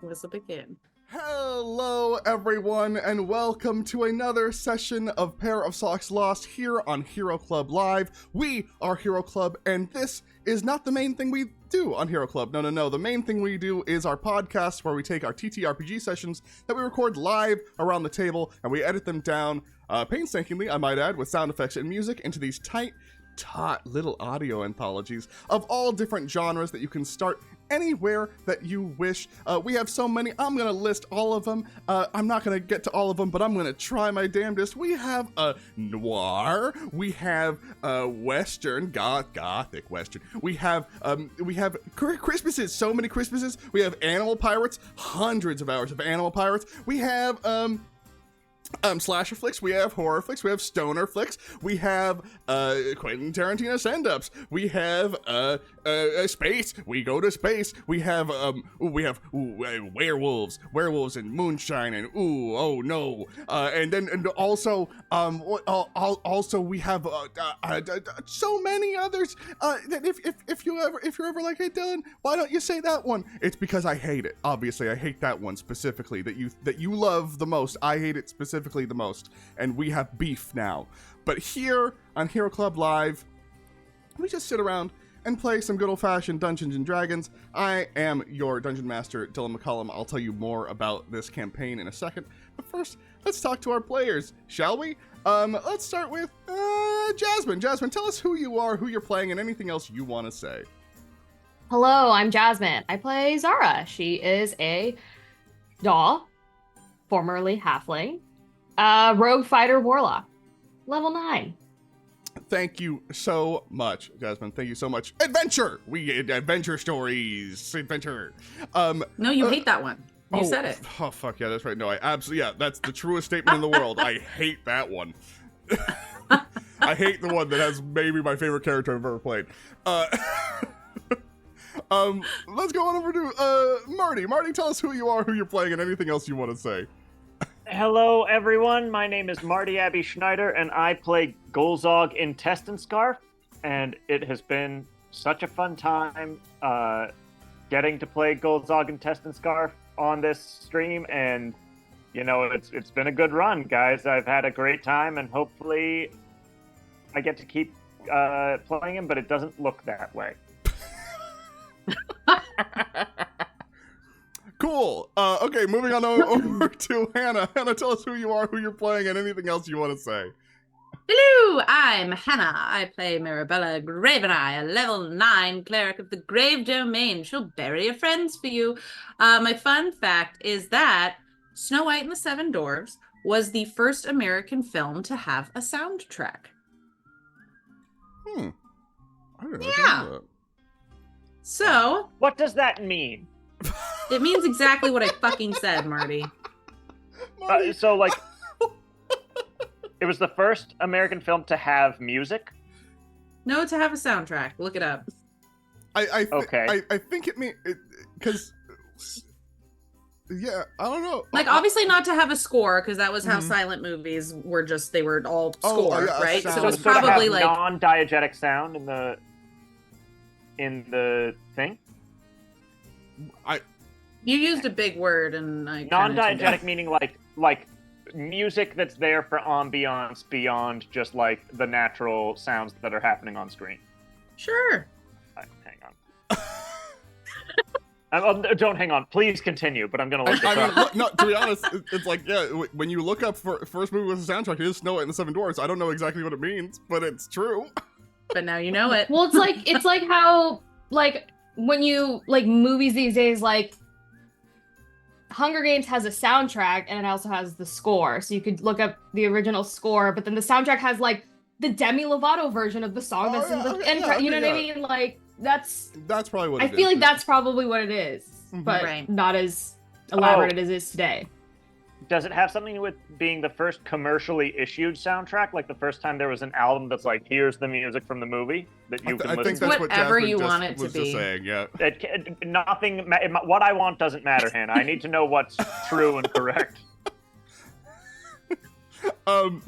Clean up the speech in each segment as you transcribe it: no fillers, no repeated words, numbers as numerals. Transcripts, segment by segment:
Whistle begin. Hello, everyone, and welcome to another session of PairOfSocks Lost here on Hero Club Live. We are Hero Club, and this is not the main thing we do on Hero Club. No. The main thing we do is our podcast, where we take our TTRPG sessions that we record live around the table, and we edit them down painstakingly, I might add, with sound effects and music into these tight little audio anthologies of all different genres that you can start anywhere that you wish. We have so many. I'm gonna list all of them. I'm not gonna get to all of them, but I'm gonna try my damnedest. We have noir. We have western, gothic western. We have Christmases. So many Christmases. We have animal pirates. Hundreds of hours of animal pirates. We have slasher flicks, we have horror flicks, we have stoner flicks, we have Quentin Tarantino send-ups, we have space, we go to space, we have werewolves and moonshine and and also we have so many others that if you're ever like, hey Dylan, why don't you say that one? It's because I hate it. Obviously I hate that one specifically that you love the most. I hate it specifically the most, and we have beef now. But here on Hero Club Live, we just sit around and play some good old-fashioned Dungeons and Dragons. I am your Dungeon Master, Dylan McCollum. I'll tell you more about this campaign in a second. But first, let's talk to our players, shall we? Let's start with Jasmine. Jasmine, tell us who you are, who you're playing, and anything else you want to say. Hello, I'm Jasmine. I play Zara. She is a doll, formerly halfling, rogue fighter warlock, level 9. Thank you so much, Jasmine. Thank you so much. Adventure! Adventure stories. Adventure. No, you hate that one. You said it. Oh, fuck yeah, that's right. No, I absolutely, yeah, that's the truest statement in the world. I hate that one. I hate the one that has maybe my favorite character I've ever played. Let's go on over to Marty. Marty, tell us who you are, who you're playing, and anything else you want to say. Hello, everyone. My name is Marty Abbey Schneider, and I play Golzog Intestine Scarf. And it has been such a fun time getting to play Golzog Intestine Scarf on this stream. And, you know, it's been a good run, guys. I've had a great time, and hopefully I get to keep playing him, but it doesn't look that way. Cool. Okay, moving on over to Hannah. Hannah, tell us who you are, who you're playing, and anything else you want to say. Hello, I'm Hannah. I play Mirabella Graveneye, a level 9 cleric of the Grave Domain. She'll bury your friends for you. My fun fact is that Snow White and the Seven Dwarfs was the first American film to have a soundtrack. I didn't know that. So, What does that mean? it means exactly what I fucking said, Marty. So, like, it was the first American film to have music? No, to have a soundtrack. Look it up. Okay. I think it means because yeah, I don't know. Like, obviously not to have a score, because that was how silent movies were just, they were all scored, yeah, right? sound. So it was sort of probably have like non-diegetic sound in the thing? you used a big word, and I Non-diegetic meaning like music that's there for ambiance beyond just like the natural sounds that are happening on screen. Sure. Hang on. Don't hang on. Please continue, but I'm going to look this up. No, to be honest, it's like, yeah, when you look up for first movie with a soundtrack, it is Snow White and the Seven Dwarfs. I don't know exactly what it means, but it's true. But now you know it. Well, it's like how, like, when you, like, movies these days, like, Hunger Games has a soundtrack, and it also has the score. So you could look up the original score, but then the soundtrack has, like, the Demi Lovato version of the song that's in the end. You know what I mean? Like, that's probably what I it is. feel like that's probably what it is, but Right. not as elaborate as it is today. Does it have something with being the first commercially issued soundtrack? Like the first time there was an album that's like, here's the music from the movie that you can I listen think to? that's what Whatever Jasmine you just want it to was just be. saying, yeah. What I want doesn't matter, Hannah. I need to know what's true and correct.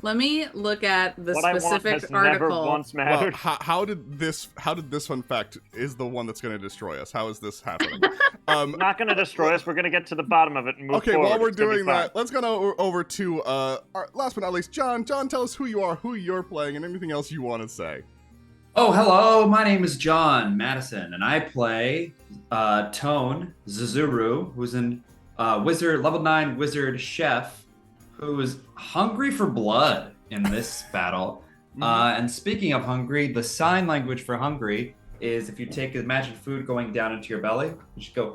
Let me look at the What I want specific has never article. once Well, mattered. how did this fun fact is the one that's going to destroy us? How is this happening? Not going to destroy us. We're going to get to the bottom of it and move Okay, forward. while we're It's gonna be doing fine. that, let's go over to last but not least, John. John, tell us who you are, who you're playing, and anything else you want to say. Oh, hello. My name is John Madison, and I play Tone Zuzuru, who's an wizard, level 9 wizard chef, who is hungry for blood in this battle. And speaking of hungry, the sign language for hungry is if you take imagine food going down into your belly, you should go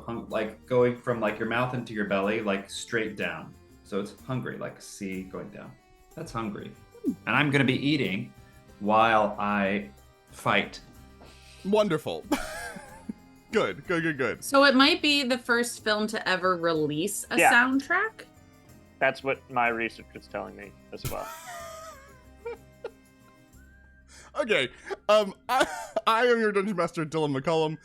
going from like your mouth into your belly, like straight down. So it's hungry, like a C going down. That's hungry. And I'm going to be eating while I fight. Wonderful. Good. So it might be the first film to ever release a Yeah. soundtrack. That's what my research is telling me as well. Okay. I am your Dungeon Master, Dylan McCullum.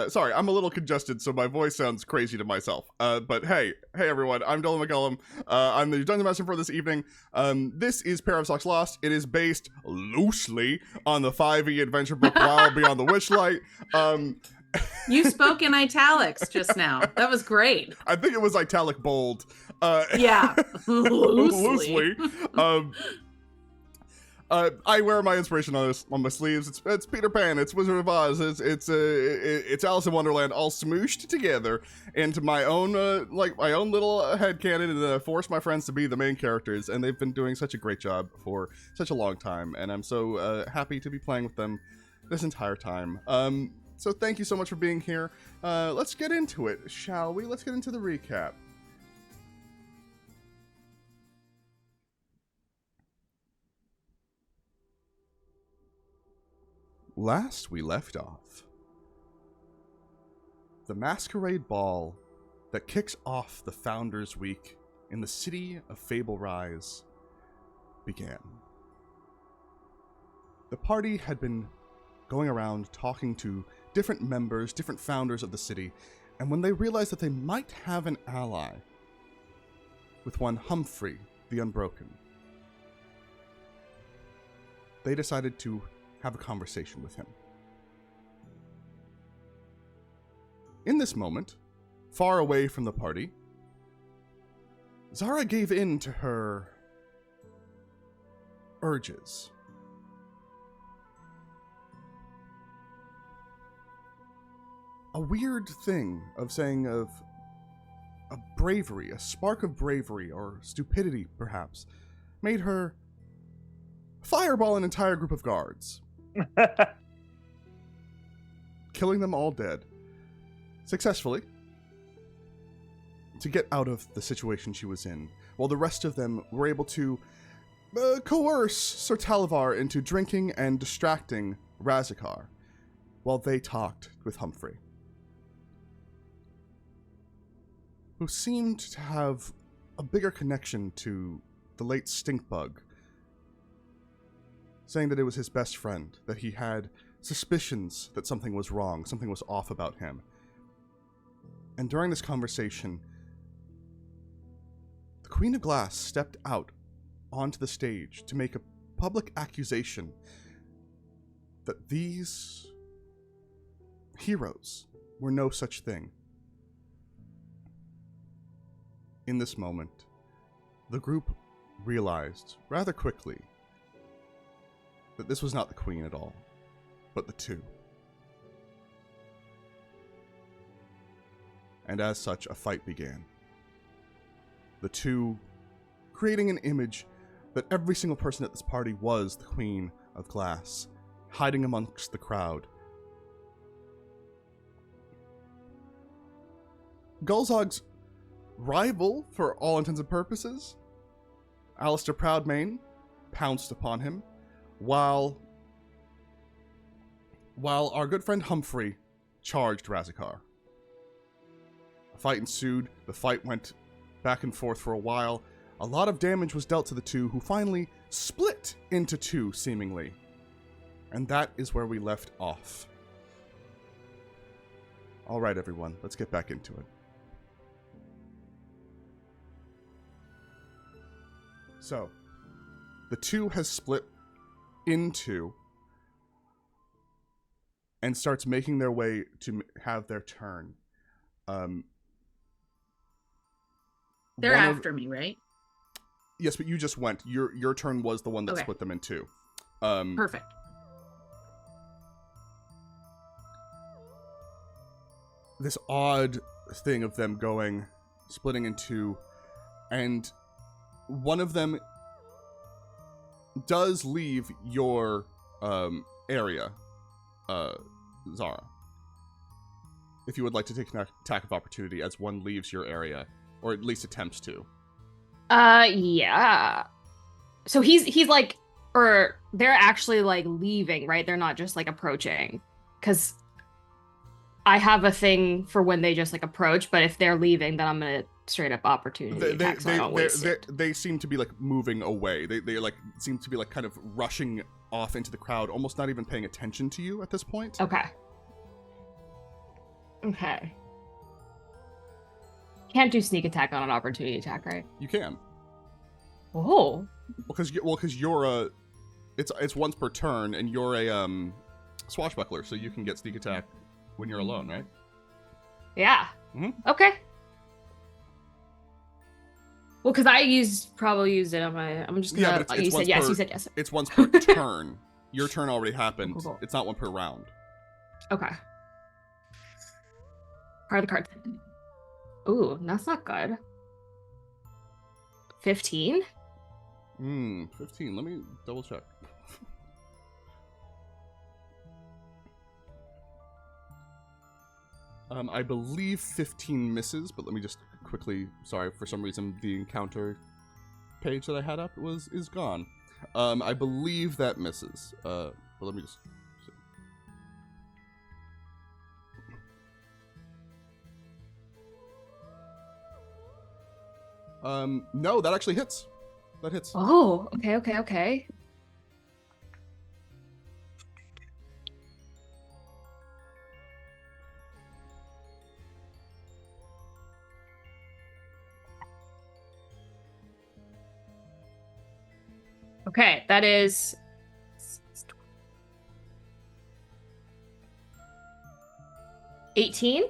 Sorry, I'm a little congested, so my voice sounds crazy to myself. But hey everyone, I'm Dylan McCullum. I'm the Dungeon Master for this evening. This is PairOfSocks Lost. It is based loosely on the 5e adventure book Wild Beyond the Witchlight. You spoke in italics just now. That was great. I think it was italic bold. Yeah, loosely. I wear my inspiration on my sleeves. It's Peter Pan. It's Wizard of Oz. It's Alice in Wonderland, all smooshed together into my own my own little headcanon, and force my friends to be the main characters. And they've been doing such a great job for such a long time, and I'm so happy to be playing with them this entire time. So thank you so much for being here. Let's get into it, shall we? Let's get into the recap. Last we left off, the masquerade ball that kicks off the Founders Week in the city of Fable Rise began. The party had been going around talking to different members, different founders of the city, and when they realized that they might have an ally with one Humphrey the Unbroken, they decided to have a conversation with him. In this moment, far away from the party, Zara gave in to her urges. A weird thing of saying of a bravery, a spark of bravery or stupidity perhaps, made her fireball an entire group of guards, killing them all dead, successfully, to get out of the situation she was in, while the rest of them were able to coerce Sir Talavar into drinking and distracting Razakar, while they talked with Humphrey, who seemed to have a bigger connection to the late Stinkbug, saying that it was his best friend, that he had suspicions that something was wrong, something was off about him. And during this conversation, the Queen of Glass stepped out onto the stage to make a public accusation that these heroes were no such thing. In this moment, the group realized rather quickly that this was not the Queen at all, but the two. And as such, a fight began. The two creating an image that every single person at this party was the Queen of Glass, hiding amongst the crowd. Gulzog's rival, for all intents and purposes, Alistair Proudmane, pounced upon him, while our good friend Humphrey charged Razakar. A fight ensued. The fight went back and forth for a while. A lot of damage was dealt to the two, who finally split into two, seemingly. And that is where we left off. Alright, everyone, let's get back into it. So, the two has split into and starts making their way to have their turn. They're after me, right? Yes, but you just went. Your turn was the one that split them in two. Perfect. This odd thing of them splitting in two, and one of them does leave your area, Zara. If you would like to take an attack of opportunity as one leaves your area, or at least attempts to. Yeah. So he's like, or they're actually like leaving, right? They're not just like approaching, because I have a thing for when they just like approach, but if they're leaving, then I'm gonna straight up opportunity attack, so I don't waste it. They seem to be like moving away. They like seem to be like kind of rushing off into the crowd, almost not even paying attention to you at this point. Okay. Can't do sneak attack on an opportunity attack, right? You can. Oh. Because you're it's once per turn, and you're a swashbuckler, so you can get sneak attack when you're alone, right? Yeah. Mm-hmm. Okay. Well, because I probably used it on my. I'm just gonna. Yeah, but you said yes. You said yes. It's once per turn. Your turn already happened. Cool. It's not one per round. Okay. Part of the card. Ooh, that's not good. 15? 15. Let me double check. I believe 15 misses, but let me just quickly, sorry, for some reason the encounter page that I had up is gone. I believe that misses. But let me just see. No, that actually hits. That hits. Oh, okay. Okay, that is 18.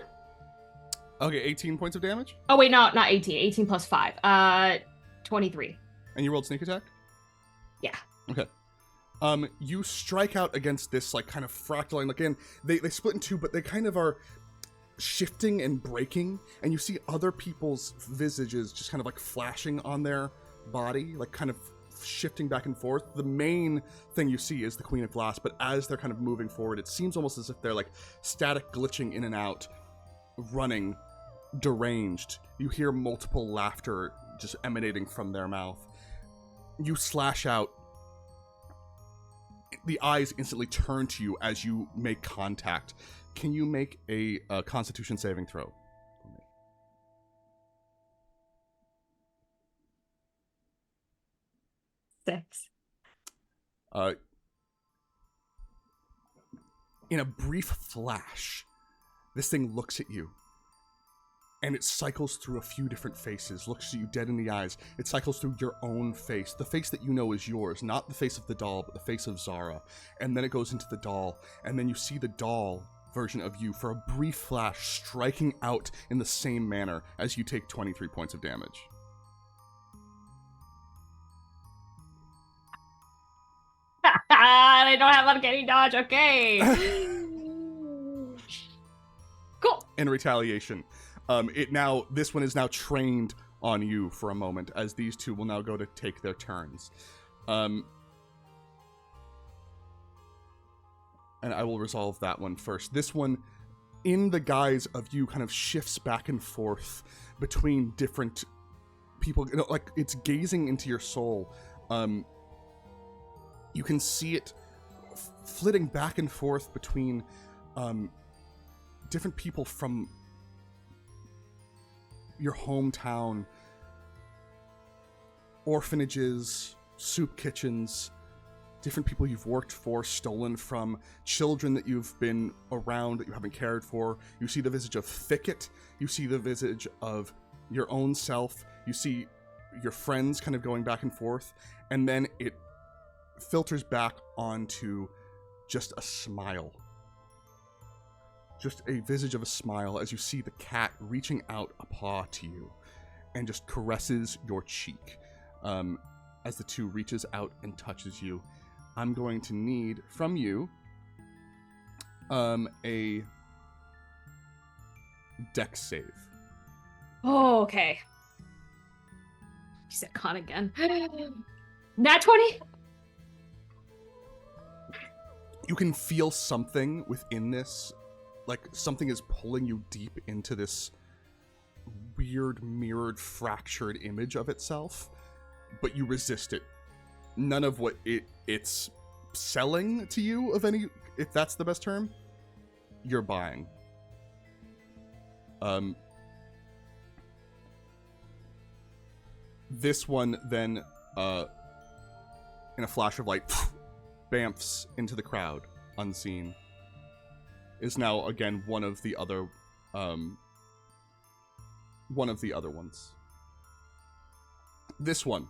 Okay, 18 points of damage. Oh wait, no, not 18. 18 plus 5. 23. And you rolled sneak attack? Yeah. Okay. You strike out against this like kind of fractal line. Again, they split in two, but they kind of are shifting and breaking, and you see other people's visages just kind of like flashing on their body, like kind of shifting back and forth. The main thing you see is the Queen of Glass, but as they're kind of moving forward, it seems almost as if they're like static glitching in and out, running, deranged. You hear multiple laughter just emanating from their mouth. You slash out. The eyes instantly turn to you as you make contact. Can you make a Constitution saving throw? 6. In a brief flash, this thing looks at you, and it cycles through a few different faces, looks at you dead in the eyes. It cycles through your own face, the face that you know is yours, not the face of the doll, but the face of Zara. And then it goes into the doll, and then you see the doll version of you for a brief flash striking out in the same manner as you take 23 points of damage. They don't have uncanny dodge. Okay. Cool. In retaliation, this one is now trained on you for a moment, as these two will now go to take their turns. And I will resolve that one first. This one, in the guise of you, kind of shifts back and forth between different people. You know, like it's gazing into your soul. You can see it flitting back and forth between different people from your hometown, orphanages, soup kitchens, different people you've worked for, stolen from, children that you've been around that you haven't cared for. You see the visage of Thicket. You see the visage of your own self. You see your friends kind of going back and forth, and then it filters back onto just a smile. Just a visage of a smile as you see the cat reaching out a paw to you and just caresses your cheek. As the two reaches out and touches you, I'm going to need from you a dex save. Oh, okay. You said con again. Nat 20? You can feel something within this, like something is pulling you deep into this weird, mirrored, fractured image of itself, but you resist it. None of what it's selling to you of any, if that's the best term, you're buying. This one then, in a flash of light, bamfs into the crowd, unseen. Is now again one of the other ones. This one.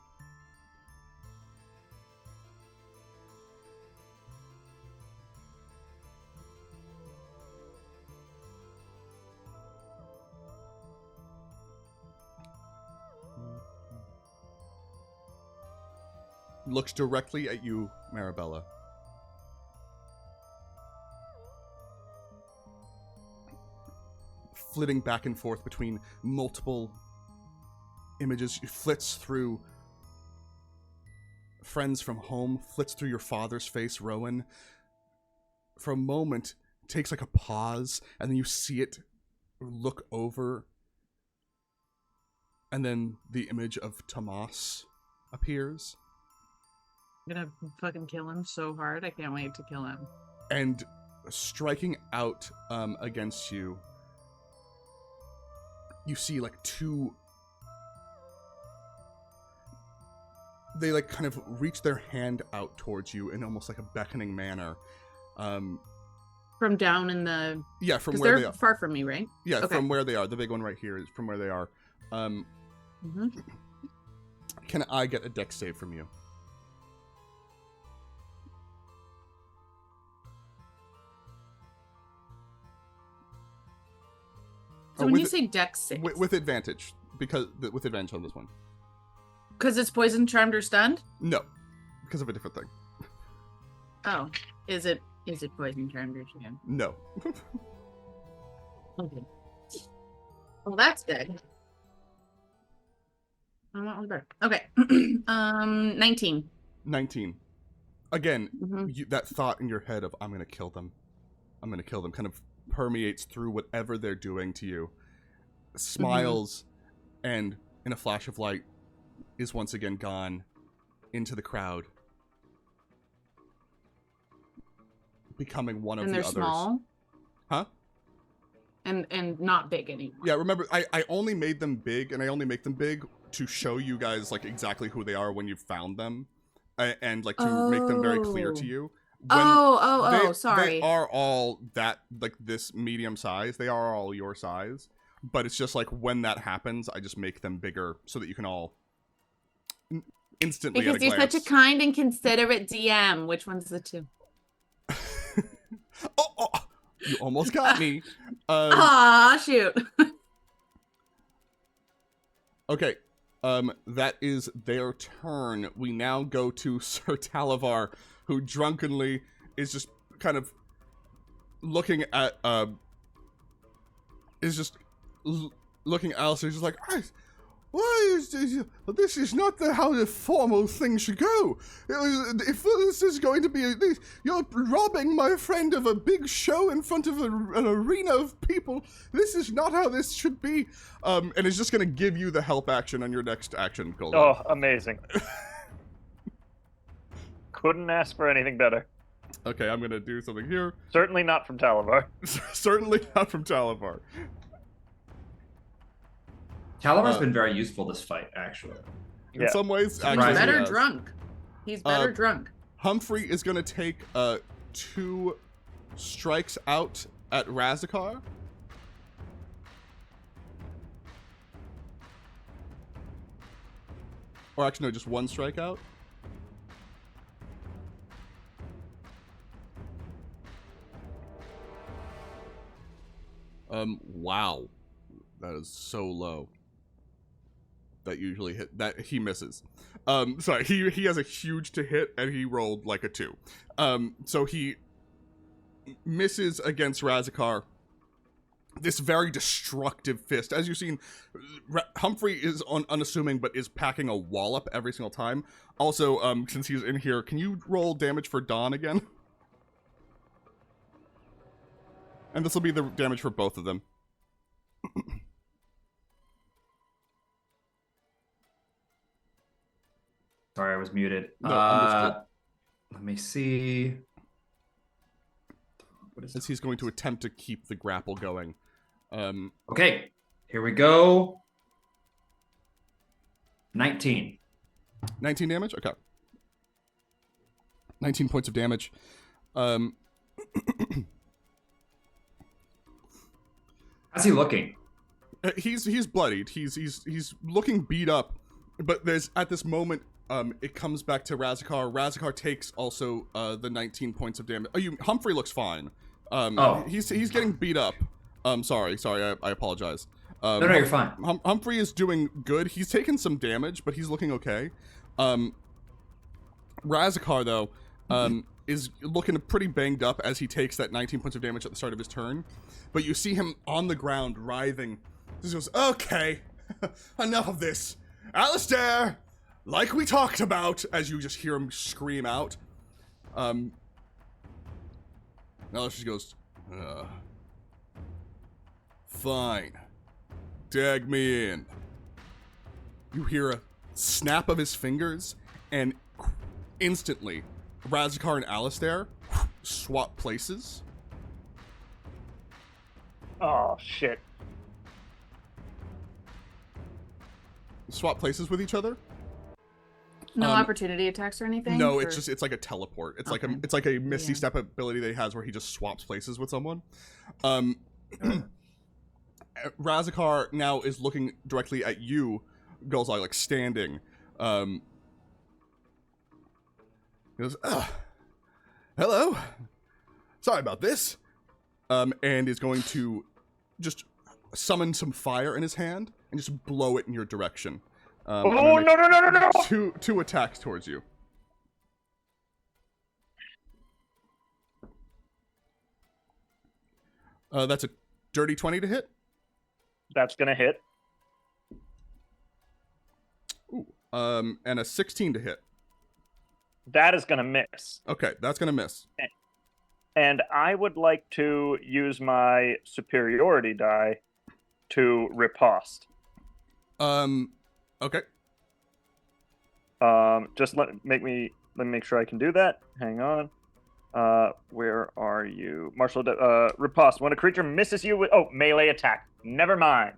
Looks directly at you, Marabella. Flitting back and forth between multiple images. She flits through friends from home, flits through your father's face, Rowan. For a moment, takes like a pause, and then you see it look over. And then the image of Tomas appears. I'm gonna fucking kill him so hard. I can't wait to kill him. And striking out against you, you see like two. They like kind of reach their hand out towards you in almost like a beckoning manner. From down in the... Yeah, from 'cause where they're they are. far from me, right? Yeah, Okay. from where they are. The big one right here is from where they are. Can I get a dex save from you? So when you say dex save, with advantage, because with advantage on this one. because it's poison, charmed, or stunned? No, because of a different thing. Oh, is it poison, charmed, or stunned? No. Okay. Well, that's good. I want one better. Okay. 19. 19. Again, Mhm. that thought in your head of I'm gonna kill them kind of permeates through whatever they're doing to you. Smiles, and in a flash of light is once again gone into the crowd, becoming one of And the they're others. small? Huh? And not big anymore. Yeah, remember, I only made them big, and I only make them big to show you guys like exactly who they are when you've found them, and like to make them very clear to you. When sorry. They are all that, like, this medium size. They are all your size. But it's just like when that happens, I just make them bigger so that you can all instantly Because at a you're glance. such a kind and considerate DM. Which one's the two? Oh, you almost got me. Aw, shoot. Okay. That is their turn. We now go to Sir Talavar, who drunkenly is just kind of looking at, looking at Alistair. He's just like, why is this is not how the formal thing should go. If this is going to be, you're robbing my friend of a big show in front of an arena of people. This is not how this should be. And it's just going to give you the help action on your next action, Golden. Oh, amazing. Couldn't ask for anything better. Okay, I'm going to do something here. Certainly not from Talavar. Certainly not from Talavar. Talavar's been very useful this fight, actually. In some ways, He's actually, better yes. drunk. He's better drunk. Humphrey is going to take 2 strikes out at Razakar. Or actually, no, just one strikeout. Wow. That is so low. That usually that he misses. Sorry, he has a huge to hit and he rolled like a 2. So he misses against Razakar. This very destructive fist. As you've seen, Humphrey is unassuming but is packing a wallop every single time. Also, since he's in here, can you roll damage for Dawn again? And this will be the damage for both of them. Sorry, I was muted. No, understood. Let me see. What is As he's going to attempt to keep the grapple going. Okay, here we go. 19. 19 damage? Okay. 19 points of damage. How's he looking? He's bloodied. He's looking beat up. But there's at this moment, it comes back to Razakar. Razakar takes also the 19 points of damage. Humphrey looks fine. He's getting beat up. Sorry, I apologize. No, you're fine. Humphrey is doing good. He's taken some damage, but he's looking okay. Razakar, though, is looking pretty banged up as he takes that 19 points of damage at the start of his turn. But you see him on the ground, writhing. He goes, okay, enough of this. Alistair, like we talked about, as you just hear him scream out. Alistair goes, fine. Tag me in. You hear a snap of his fingers, and instantly, Razakar and Alistair swap places. Oh, shit. Swap places with each other. No opportunity attacks or anything? No, it's like a teleport. It's Okay. like a Misty Step ability that he has where he just swaps places with someone. Razakar now is looking directly at you, Golzog, like standing. He goes, hello. Sorry about this. And is going to just summon some fire in his hand and just blow it in your direction. Oh, no! Two attacks towards you. That's a dirty 20 to hit. That's gonna hit. Ooh, and a 16 to hit. That is gonna miss. Okay, that's gonna miss. And I would like to use my superiority die to riposte. Okay. Just let me make sure I can do that. Hang on. Where are you? Martial riposte. When a creature misses you with melee attack. Never mind.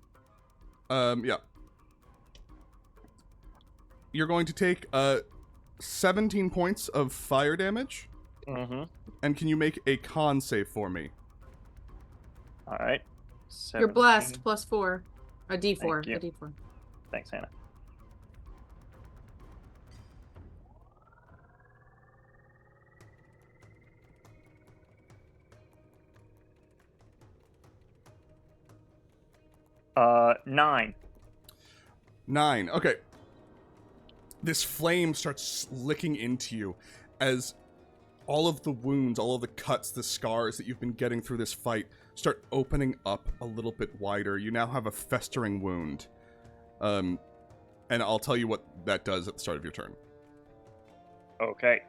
Yeah. You're going to take 17 points of fire damage. Mm-hmm. And can you make a con save for me? All right. You're blessed, +4. A D4. Thank you. A D4. Thanks, Hannah. Nine. 9. Okay. This flame starts licking into you as all of the wounds, all of the cuts, the scars that you've been getting through this fight start opening up a little bit wider. You now have a festering wound. And I'll tell you what that does at the start of your turn. Okay.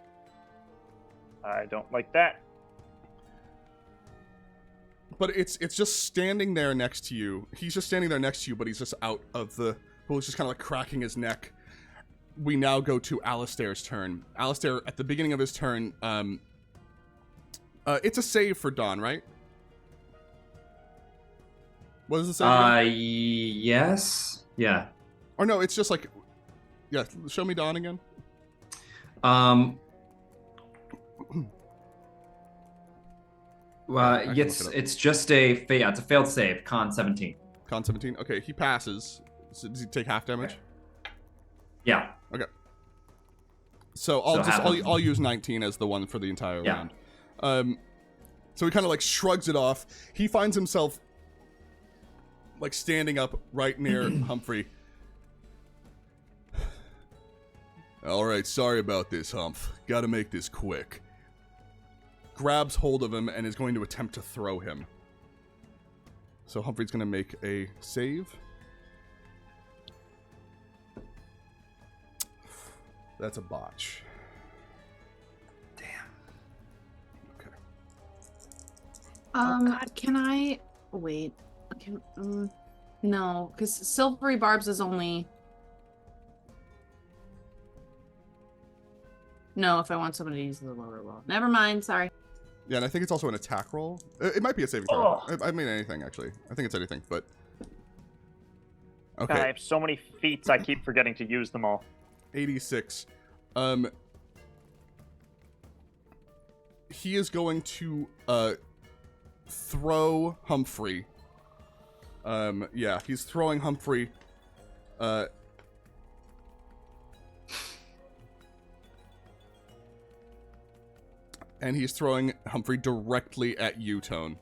I don't like that. But it's just standing there next to you. He's just standing there next to you, but he's just out of the pool. He's just kind of like cracking his neck. We now go to Alistair's turn. Alistair, at the beginning of his turn, it's a save for Dawn, right? What is the save? Yes. Yeah. Or no, it's just like, yeah. Show me Dawn again. It's just it's a failed save. Con 17. Con 17. Okay, he passes. So does he take half damage? Yeah. Okay. So I'll use 19 as the one for the entire round. So he kind of like shrugs it off. He finds himself like standing up right near Humphrey. All right, sorry about this, Humph. Got to make this quick. Grabs hold of him and is going to attempt to throw him. So Humphrey's going to make a save. That's a botch. Damn. Okay. Can I wait? No, because Silvery Barbs is only. No, if I want somebody to use the lower roll. Never mind, sorry. Yeah, and I think it's also an attack roll. It might be a saving throw. I mean anything, actually. I think it's anything, but... Okay. God, I have so many feats, I keep forgetting to use them all. 86. He is going to throw Humphrey. Yeah, he's throwing Humphrey. And he's throwing Humphrey directly at you, Tone.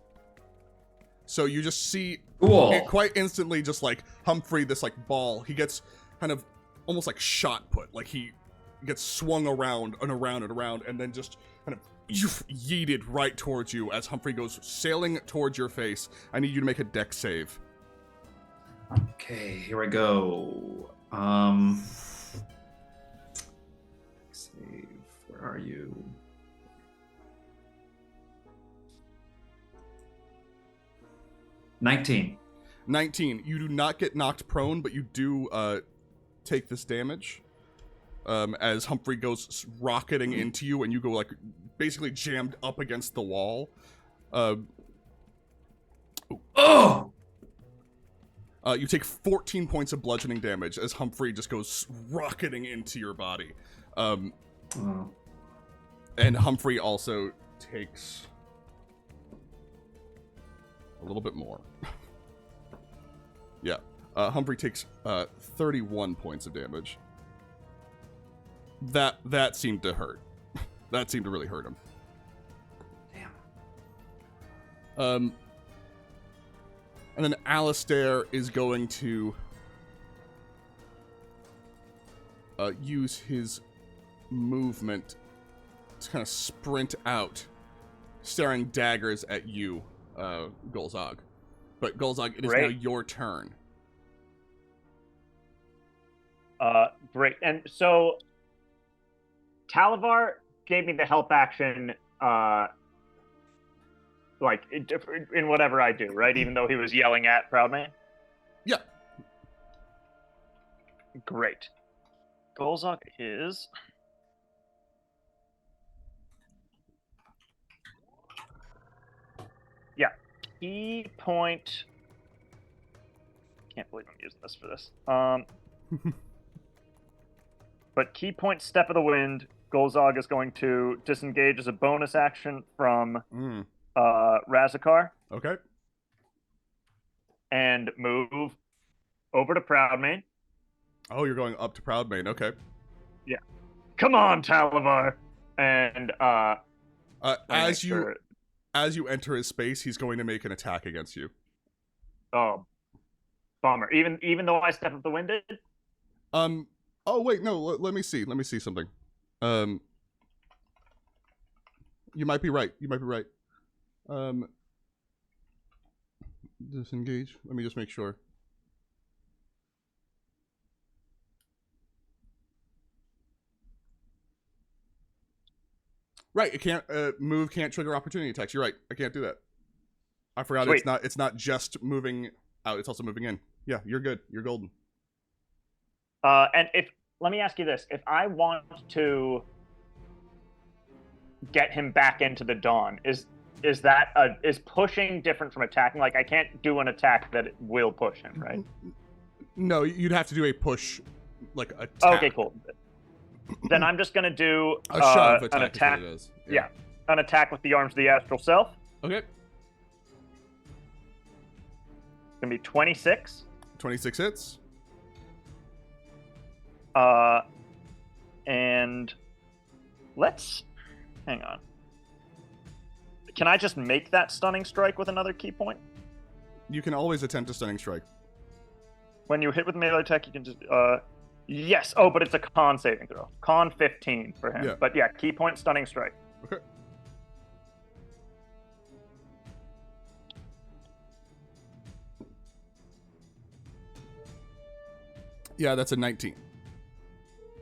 So you just see it quite instantly, just like Humphrey, this like ball, he gets kind of almost like shot put. Like he gets swung around and around and around, and then just kind of yeeted right towards you as Humphrey goes sailing towards your face. I need you to make a dex save. Okay, here I go. Save. Where are you? 19. 19. You do not get knocked prone, but you do take this damage. As Humphrey goes rocketing into you, and you go like basically jammed up against the wall. You take 14 points of bludgeoning damage as Humphrey just goes rocketing into your body. And Humphrey also takes a little bit more. Yeah. Humphrey takes 31 points of damage. That seemed to hurt. That seemed to really hurt him. Damn. And then Alistair is going to use his movement to kind of sprint out, staring daggers at you, Golzog. But Golzog, it is now your turn. Great. And so Talavar gave me the help action, like in whatever I do, right? Even though he was yelling at Proudman. Yeah. Great. Golzok is. Yeah. Key point. Can't believe I'm using this for this. But key point Step of the Wind. Golzog is going to disengage as a bonus action from Razakar. Okay. And move over to Proudmane. Oh, you're going up to Proudmane. Okay. Yeah. Come on, Talavar. And as you enter his space, he's going to make an attack against you. Oh, bummer. Even though I Step of the Wind did? Oh wait, no. Let me see. Let me see something. You might be right. Disengage. Let me just make sure. Right, it can't move can't trigger opportunity attacks. You're right. I can't do that. I forgot. Sweet. It's not just moving out, it's also moving in. Yeah, you're good. You're golden. And let me ask you this. If I want to get him back into the Dawn, is pushing different from attacking? Like, I can't do an attack that will push him, right? No, you'd have to do a push, like attack. Okay, cool. Then I'm just gonna do a shove an attack. Is what it is. Yeah, an attack with the arms of the astral self. Okay. It's gonna be 26. 26 hits. And let's hang on. Can I just make that stunning strike with another key point? You can always attempt a stunning strike. When you hit with melee attack, you can just yes. Oh, but it's a con saving throw. Con 15 for him. Yeah. But yeah, key point stunning strike. Okay. Yeah, that's a 19.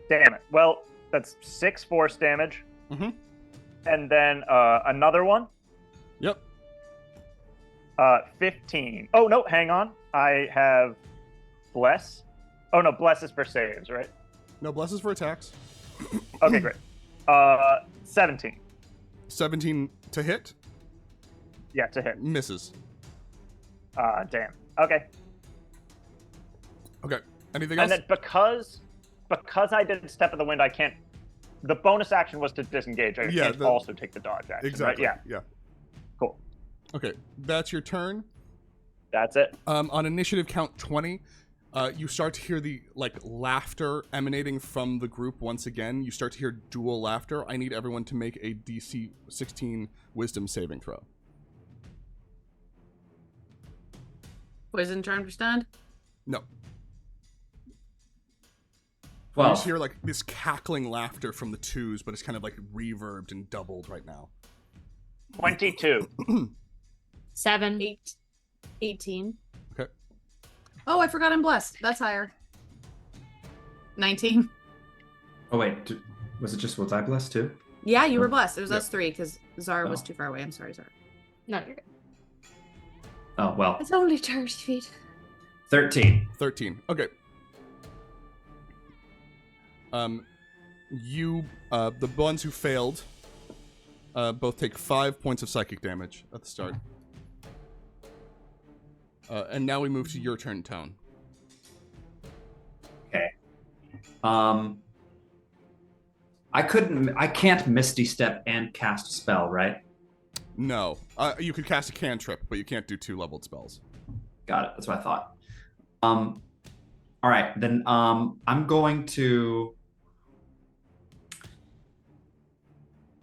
Damn it. Well, that's 6 force damage. Mm-hmm. And then another one. Yep. 15. Oh, no, hang on. I have Bless. Oh, no, Bless is for saves, right? No, blesses for attacks. Okay, great. 17. 17 to hit. Yeah, to hit. Misses. Damn. Okay. Okay. Anything else? And then because I did Step of the Wind, I can't... The bonus action was to disengage. I can't also take the dodge action, exactly. right? Yeah. Cool. Okay, that's your turn. That's it. On initiative count 20, you start to hear the laughter emanating from the group once again. You start to hear dual laughter. I need everyone to make a DC 16 Wisdom saving throw. Poison charm for stunned? No. You 12. just hear this cackling laughter from the twos, but it's kind of reverbed and doubled right now. 22. 7. 18. Okay. Oh, I forgot I'm blessed. That's higher. 19. Oh wait, was it I blessed too? Yeah, you were blessed. It was Yeah. us 3 because Zara was Oh. too far away. I'm sorry, Zara. No, you're good. Oh well, It's only 30 feet. 13. 13. Okay. The ones who failed, both take 5 points of psychic damage at the start. And now we move to your turn, Tone. Okay. I can't Misty Step and cast a spell, right? No. You could cast a cantrip, but you can't do 2 leveled spells. Got it. That's what I thought. All right, then I'm going to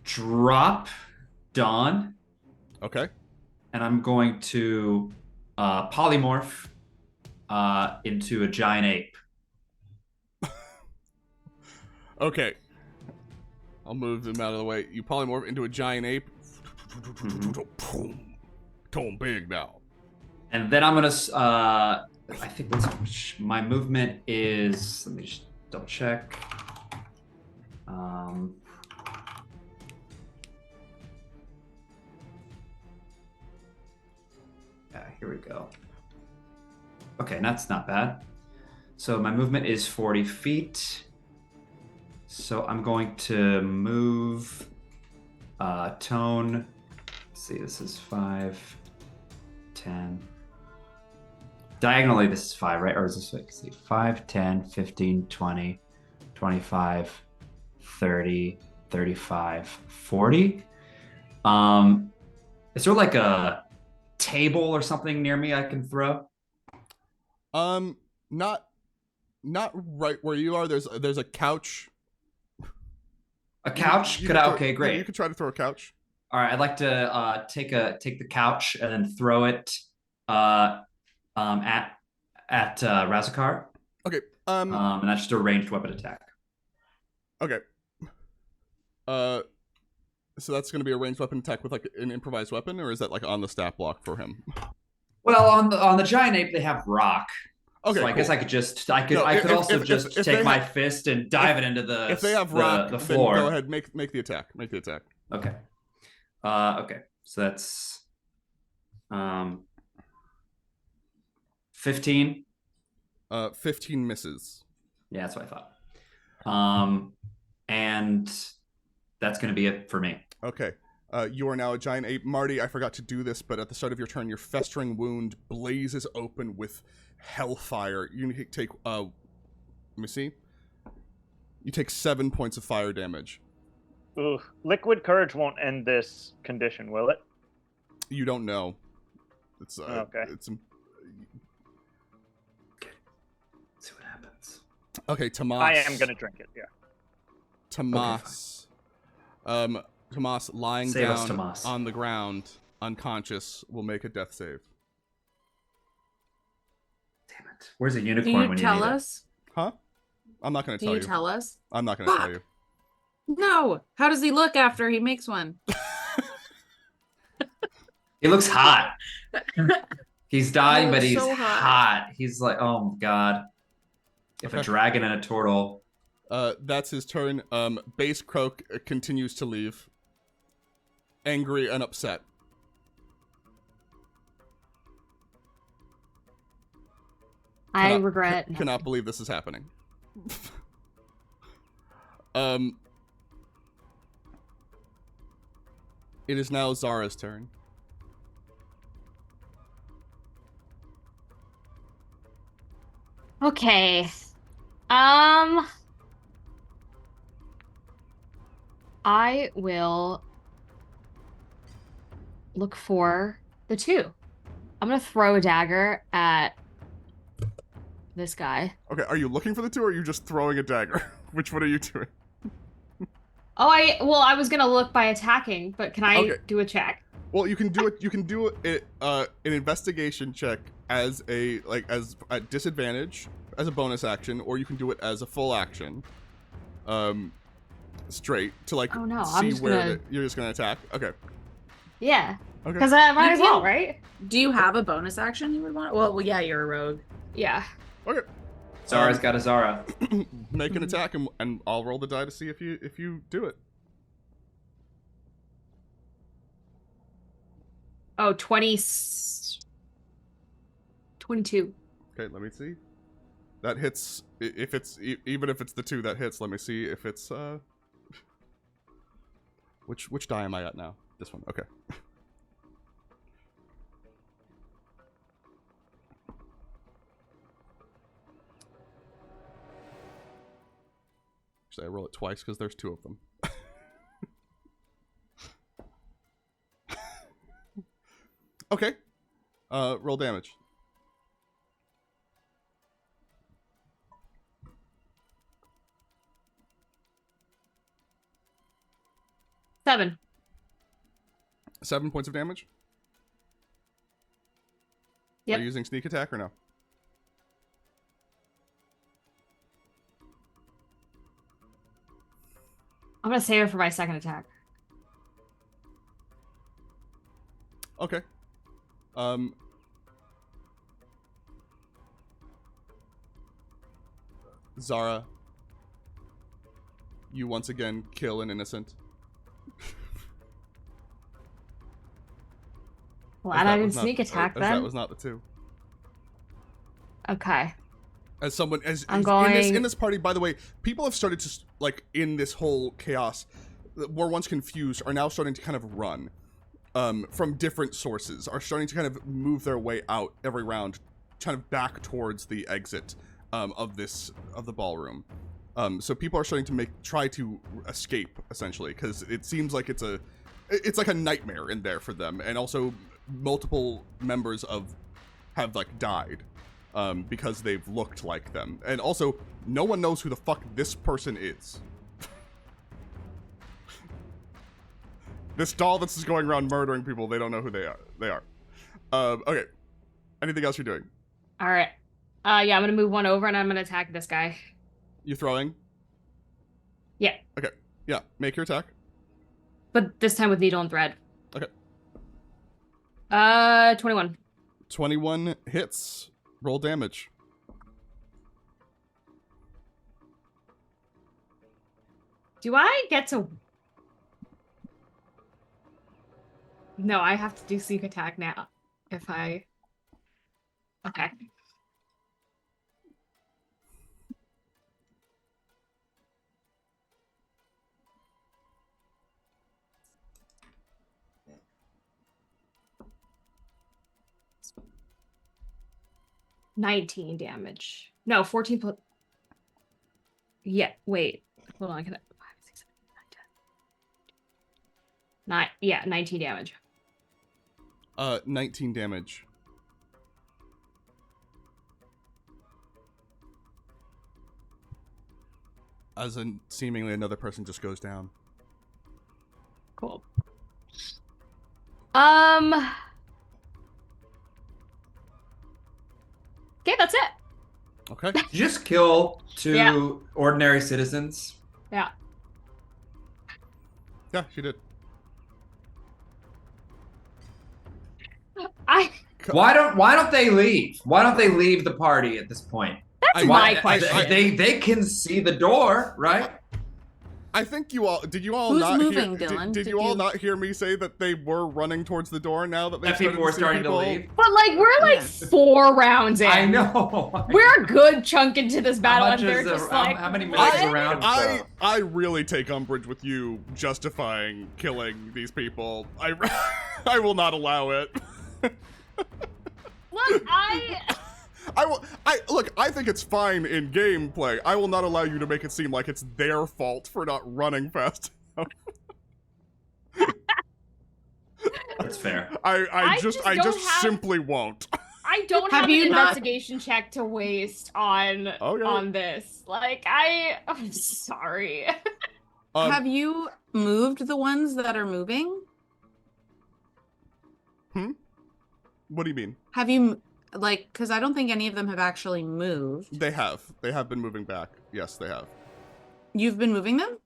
drop Dawn, Okay. and I'm going to polymorph into a giant ape. Okay. I'll move them out of the way. You polymorph into a giant ape. Tone big now. And then I'm gonna. I think my movement is. Let me just double check. Yeah, here we go. Okay, that's not bad. So my movement is 40 feet. So I'm going to move Tone. Let's see, this is 5, 10. Diagonally, this is 5, right? Or is this, let's see, 5, 10, 15, 20, 25, 30, 35, 40. Is there a table or something near me I can throw? Not right where you are. There's a couch. A couch? Okay, great. You could try to throw a couch. All right, I'd like to take the couch and then throw it at Razakar. Okay. And that's just a ranged weapon attack. Okay. So that's going to be a ranged weapon attack with an improvised weapon, or is that on the stat block for him? Well, on the giant ape they have rock. Okay. So I guess I could also take my fist and dive it into the if they have rock, the floor. Then go ahead, make the attack. Make the attack. Okay. Okay. So that's 15. 15 misses. Yeah, that's what I thought. And that's going to be it for me. Okay. You are now a giant ape. Marty, I forgot to do this, but at the start of your turn, your festering wound blazes open with hellfire. You take, let me see. You take 7 points of fire damage. Ooh, liquid courage won't end this condition, will it? You don't know. It's okay. It's Let's see what happens. okay. Tomas. I am gonna drink it. Yeah. Tomas. Tomas lying Save us, down Tomas. on the ground, unconscious, will make a death save. Damn it. Where's a Can unicorn you when you tell need it? us? Huh? I'm not going to Can tell you you. tell us? I'm not going to tell Fuck. you. No. How does he look after he makes one? He looks hot. He's dying, He but looks he's so hot. hot. He's like, oh my god. If a Okay. dragon and a turtle. That's his turn. Base Croak continues to leave. Angry and upset. I regret. Cannot believe this is happening. It is now Zara's turn. Okay. I will look for the 2. I'm gonna throw a dagger at this guy. Okay, are you looking for the 2 or are you just throwing a dagger? Which one are you doing? Oh, I was gonna look by attacking, but can I Okay. do a check? Well, you can do it. You can do it. An investigation check as a at disadvantage as a bonus action, or you can do it as a full action. Straight to like Oh, no, I'm see just where gonna- you're just gonna attack. Okay. Yeah, Okay. because I might You as well, can. right? Do you have a bonus action you would want? Well, yeah, you're a rogue. Yeah. Okay. Zara's got a Zara. Make an attack, and I'll roll the die to see if you do it. Oh, 22. Okay, let me see. That hits. If it's even if it's the 2 that hits, let me see if it's Which die am I at now? This one. Okay. Should I roll it twice because there's 2 of them? Okay. Roll damage. Seven. 7 points of damage. Yep. Are you using sneak attack or no? I'm gonna save it for my second attack. Okay. Zara, you once again kill an innocent. Glad I didn't sneak attack as then. that was not the 2. Okay. As someone as I'm in going- this party, by the way, people have started to like in this whole chaos that were once confused are now starting to kind of run from different sources, are starting to kind of move their way out every round, kind of back towards the exit of the ballroom. So people are starting to try to escape essentially because it seems like it's like a nightmare in there for them, and also multiple members have like died because they've looked like them, and also no one knows who the fuck this person is. This doll that's just going around murdering people, they don't know who they are. Okay. Anything else you're doing? All right. Yeah, I'm gonna move one over and I'm gonna attack this guy. You throwing? Yeah. Okay. Yeah. Make your attack. But this time with needle and thread. Okay. 21. 21 hits. Roll damage. Do I get to... No, I have to do sneak attack now. If I... Okay. $19 damage. No, 14 plus... Yeah, wait. Hold on, can I... 5, 6, 7, 8, 9, 10. Yeah, 19 damage. 19 damage. as seemingly another person just goes down. Cool. Okay, that's it. Okay. Did you just kill 2 Yeah. ordinary citizens? Yeah. Yeah, she did. Why don't they leave? Why don't they leave the party at this point? That's my question. They can see the door, right? I think you all did. You all Who's not moving, hear? Dylan? Did you all not hear me say that they were running towards the door now that they That people were starting to leave. But like we're like 4 rounds in. I know. We're a good chunk into this battle, How and much they're is just how, like, how many minutes what? around? I really take umbrage with you justifying killing these people. I will not allow it. Look, I think it's fine in gameplay. I will not allow you to make it seem like it's their fault for not running fast enough. That's fair. I just just don't have- simply won't. I don't Have have you an not- investigation check to waste on Okay. on this. Like I'm sorry. Have you moved the ones that are moving? What do you mean? Have you, like, because I don't think any of them have actually moved. They have. They have been moving back. Yes, they have. You've been moving them?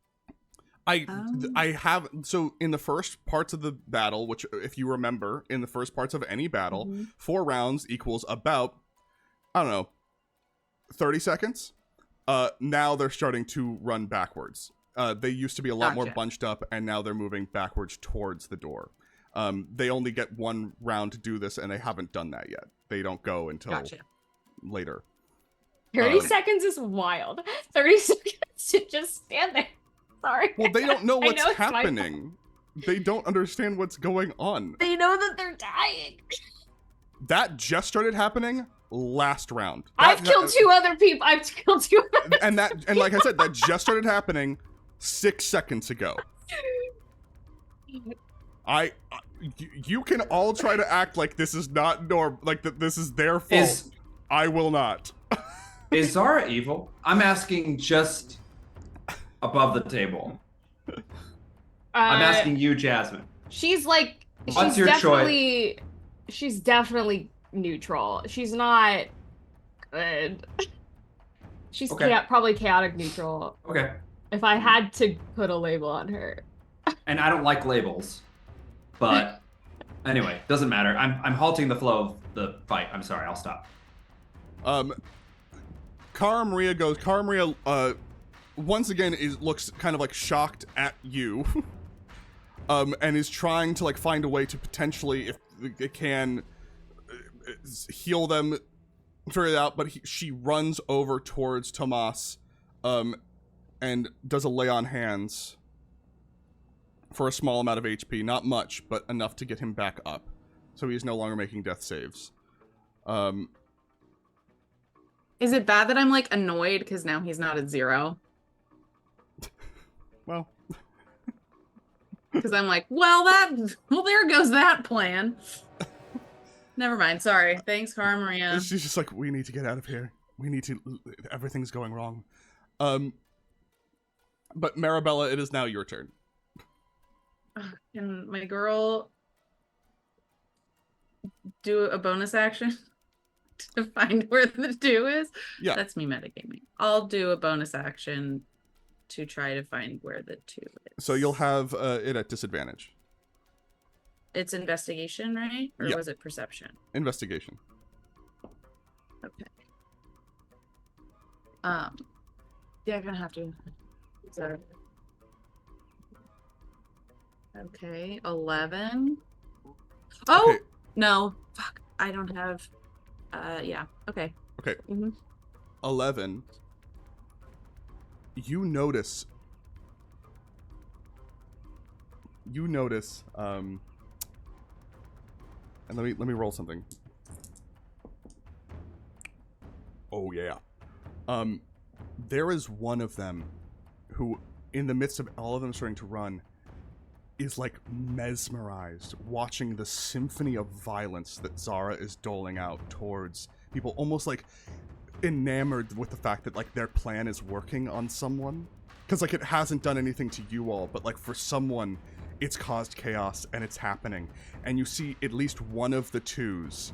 I Oh. have. So in the first parts of the battle, which if you remember, in the first parts of any battle, 4 rounds equals about, I don't know, 30 seconds. Now they're starting to run backwards. They used to be a lot more Gotcha. bunched up, and now they're moving backwards towards the door. They only get 1 round to do this, and they haven't done that yet. They don't go until Gotcha. later. 30 Um, seconds is wild. 30 seconds to just stand there. Sorry. Well, they don't know I what's know it's my fault. happening. They don't understand what's going on. They know that they're dying. That just started happening last round. I've killed 2 other people. I've killed 2 other and like I said, that just started happening 6 seconds ago. You can all try to act like this is not like that this is their fault. I will not. Is Zara evil? I'm asking just above the table. I'm asking you, Jasmine. She's like, What's your choice? She's definitely neutral. She's not good. She's Okay. probably chaotic neutral. Okay. If I had to put a label on her. And I don't like labels. But anyway, doesn't matter. I'm halting the flow of the fight. I'm sorry, I'll stop. Cara Maria goes. Cara Maria, once again looks kind of like shocked at you, and is trying to like find a way to potentially, if it can, heal them, figure it out. But she runs over towards Tomas, and does a lay on hands for a small amount of HP, not much, but enough to get him back up, so he's no longer making death saves. Is it bad that I'm, like, annoyed because now he's not at 0? Well, Because I'm like, well, there goes that plan. Never mind. Sorry. Thanks, Cara Maria. she's just like, we need to get out of here. Everything's going wrong. But Marabella, it is now your turn. Can my girl do a bonus action to find where the 2 is? Yeah. That's me metagaming. I'll do a bonus action to try to find where the 2 is. So you'll have it at disadvantage. It's investigation, right? Or Yeah. was it perception? Investigation. Okay. Yeah, I'm gonna have to. So. Okay, 11. Oh Okay. no! Fuck! I don't have. Yeah. Okay. Okay. Mm-hmm. 11. You notice. And let me roll something. Oh yeah. There is one of them who, in the midst of all of them starting to run, is like mesmerized watching the symphony of violence that Zara is doling out towards people, almost like enamored with the fact that like their plan is working on someone. because like it hasn't done anything to you all, but like for someone, it's caused chaos and it's happening. And you see at least one of the twos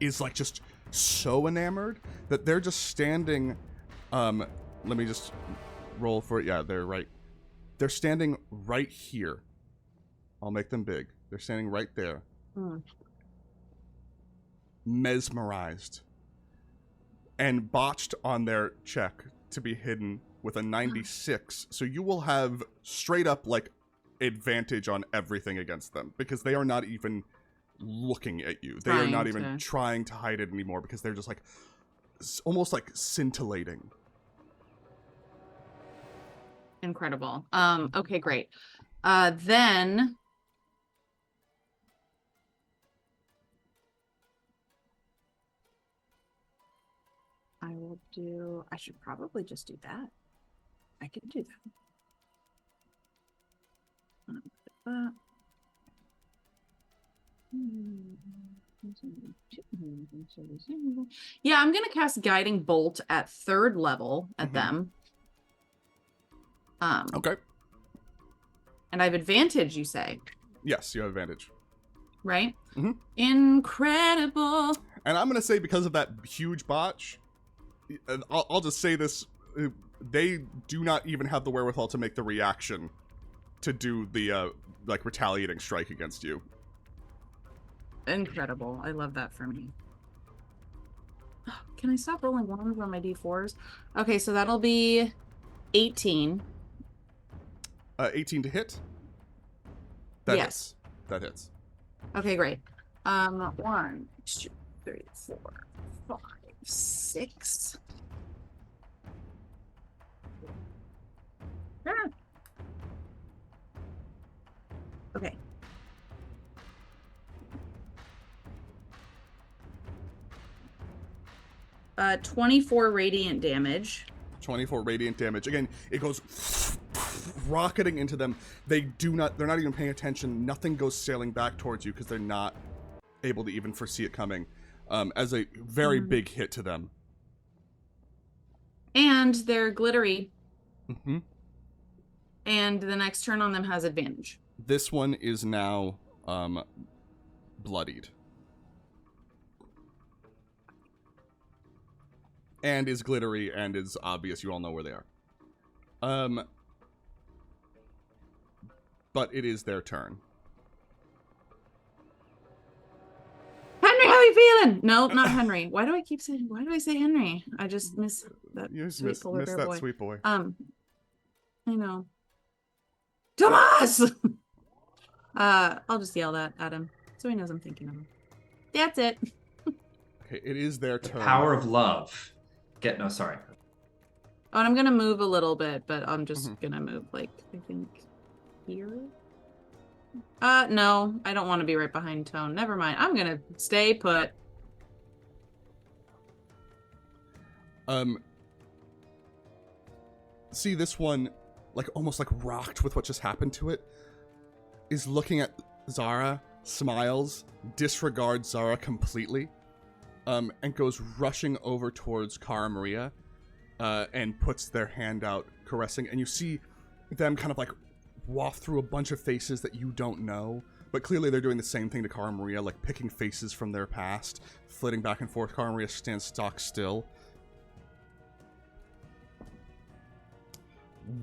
is like just so enamored that they're just standing. Let me just roll for it. Yeah, they're standing right here. I'll make them big. They're standing right there. Mesmerized. And botched on their check to be hidden with a 96. So you will have straight up like advantage on everything against them because they are not even looking at you. They are not even trying to hide it anymore because they're just like almost like scintillating. Incredible. Okay, great. Then I should probably just do that. I can do that. Yeah, I'm gonna cast Guiding Bolt at 3rd level at them. Okay. And I have advantage, you say? Yes, you have advantage. Right? Incredible. And I'm gonna say because of that huge botch, I'll just say this: they do not even have the wherewithal to make the reaction to do the like retaliating strike against you. Incredible. I love that for me. Can I stop rolling ones on my d4s? Okay, so that'll be 18. 18 to hit? That yes. hits. That hits. Okay, great. 1, 2, 3, 4, 5, 6. Ah. Okay. Uh, 24 radiant damage. 24 radiant damage. Again, it goes rocketing into them. They're not even paying attention. Nothing goes sailing back towards you because they're not able to even foresee it coming. As a very big hit to them. And they're glittery. Mm-hmm. And the next turn on them has advantage. This one is now bloodied. And is glittery and is obvious. You all know where they are. But it is their turn. Henry, how are you feeling? No, not Henry. Why do I say Henry? I just miss that sweet polar bear boy. Sweet boy. I know. Tomas! I'll just yell that at him so he knows I'm thinking of him. That's it. Okay, it is their turn. Power of love. Sorry. Oh, and I'm gonna move a little bit, but I'm just gonna move like I think here. No, I don't want to be right behind Tone. Never mind. I'm gonna stay put. See this one, like almost like rocked with what just happened to it, is looking at Zara, smiles, disregards Zara completely, and goes rushing over towards Cara Maria, and puts their hand out, caressing, and you see them kind of like waft through a bunch of faces that you don't know, but clearly they're doing the same thing to Cara Maria, like picking faces from their past, flitting back and forth. Cara Maria stands stock still.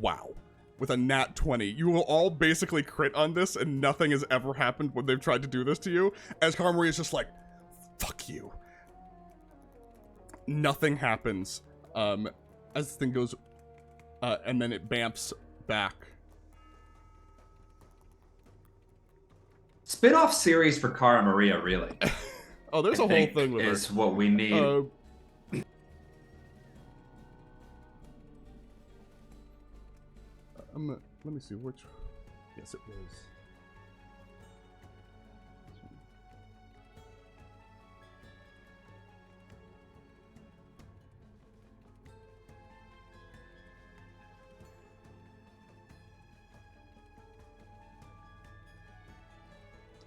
Wow. With a nat 20. You will all basically crit on this, and nothing has ever happened when they've tried to do this to you, as Cara Maria is just like, fuck you. Nothing happens. As this thing goes, and then it bamps back. Spin-off series for Cara Maria, really. Oh, there's a whole thing with her. Is what we need. Let me see which. Yes, it was.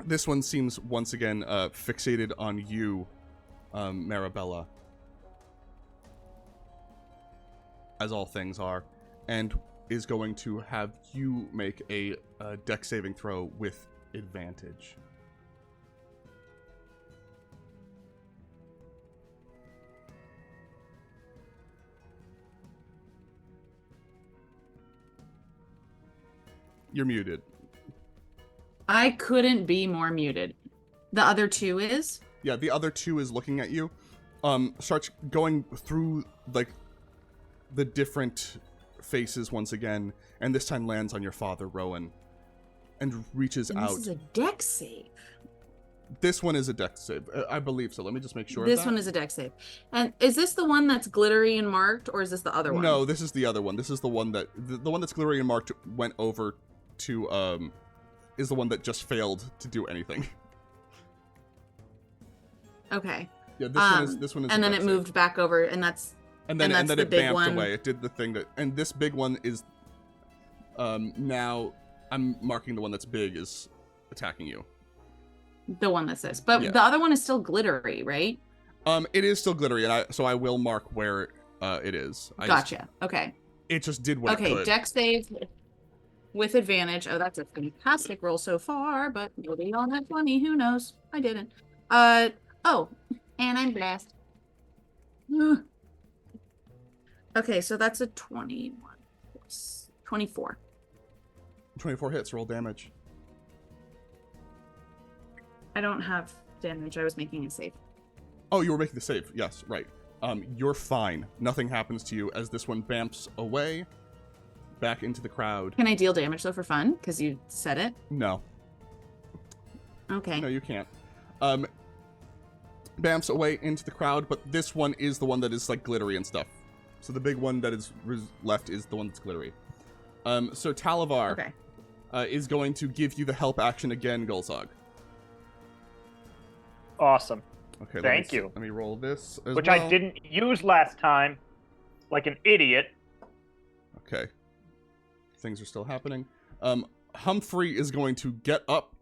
This one seems once again fixated on you, Marabella, as all things are, and is going to have you make a dex saving throw with advantage. You're muted. I couldn't be more muted. The other two is? Yeah, the other two is looking at you. Starts going through, like, the different faces once again, and this time lands on your father, Rowan, and reaches out. This is a dex save. This one is a dex save. I believe so. Let me just make sure. This one is a dex save. And is this the one that's glittery and marked, or is this the other one? No, this is the other one. This is the one that the one that's glittery and marked went over to is the one that just failed to do anything. Okay. Yeah, this one is. And a then dex it save. moved back over, and that's And then that's it the big vamped one. away. It did the thing that, and this big one is. Now I'm marking the one that's big is attacking you. the one that says. But Yeah. the other one is still glittery, right? It is still glittery, and I will mark where it is. Gotcha. Okay. It just did what it Okay, could. dex save with advantage. Oh, that's a fantastic roll so far, but maybe on that 20, who knows? I didn't. Oh, and I'm blessed. Ugh. Okay, so that's a 21. 24. 24 hits, roll damage. I don't have damage. I was making a save. Oh, you were making the save. Yes, right. You're fine. Nothing happens to you as this one bamps away back into the crowd. Can I deal damage though for fun? Because you said it. No. Okay. No, you can't. Bamps away into the crowd, but this one is the one that is like glittery and stuff. So the big one that is left is the one that's glittery. So Talavar Okay. is going to give you the help action again, Gulzog. Awesome. Okay. Thank you. Let me roll this as Which well. I didn't use last time, like an idiot. Okay. Things are still happening. Humphrey is going to get up.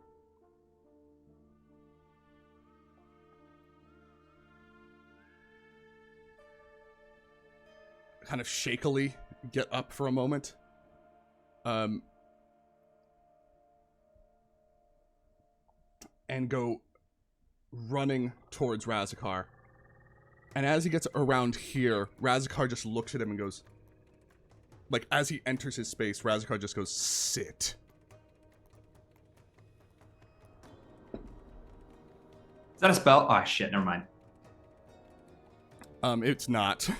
Kind of shakily get up for a moment. And go running towards Razakar. And as he gets around here, Razakar just looks at him and goes, like, as he enters his space, Razakar just goes, sit. Is that a spell? Oh, shit, never mind. It's not.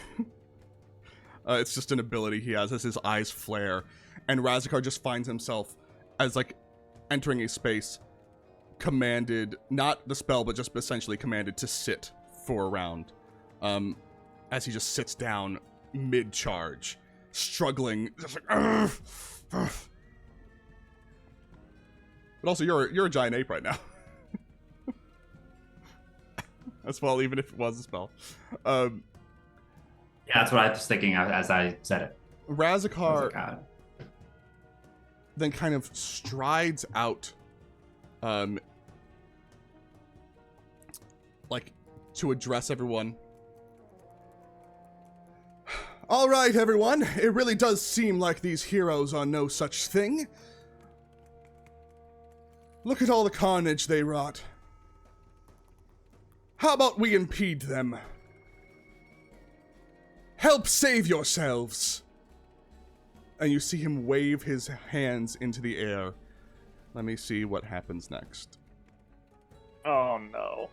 It's just an ability he has as his eyes flare. And Razakar just finds himself, as, like, entering a space, commanded, not the spell, but just essentially commanded to sit for a round. As he just sits down mid-charge, struggling, just like, "Ugh, ugh." But also, you're a giant ape right now. As well, even if it was a spell. Yeah, that's what I was thinking as I said it. I was Razakar like, God. then kind of strides out, like, to address everyone. All right, everyone. It really does seem like these heroes are no such thing. Look at all the carnage they wrought. How about we impede them? Help save yourselves. And you see him wave his hands into the air. Let me see what happens next. Oh no.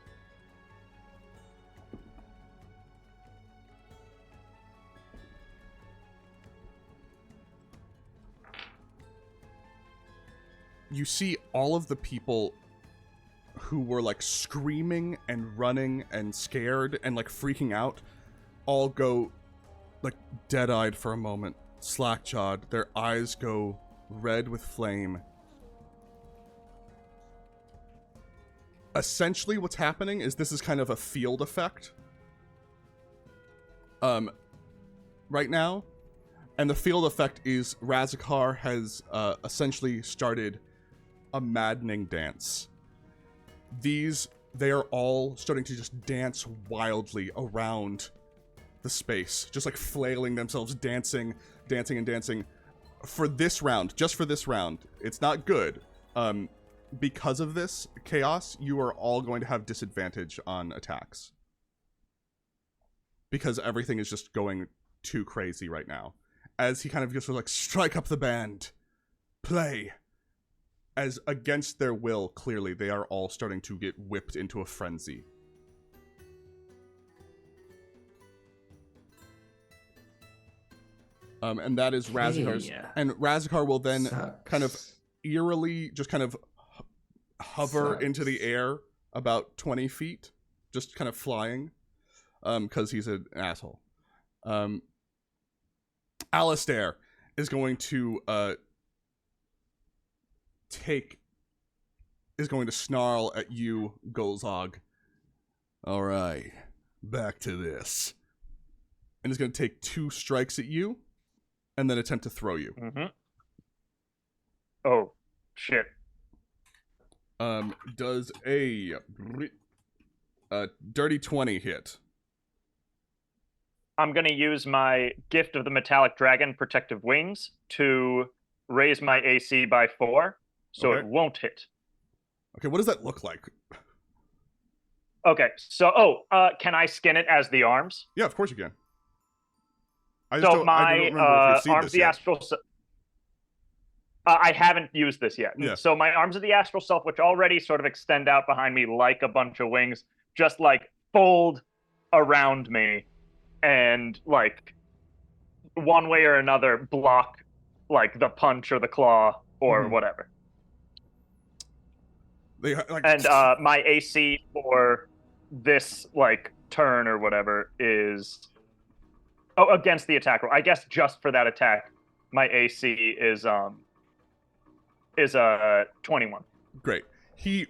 You see all of the people who were like screaming and running and scared and like freaking out all go like dead-eyed for a moment, slack-jawed. Their eyes go red with flame. Essentially what's happening is this is kind of a field effect right now, and the field effect is Razakar has essentially started a maddening dance. They are all starting to just dance wildly around the space, just like flailing themselves, dancing, dancing and dancing. For this round, just for this round, it's not good. Because of this chaos, you are all going to have disadvantage on attacks. Because everything is just going too crazy right now. As he kind of just was like, strike up the band. Play. As against their will, clearly, they are all starting to get whipped into a frenzy. And that is Razakar's. Hey. And Razakar will then Sucks. kind of eerily just kind of hover Sucks. into the air about 20 feet, just kind of flying, because he's an asshole. Alistair is going to snarl at you, Golzog. All right, back to this. And is going to take 2 strikes at you, and then attempt to throw you. Mm-hmm. Oh, shit. Does a dirty 20 hit? I'm going to use my Gift of the Metallic Dragon Protective Wings to raise my AC by 4, so Okay. it won't hit. Okay, what does that look like? Okay, so, can I skin it as the arms? Yeah, of course you can. I So don't remember if you've seen arms this of the yet. astral. I haven't used this yet. Yeah. So my arms of the astral self, which already sort of extend out behind me like a bunch of wings, just like fold around me, and like one way or another block like the punch or the claw or Mhm. whatever. They like, And my AC for this like turn or whatever is against the attack roll. I guess just for that attack, my AC is 21. great. He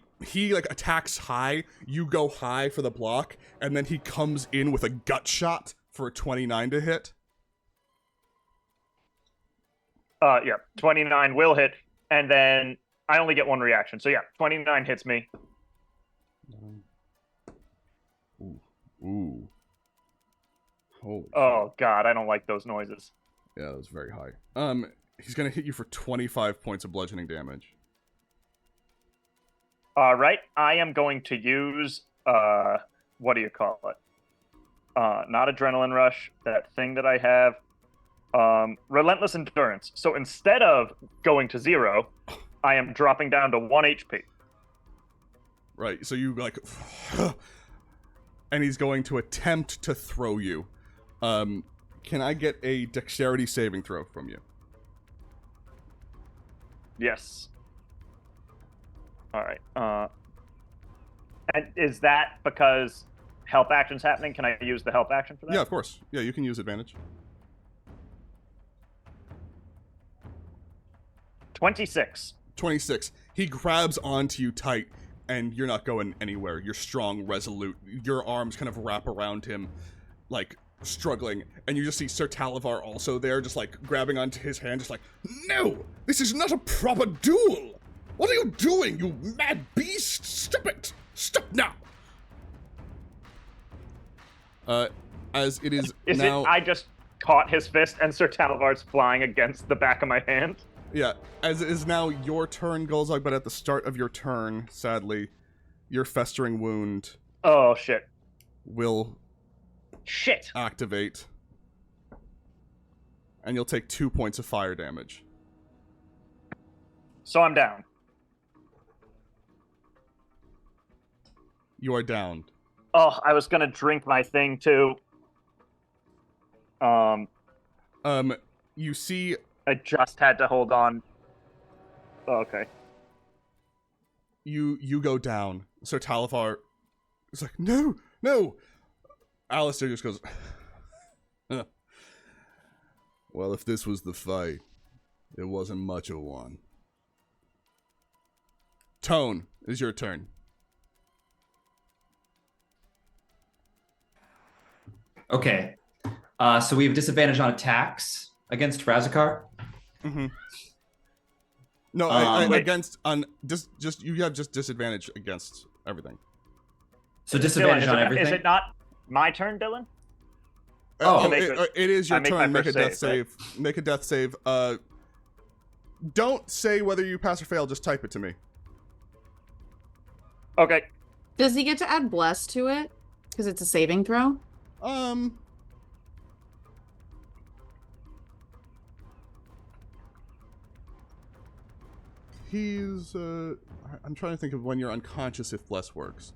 like attacks high. You go high for the block, and then he comes in with a gut shot for a 29 to hit. Yeah, 29 will hit, and then I only get one reaction. So yeah, 29 hits me. Ooh. Holy. Oh god, I don't like those noises. Yeah, that was very high. He's gonna hit you for 25 points of bludgeoning damage. All right, I am going to use what do you call it? Not adrenaline rush. That thing that I have. Relentless endurance. So instead of going to 0, I am dropping down to 1 HP. Right. So you like, and he's going to attempt to throw you. Can I get a dexterity saving throw from you? Yes. All right. And is that because help action's happening? Can I use the help action for that? Yeah, of course. Yeah, you can use advantage. 26. 26. He grabs onto you tight, and you're not going anywhere. You're strong, resolute. Your arms kind of wrap around him, like, struggling. And you just see Sir Talavar also there, just, like, grabbing onto his hand, just like, no! This is not a proper duel! What are you doing, you mad beast? Stop it! Stop now! As it is now... I just caught his fist and Sir Talavar's flying against the back of my hand? Yeah, as it is now your turn, Golzog, but at the start of your turn, sadly, your festering wound Oh, shit. will Shit. activate. And you'll take 2 points of fire damage. So I'm down. You are downed. Oh, I was gonna drink my thing, too. You see... I just had to hold on. Oh, okay. You go down. Sir Talifar is like, no, no! Alistair just goes, "Huh. Well, if this was the fight, it wasn't much of one. Tone, is your turn. Okay. So we have disadvantage on attacks against Razakar. Mm-hmm. No, wait. against, on, just, you have just disadvantage against everything. So disadvantage Dylan, on everything. Is it not my turn, Dylan? It is your I make turn. my Make a first death save, save. Make a death save. Don't say whether you pass or fail. Just type it to me. Okay. Does he get to add bless to it? Because it's a saving throw? He's I'm trying to think of when you're unconscious if bless works.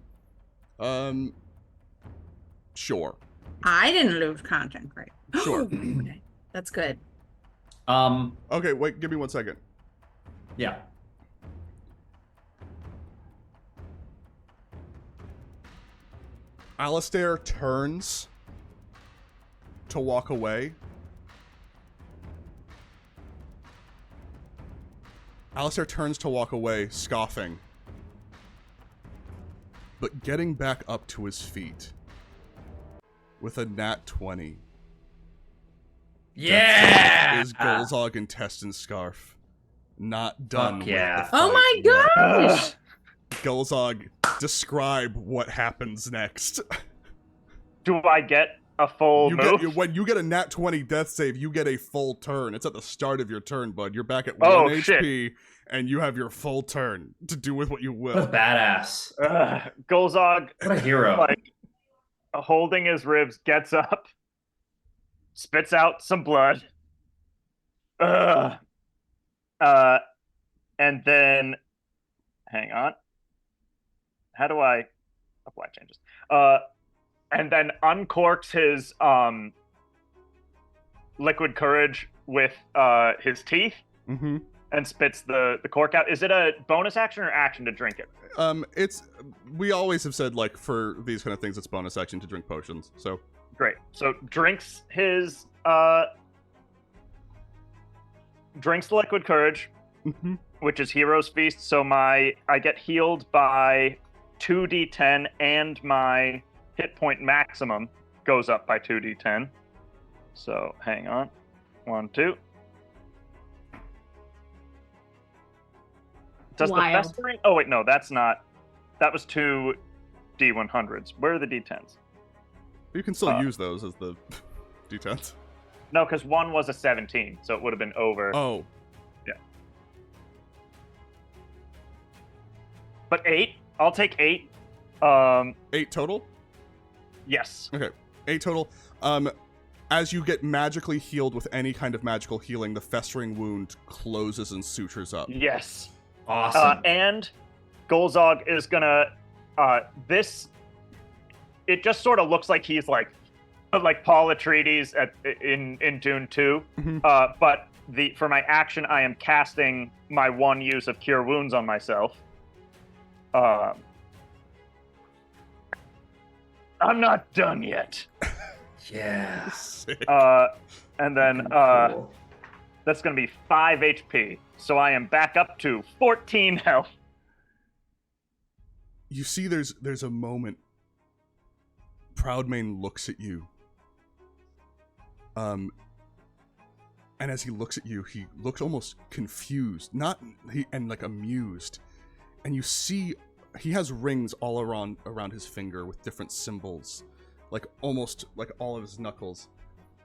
Sure. I didn't lose content, great. Sure. Okay, that's good. Okay, wait, give me 1 second. Yeah. Alistair turns to walk away. Alistair turns to walk away, scoffing. But getting back up to his feet with a nat 20. Yeah! Is Golzog Intestine Scarf. Not done Fuck yeah. with the fight Oh my yet. gosh! Golzog, describe what happens next. Do I get a full move? When you get a nat 20 death save, you get a full turn. It's at the start of your turn, bud. You're back at 1 HP, and you have your full turn to do with what you will. What a badass. Golzog, What a hero. like, holding his ribs, gets up, spits out some blood. And then, hang on. How do I apply changes? And then uncorks his liquid courage with his teeth and spits the cork out. Is it a bonus action or action to drink it? We always have said, like, for these kind of things, it's bonus action to drink potions. So great. So drinks his drinks the liquid courage, which is Hero's Feast. So I get healed by 2d10, and my hit point maximum goes up by 2d10. So hang on. 1, 2. Does Wild. the festering? Oh wait, no, that's not. That was 2 d100s. Where are the d10s? you can still use those as the d10s. No, because 1 was a 17, so it would have been over. Oh. Yeah. But 8? I'll take 8. 8 total? Yes. Okay. 8 total. As you get magically healed with any kind of magical healing, the festering wound closes and sutures up. Yes. Awesome. And Golzog is gonna it just sort of looks like he's like Paul Atreides in Dune 2. But for my action, I am casting my 1 use of Cure Wounds on myself. I'm not done yet. Yeah. Sick. And then Cool. that's going to be 5 HP. So I am back up to 14 health. You see there's a moment. Proudmane looks at you. And as he looks at you, he looks almost confused, and like amused. And you see he has rings all around his finger with different symbols, like almost like all of his knuckles.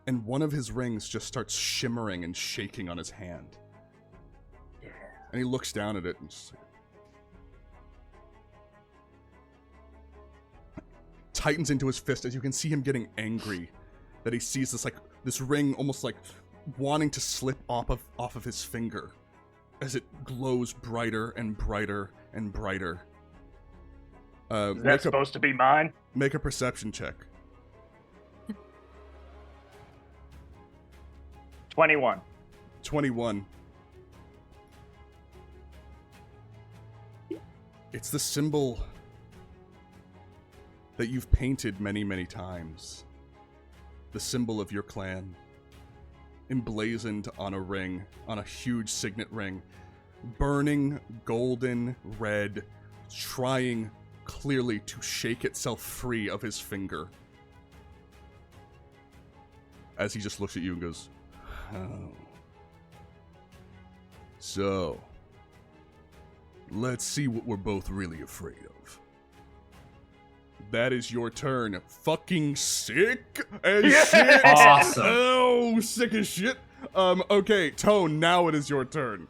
And one of his rings just starts shimmering and shaking on his hand. Yeah. And he looks down at it and just tightens into his fist as you can see him getting angry that he sees this ring almost like wanting to slip off of his finger as it glows brighter and brighter and brighter. Is that supposed to be mine? Make a perception check. 21. 21. It's the symbol that you've painted many, many times. The symbol of your clan. Emblazoned on a ring, on a huge signet ring. Burning golden red, trying clearly to shake itself free of his finger. As he just looks at you and goes, "Oh. So, let's see what we're both really afraid of." that is your turn. Fucking sick as shit. Awesome. Oh, sick as shit. Okay, Tone, now it is your turn.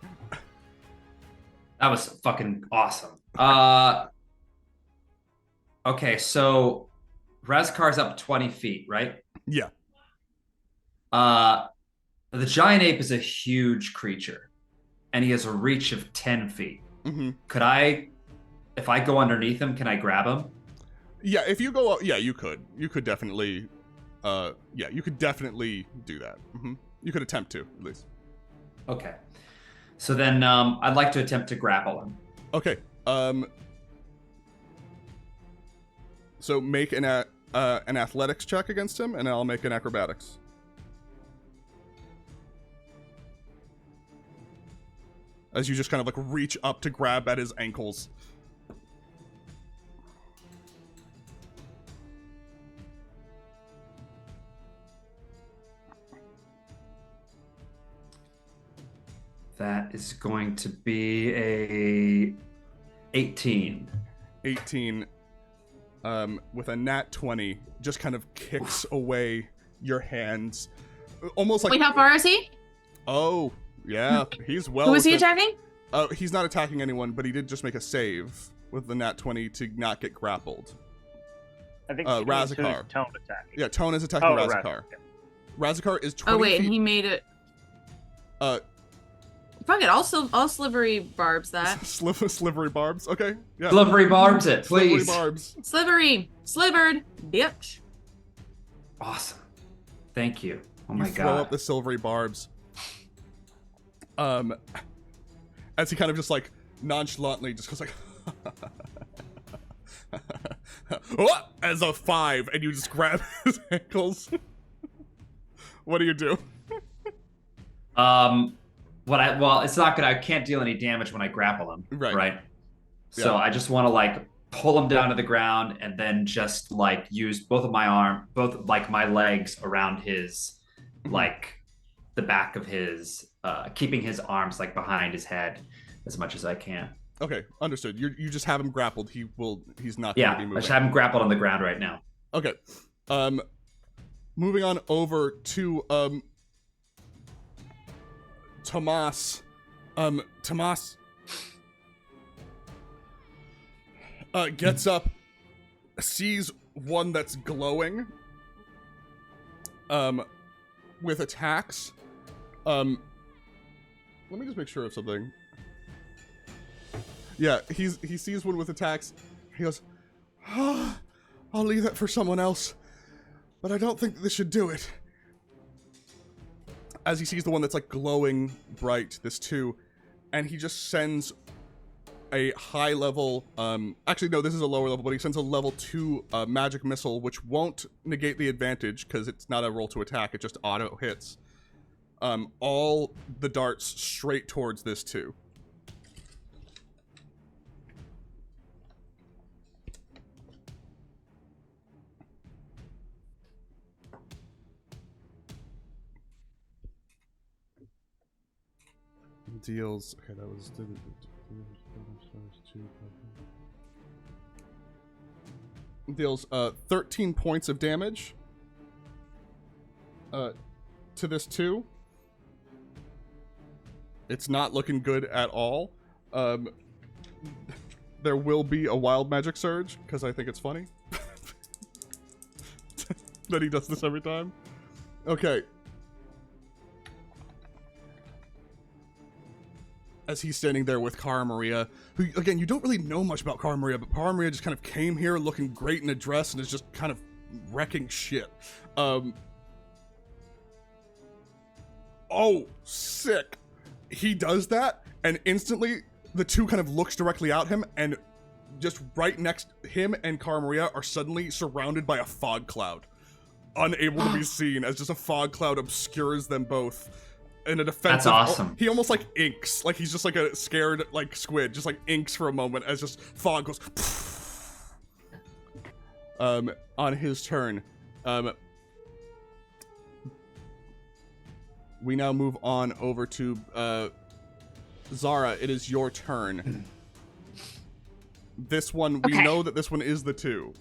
That was fucking awesome. Okay, so Razkar's up 20 feet, right? Yeah. The giant ape is a huge creature, and he has a reach of 10 feet. Mm-hmm. If I go underneath him, can I grab him? Yeah, if you go, yeah, you could. You could definitely, you could definitely do that. Mm-hmm. You could attempt to, at least. Okay. So then, I'd like to attempt to grapple him. Okay. So make an athletics check against him, and I'll make an acrobatics. As you just kind of like reach up to grab at his ankles. That is going to be a 18. 18. With a nat 20, just kind of kicks away your hands. Almost like... Wait, how far is he? Oh, yeah. He's well... Who is he within- attacking? He's not attacking anyone, but he did just make a save with the nat 20 to not get grappled. I think Razakar. Tone attacking. Yeah, Tone is attacking Razakar. Razakar is 20 Oh wait, feet. he made it. Fuck it, I'll slivery barbs that. Slivery barbs. Okay, yeah. Slivery barbs it, Slivery please. barbs. Slivered, bitch. Awesome. Thank you. Oh my You throw god. up the silvery barbs. As he kind of just like nonchalantly just goes like, "Oh," as a 5, and you just grab his ankles. What do you do? Well, it's not gonna. I can't deal any damage when I grapple him. Right. So Yeah. I just want to like pull him down to the ground and then just like use both like my legs around his, like the back of his, keeping his arms like behind his head as much as I can. Okay, understood. You just have him grappled. He's not going to be Yeah, moving. I just have him grappled on the ground right now. Okay. Moving on over to Tomas. Tomas gets up, sees one that's glowing with attacks. Let me just make sure of something. Yeah, he sees one with attacks. He goes, "Oh, I'll leave that for someone else, but I don't think this should do it." As he sees the one that's like glowing bright, this too, and he just sends a high level, actually no, this is a lower level, but he sends a level 2 magic missile, which won't negate the advantage because it's not a roll to attack, it just auto hits. All the darts straight towards this too. Deals. Okay, that was. Deals 13 points of damage to this too. It's not looking good at all. There will be a wild magic surge because I think it's funny that he does this every time. Okay. As he's standing there with Cara Maria, who, again, you don't really know much about Cara Maria, but Cara Maria just kind of came here looking great in a dress and is just kind of wrecking shit. Oh, sick. He does that, and instantly the two kind of looks directly at him, and just right next him and Cara Maria are suddenly surrounded by a fog cloud. Unable to be seen, as just a fog cloud obscures them both. In a defensive, That's awesome. He almost like inks, like he's just like a scared like squid, just like inks for a moment as just fog goes. On his turn, we now move on over to Zara. It is your turn. This one, we Okay. know that this one is the 2.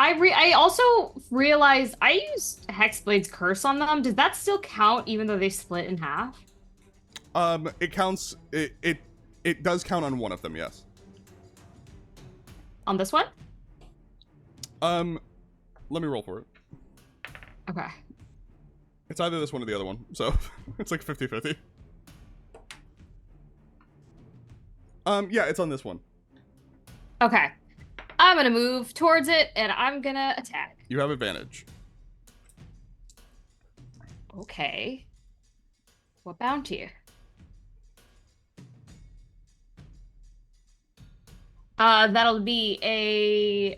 I also realized I used Hexblade's Curse on them. Does that still count even though they split in half? It counts. It does count on one of them. Yes. On this one? Let me roll for it. Okay. It's either this one or the other one, so it's like 50-50. Yeah, it's on this one. Okay. I'm gonna move towards it and I'm gonna attack. You have advantage. Okay. What bounty? That'll be a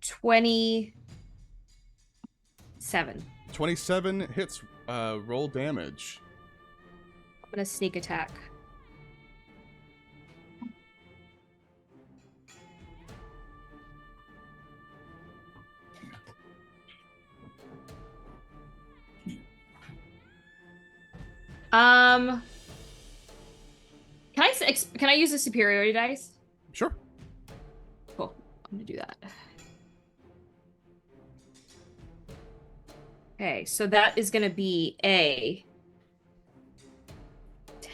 27. 27 hits. Roll damage. I'm gonna sneak attack. Can I use the superiority dice? Sure. Cool. I'm gonna do that. Okay, so that is gonna be a 10.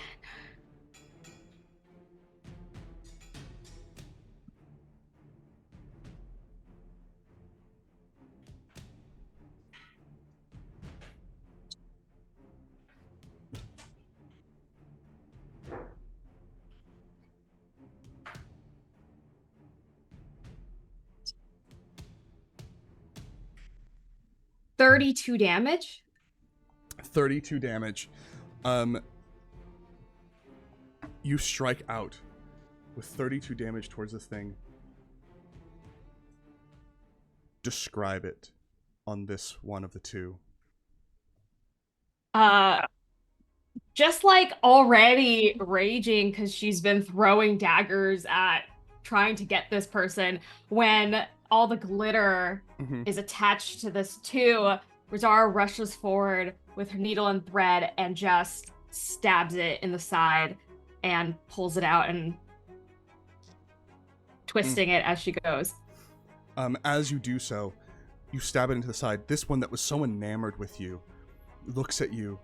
$32 damage. 32 damage. You strike out with 32 damage towards this thing. Describe it on this one of the two. Just like already raging because she's been throwing daggers at trying to get this person when all the glitter is attached to this too. Rosara rushes forward with her needle and thread and just stabs it in the side and pulls it out and twisting it as she goes. As you do so, you stab it into the side. This one that was so enamored with you looks at you,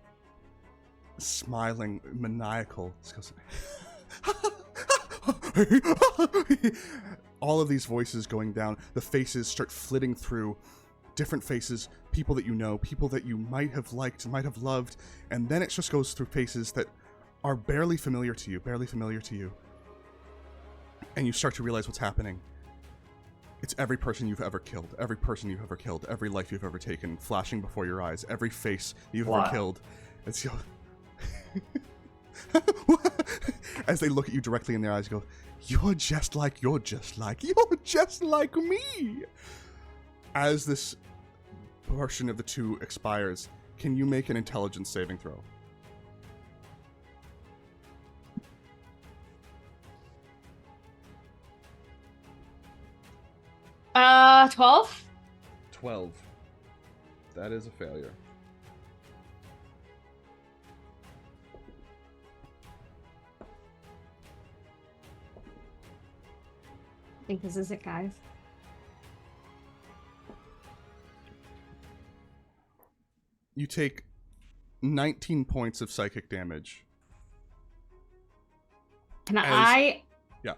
smiling, maniacal. Just goes, all of these voices going down. The faces start flitting through. Different faces, people that you know, people that you might have liked, might have loved, and then it just goes through faces that are barely familiar to you. And you start to realize what's happening. It's every person you've ever killed, every life you've ever taken, flashing before your eyes, every face you've ever killed. It's as they look at you directly in their eyes, go, you're just like me. As this portion of the two expires, can you make an intelligence saving throw? Uh, 12? 12. That is a failure. I think this is it, guys. You take 19 points of psychic damage. Can I? Yeah.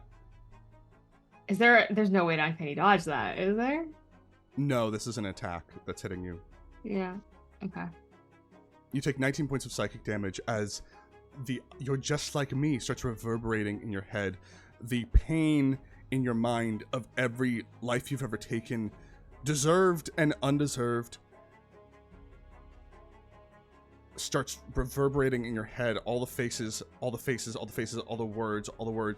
There's no way to uncanny dodge that, is there? No, this is an attack that's hitting you. Yeah. Okay. You take 19 points of psychic damage as the "you're just like me" starts reverberating in your head. The pain in your mind of every life you've ever taken, deserved and undeserved, starts reverberating in your head. All the faces, all the words,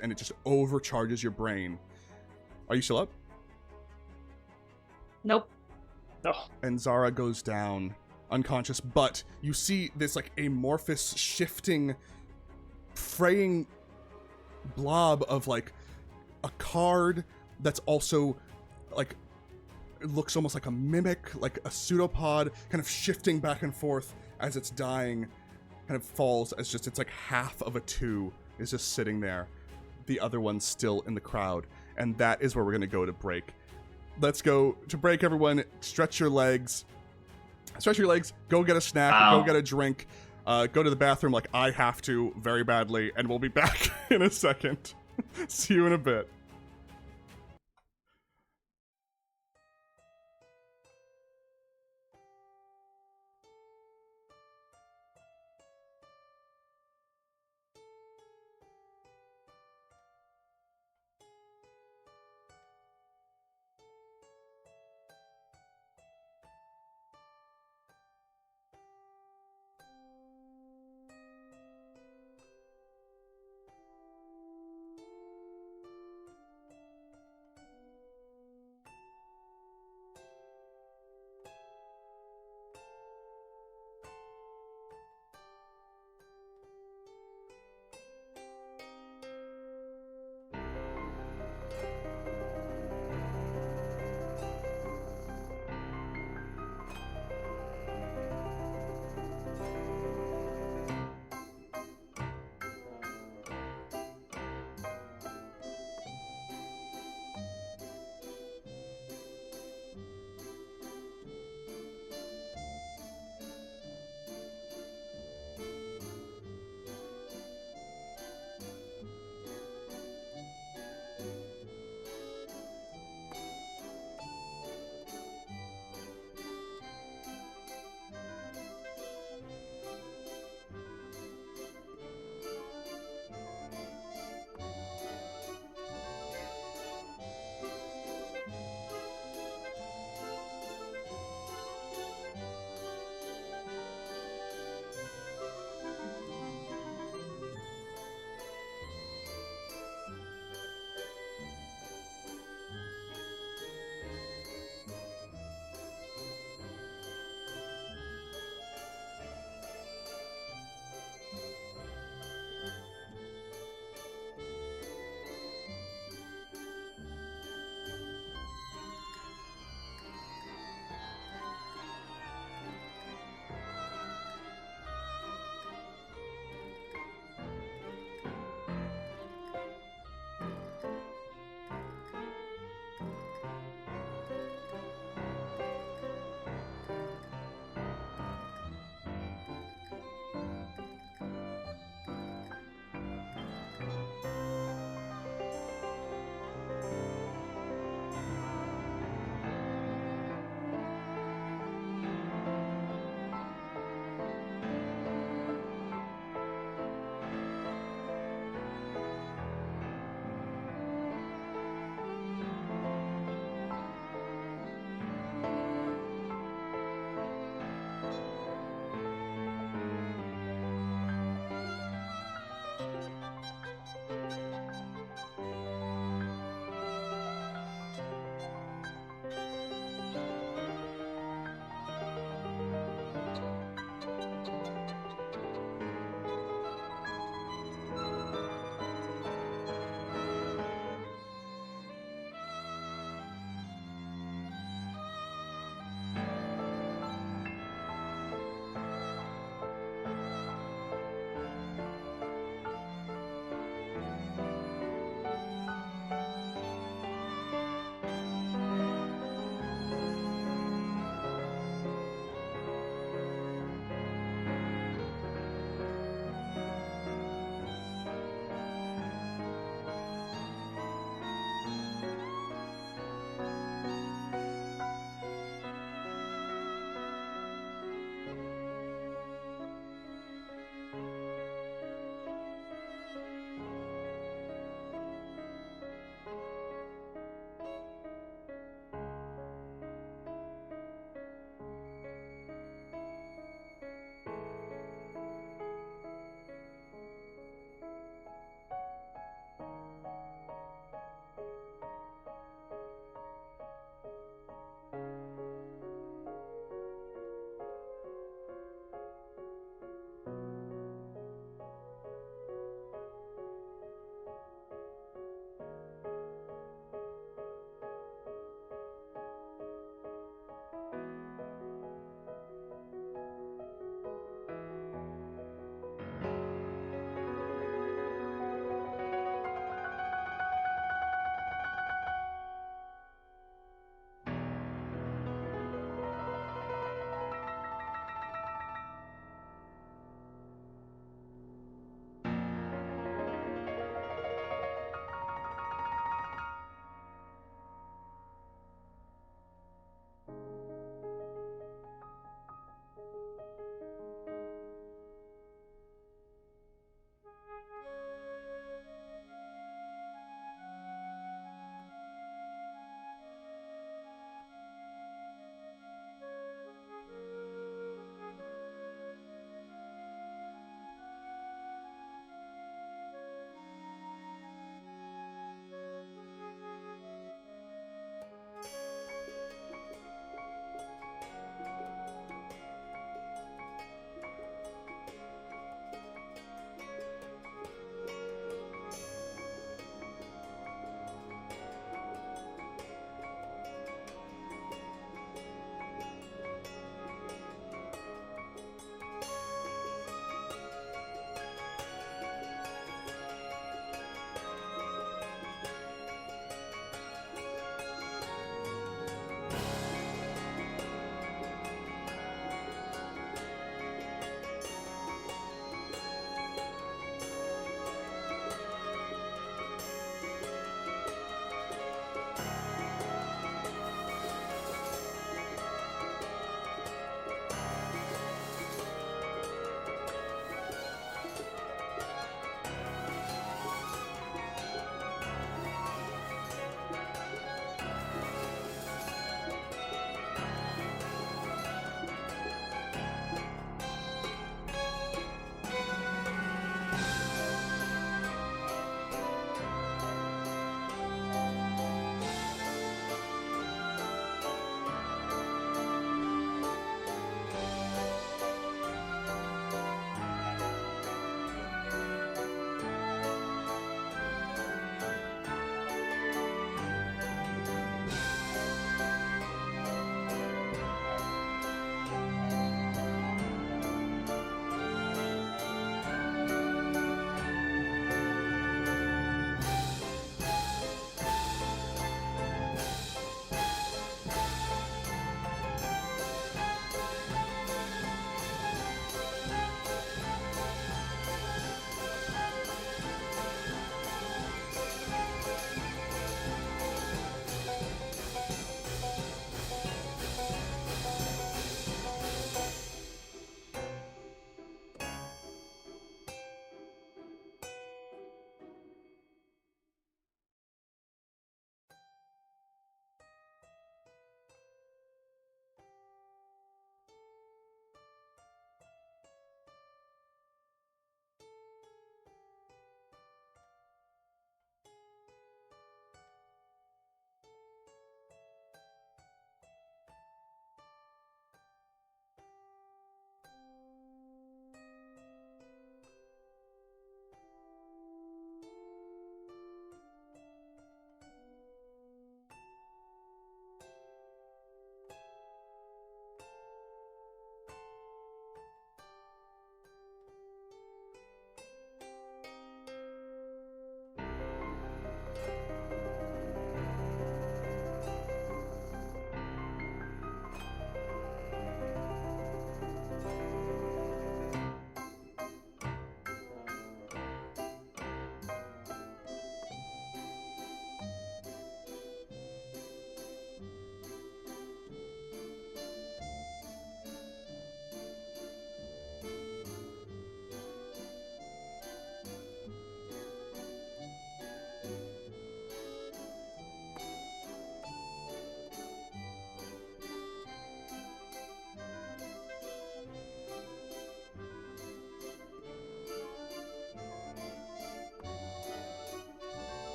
and it just overcharges your brain. Are you still up? Nope. No. And Zara goes down unconscious, but you see this like amorphous, shifting, fraying blob of like a card that's also like, it looks almost like a mimic, like a pseudopod, kind of shifting back and forth as it's dying, kind of falls it's like half of a two is just sitting there. The other one's still in the crowd. and that is where we're going to go to break. Let's go to break, everyone. Stretch your legs. Go get a snack. Ow. Go get a drink. Go to the bathroom like I have to very badly, and we'll be back in a second. See you in a bit.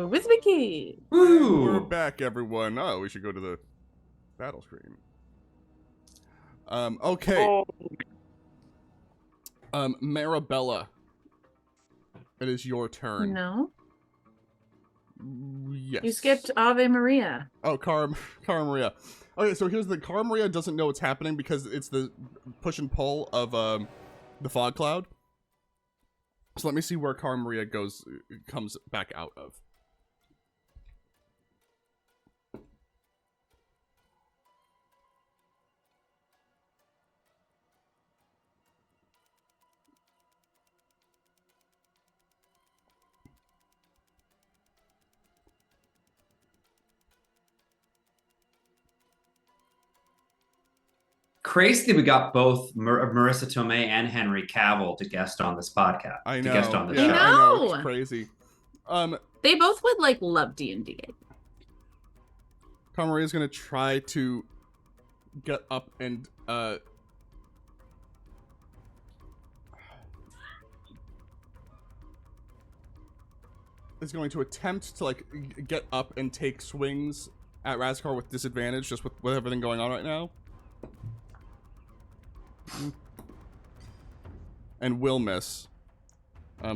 Wizbiki. We're Woo! back, everyone. Oh, we should go to the battle screen. Okay. Oh, Marabella. It is your turn. No, Yes. you skipped Ave Maria. Oh, Cara Maria. Okay, so here's the Cara Maria doesn't know what's happening because it's the push and pull of the fog cloud. So let me see where Cara Maria comes back out of. Crazy that we got both Marissa Tomei and Henry Cavill to guest on this podcast. I know. To guest on the Yeah, show. I know. know. It's crazy. They both would like love D&D. Cara Maria's gonna try to get up and is going to attempt to like get up and take swings at Razkar with disadvantage, just with everything going on right now. And will miss.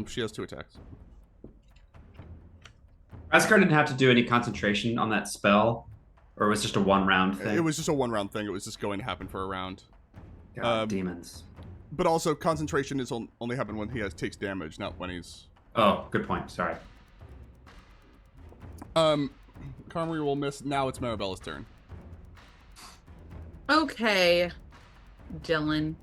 She has 2 attacks. Raskar didn't have to do any concentration on that spell, or it was just a 1-round thing. It was just a 1-round thing. It was just going to happen for a round. God, demons. But also, concentration is only happen when he takes damage, not when he's. Oh, good point. Sorry. Cara Maria will miss. Now it's Marabella's turn. Okay, Dylan.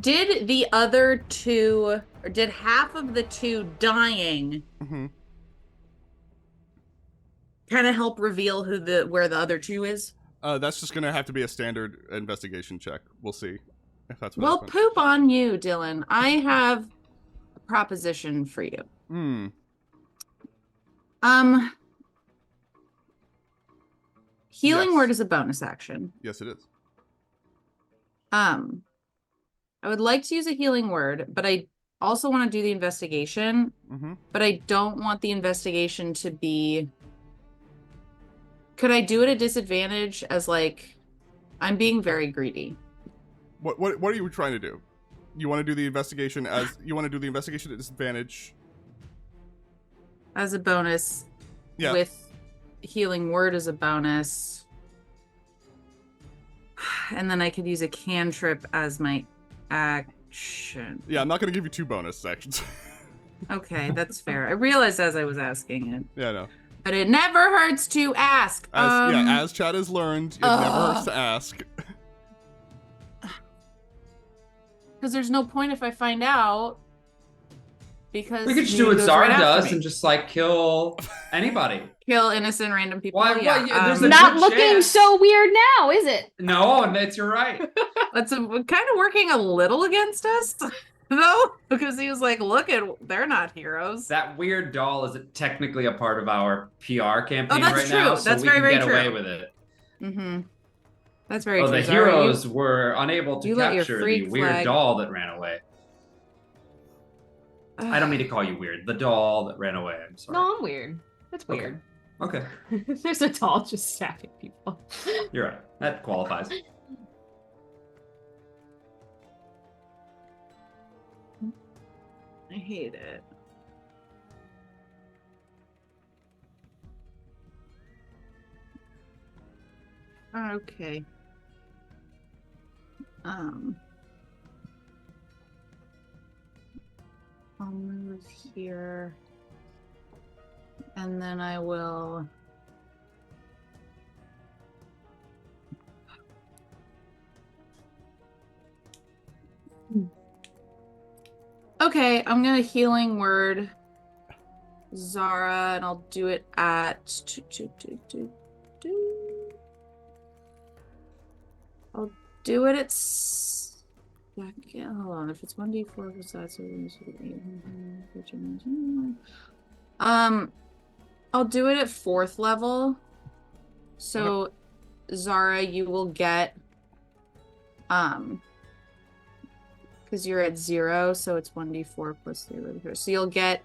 Did the other 2, or did half of the 2 dying Mm-hmm. kind of help reveal where the other 2 is? That's just gonna have to be a standard investigation check. We'll see if that's what Well, happens. poop on you, Dylan. I have a proposition for you. Hmm. Healing Yes. word is a bonus action. Yes, it is. I would like to use a healing word, but I also want to do the investigation. Mm-hmm. But I don't want the investigation to be. Could I do it at disadvantage as like, I'm being very greedy. What are you trying to do? You want to do the investigation at disadvantage? As a bonus. Yeah. With healing word as a bonus. And then I could use a cantrip as my action. Yeah, I'm not gonna give you 2 bonus actions. Okay, that's fair. I realized as I was asking it. Yeah, no. But it never hurts to ask. As Chad has learned, it never hurts to ask. Because there's no point if I find out. Because We could just he do what goes Zara right after does me. and just like kill anybody. Kill innocent random people. Why- Yeah, there's a Not good looking chance. so weird now, is it? No, and you're right. that's kind of working a little against us, though, because he was like, "Look they're not heroes." That weird doll is technically a part of our PR campaign Oh, that's right true. now, so That's we very, can very get true. away with it. Mm-hmm. That's very Oh, true. the Zara. heroes were unable to you let your capture the freak weird flag- doll that ran away. I don't mean to call you weird. The doll that ran away. I'm sorry. No, I'm weird. That's Okay. weird. Okay, There's a doll just stabbing people. you're right. That qualifies. I hate it. Okay. I'll move here. And then I will. Okay, I'm gonna healing word Zara, and I'll do it at I'll do it at second. Hold on, if it's 1d4 plus that, so I'll do it at 4th level. So Zara, you will get because Because you're at 0, so it's 1d4 plus 3 over here. So you'll get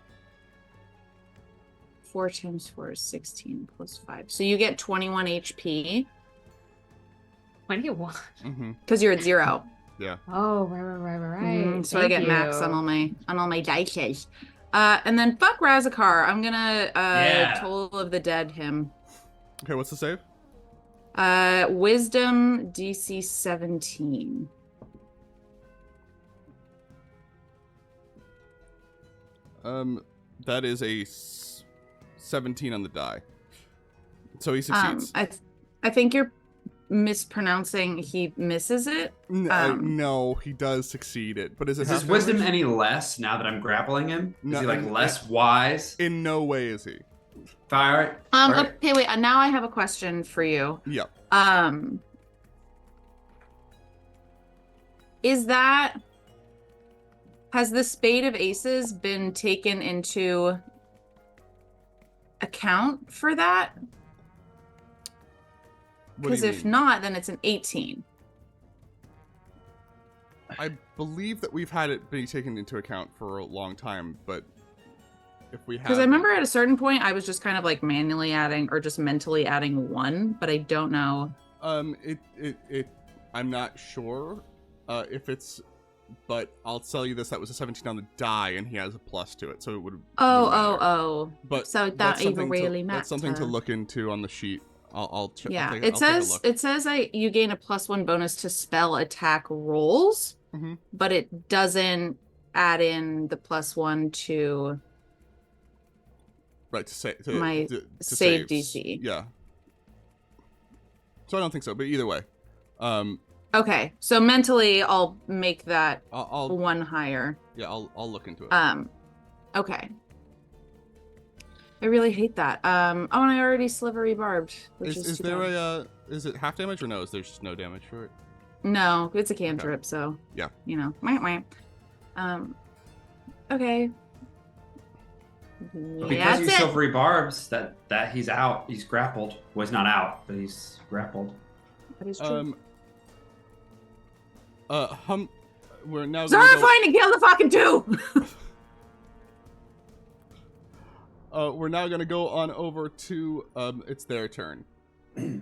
4 times 4 is 16 plus 5. So you get 21 HP 21. because you're at 0. Yeah. Oh, right. So I get max on all my dice. And then fuck Razakar. I'm gonna Toll of the Dead him. Okay, what's the save? Wisdom DC 17. That is a 17 on the die. So he succeeds. I think you're mispronouncing. He misses it. No, he does succeed it. But is his wisdom any less now that I'm grappling him? Is he less wise? In no way is he. All right. Okay, wait. Now I have a question for you. Yeah. Has the Spade of Aces been taken into account for that? Because if not, then it's an 18. I believe that we've had it be taken into account for a long time, but if we have... Because I remember at a certain point, I was just kind of like manually adding or just mentally adding 1, but I don't know. I'm not sure if it's... But I'll tell you this, that was a 17 on the die, and he has a plus to it, so it would... Oh. But so that even really matters. That's something to look into on the sheet. I'll check. Yeah, it says you gain a +1 bonus to spell attack rolls, but it doesn't add in the +1 to my save DC. Yeah. So I don't think so, but either way. Okay, so mentally I'll make that I'll 1 higher. Yeah, I'll look into it. Okay. I really hate that. And I already slivery barbed, which is there bad. Is it half damage or no? Is there just no damage for it? No, it's a cantrip, so yeah, you know. Okay. But because you silvery barbs, that he's out. He's grappled. Well, he's not out, but he's grappled. That is true. We're now. Zorifying to kill the fucking 2. We're now going to go on over to, it's their turn. Okay.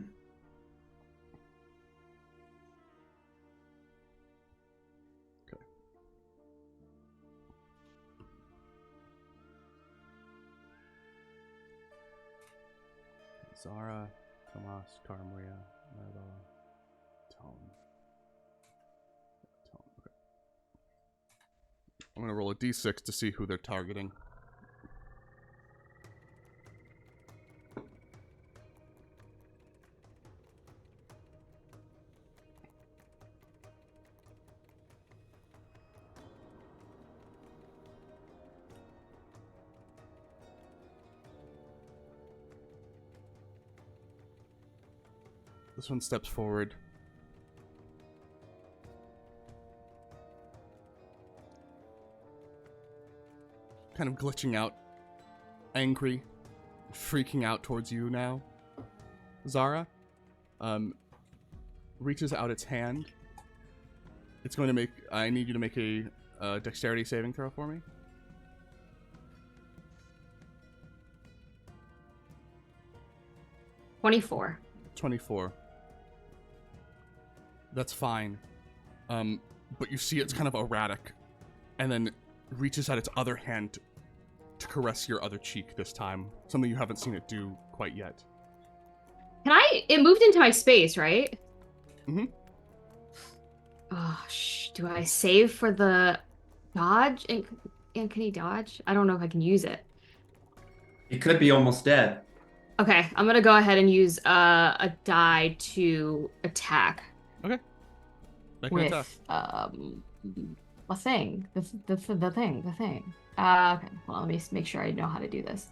Zara, Tomas, Carmaria, Maribel, Tone. Okay. I'm going to roll a d6 to see who they're targeting. This one steps forward. Kind of glitching out. Angry. Freaking out towards you now. Zara. Reaches out its hand. It's going to make... I need you to make a dexterity saving throw for me. $24. 24. That's fine. But you see it's kind of erratic. And then reaches out its other hand to caress your other cheek this time. Something you haven't seen it do quite yet. It moved into my space, right? Mm-hmm. Oh, do I save for the dodge? And can he dodge? I don't know if I can use it. He could be almost dead. Okay, I'm gonna go ahead and use a die to attack. Okay. Make an attack. A thing. The thing. Okay, well, let me make sure I know how to do this.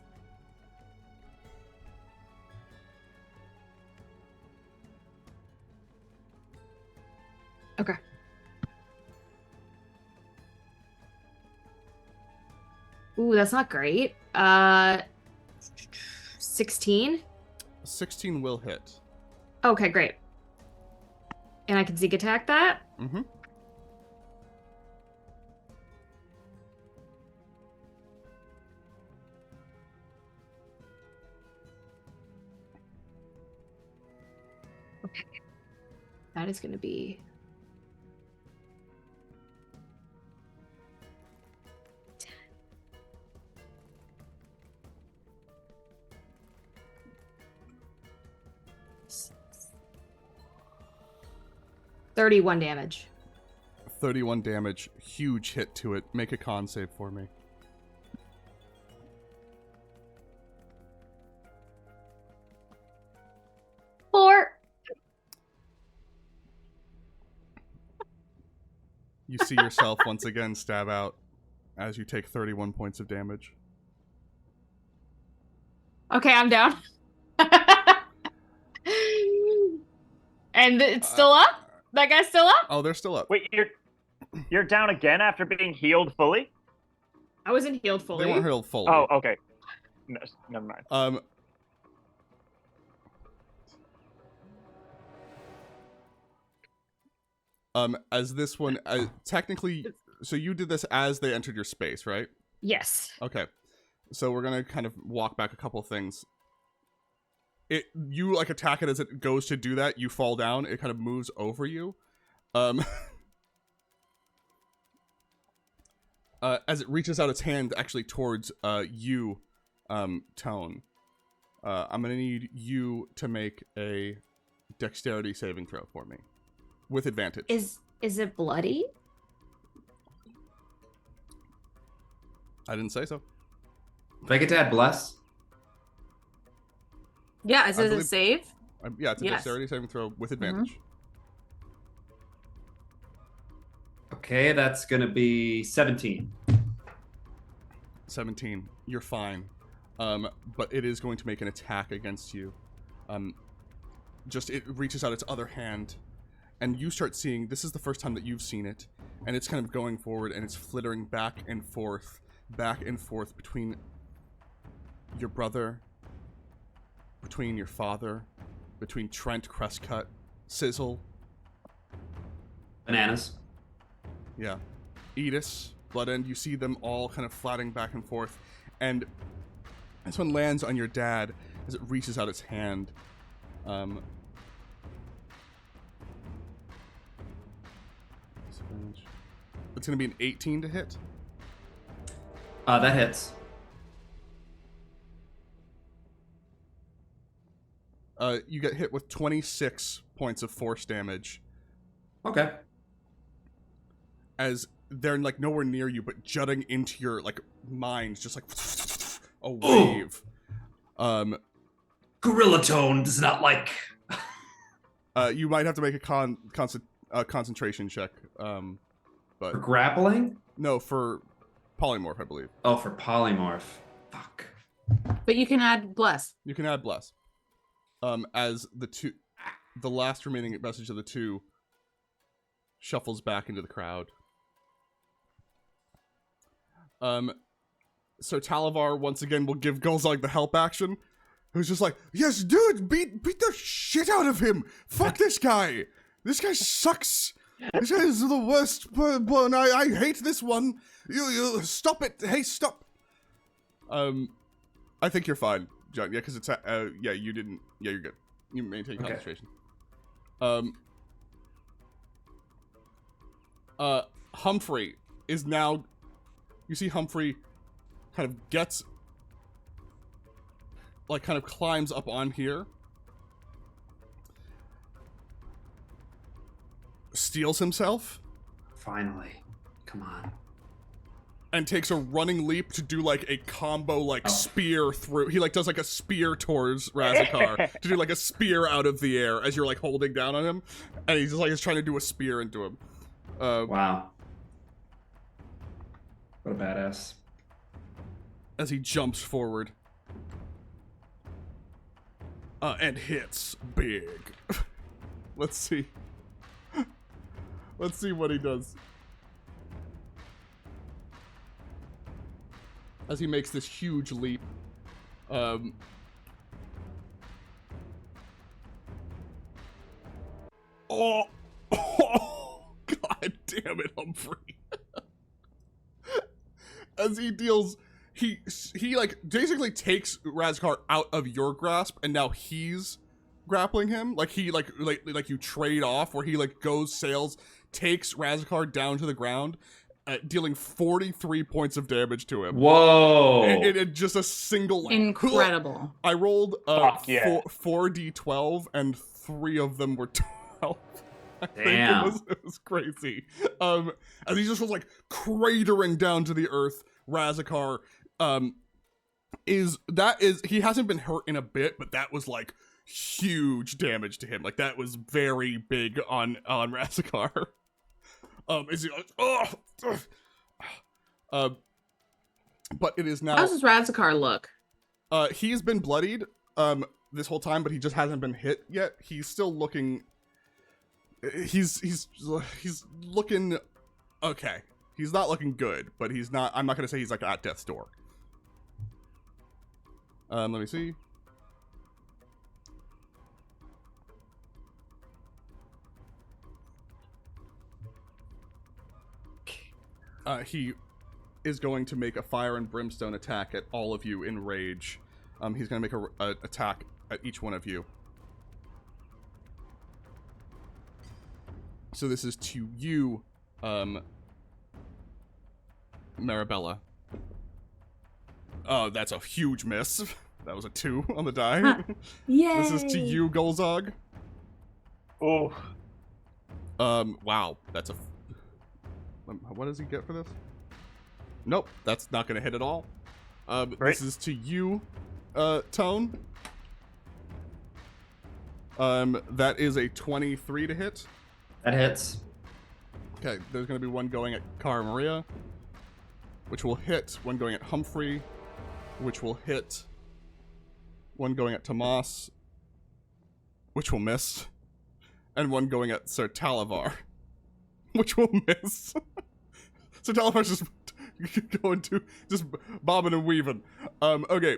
Okay. Ooh, that's not great. 16? 16 will hit. Okay, great. And I can sneak attack that? Mm-hmm. That is going to be... $31 damage. 31 damage. Huge hit to it. Make a con save for me. You see yourself once again stab out as you take 31 points of damage. Okay, I'm down. And it's still up? That guy's still up? Oh, they're still up. Wait, you're down again after being healed fully? I wasn't healed fully. They weren't healed fully. Oh, okay. No, never mind. As this one, technically, so you did this as they entered your space, right? Yes. Okay. So we're gonna kind of walk back a couple things. You like attack it as it goes to do that. You fall down. It kind of moves over you. As it reaches out its hand actually towards you, Tone. I'm gonna need you to make a dexterity saving throw for me, with advantage. Is it bloody? I didn't say so. If I get to add bless, Yeah, is I it a believe- save? Yeah, it's a Yes. dexterity saving throw with advantage. okay, that's gonna be 17. 17. You're fine. But it is going to make an attack against you. Just it reaches out its other hand, and you start seeing, this is the first time that you've seen it, and it's kind of going forward, and it's flittering back and forth between your brother, between your father, between Trent, Crestcut, Sizzle, Bananas. yeah, Edis, Bloodend. You see them all kind of flatting back and forth, and this one lands on your dad as it reaches out its hand. It's going to be an 18 to hit. That hits. You get hit with 26 points of force damage Okay. as they're like nowhere near you, but jutting into your like mind, just like a wave. Gorilla Tone does not like. You might have to make a concentration check. But For grappling? no, for polymorph, I believe. Oh, for polymorph. Fuck. But you can add bless. You can add bless. As the last remaining message of the two shuffles back into the crowd. So Talavar once again will give Golzog the help action. Who's just like, yes, dude, beat the shit out of him. Fuck this guy. This guy sucks. This guy is the worst. I hate this one. You stop it. Hey, stop. I think you're fine, John. Yeah, because it's yeah, you didn't. Yeah, you're good. You maintain Okay. concentration. Humphrey is now. You see Humphrey kind of gets, like, kind of climbs up on here, steals himself, Finally. Come on. and takes a running leap to do like a combo like spear through. He like does like a spear towards Razakar to do like a spear out of the air as you're like holding down on him, and he's just like trying to do a spear into him. Wow. What a badass. As he jumps forward. And hits big. Let's see. Let's see what he does. As he makes this huge leap. Oh! God damn it, Humphrey. As he deals, he like basically takes Razkar out of your grasp, and now he's grappling him. Like he like you trade off where he like goes sails, takes Razakar down to the ground, dealing 43 points of damage to him. Whoa! It just a single like, Incredible. I rolled Fuck yeah. 4d12 and 3 of them were 12. I Damn. think it was crazy. As he just was like cratering down to the earth. Razakar he hasn't been hurt in a bit, but that was like huge damage to him. Like that was very big on Razakar. Is he like but it is now. How does Razakar look? He has been bloodied this whole time, but he just hasn't been hit yet. He's still looking. He's looking okay. He's not looking good, but he's not. I'm not gonna say he's like at death's door. Let me see. He is going to make a fire and brimstone attack at all of you in rage. He's going to make a attack at each one of you. So this is to you, Marabella. Oh, that's a huge miss. That was a 2 on the die. Yay! This is to you, Golzog. Oh, Wow, that's a. What does he get for this? Nope, that's not gonna hit at all. This is to you, Tone. That is a 23 to hit. That hits. Okay, there's gonna be one going at Cara Maria, which will hit. One going at Humphrey, which will hit. One going at Tomas, which will miss. And one going at Sir Talavar, which will miss. So Talavar's just going to just bobbing and weaving. Okay.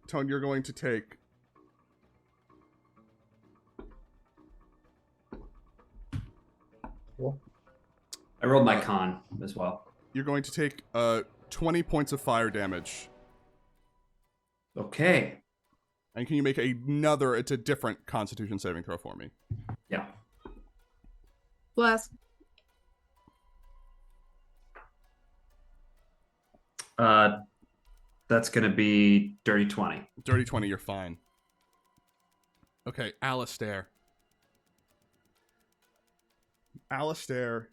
Tone, you're going to take. I rolled my con as well. You're going to take 20 points of fire damage. Okay. And can you make another? It's a different Constitution saving throw for me. Yeah. Bless. That's gonna be dirty 20. Dirty 20, you're fine. Okay, Alistair. Alistair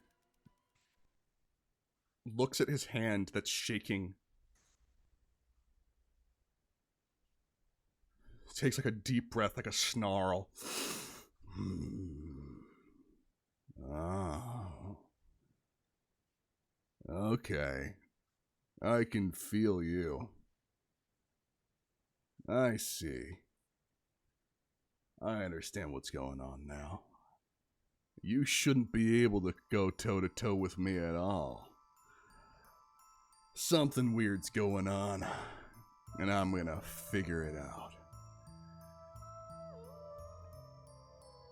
looks at his hand that's shaking. Takes like a deep breath, like a snarl. Oh. Okay. I can feel you. I see. I understand what's going on now. You shouldn't be able to go toe-to-toe with me at all. Something weird's going on, and I'm gonna figure it out.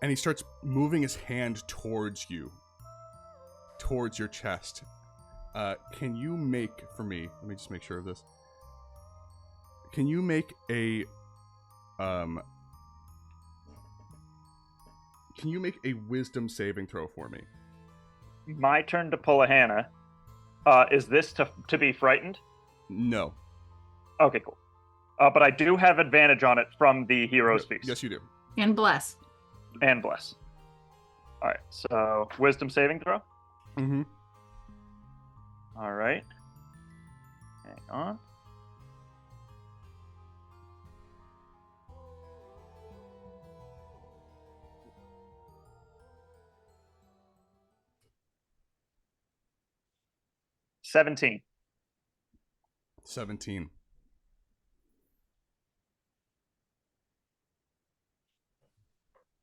And he starts moving his hand towards you. Towards your chest. Can you make, for me, let me just make sure of this. Can you make a, can you make a wisdom saving throw for me? my turn to pull a Hannah. Is this to be frightened? No. Okay, cool. But I do have advantage on it from the hero's feast. Yes, you do. And bless. And bless. All right, so wisdom saving throw. Mm-hmm. All right. Hang on. $17. 17.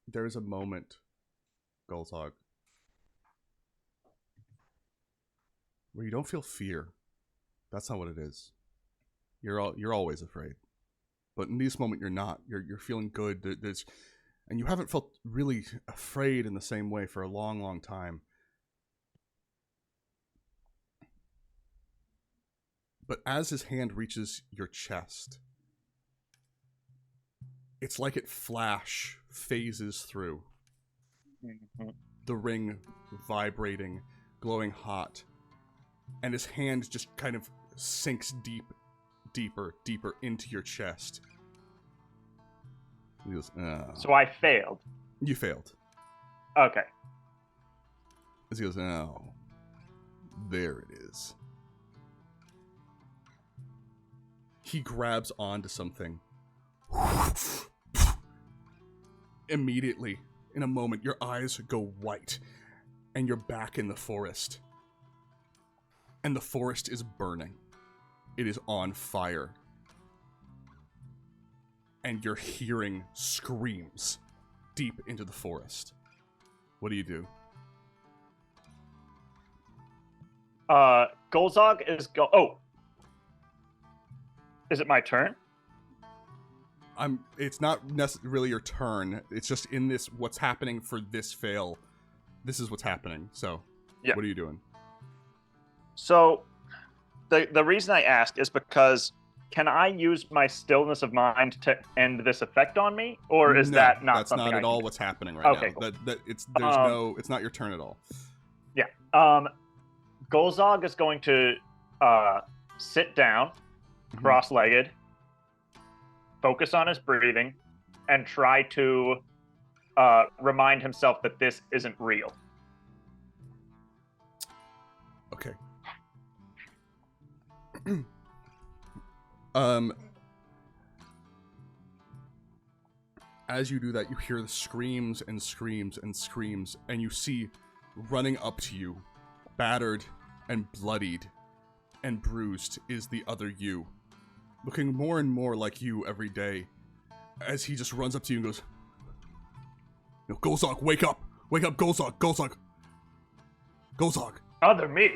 There's a moment, Golzog, where you don't feel fear. That's not what it is. You're always afraid, but in this moment you're not. You're feeling good. And you haven't felt really afraid in the same way for a long, long time. But as his hand reaches your chest, It's like it phases through. The ring vibrating, glowing hot, and his hand just kind of sinks deeper into your chest. He goes, "Oh." So I failed. You failed. Okay. As he goes, "Oh, there it is." He grabs onto something. Immediately, in a moment, your eyes go white, and you're back in the forest. And the forest is burning. It is on fire. And you're hearing screams deep into the forest. What do you do? Golzog is is it my turn? It's not really your turn. It's just in this, what's happening for this fail. This is what's happening. So, Yeah. What are you doing? So, the reason I ask is because can I use my stillness of mind to end this effect on me, or is that not that's something not I at can all do? what's happening right Okay, now. cool. It's not your turn at all. Yeah. Golzog is going to sit down, cross-legged, focus on his breathing, and try to remind himself that this isn't real. Okay. As you do that, you hear the screams and screams and screams, and you see running up to you, battered and bloodied and bruised, is the other you, looking more and more like you every day, as he just runs up to you and goes, "No, Golzog, wake up! Wake up, Golzog! Golzog! Golzog!" Other me?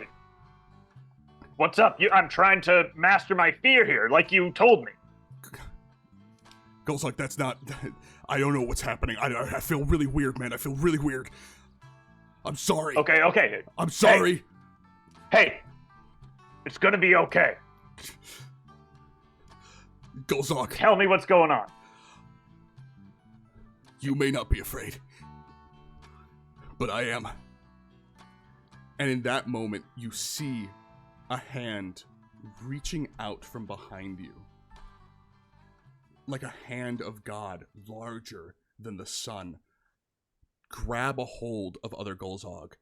What's up? I'm trying to master my fear here, like you told me. Golzog, that's not... I don't know what's happening. I feel really weird, man. I feel really weird. I'm sorry. Okay. I'm sorry. Hey, it's gonna be okay. Golzog, Tell me what's going on. you may not be afraid, but I am. And in that moment, you see a hand reaching out from behind you. Like a hand of God, larger than the sun. Grab a hold of other Golzog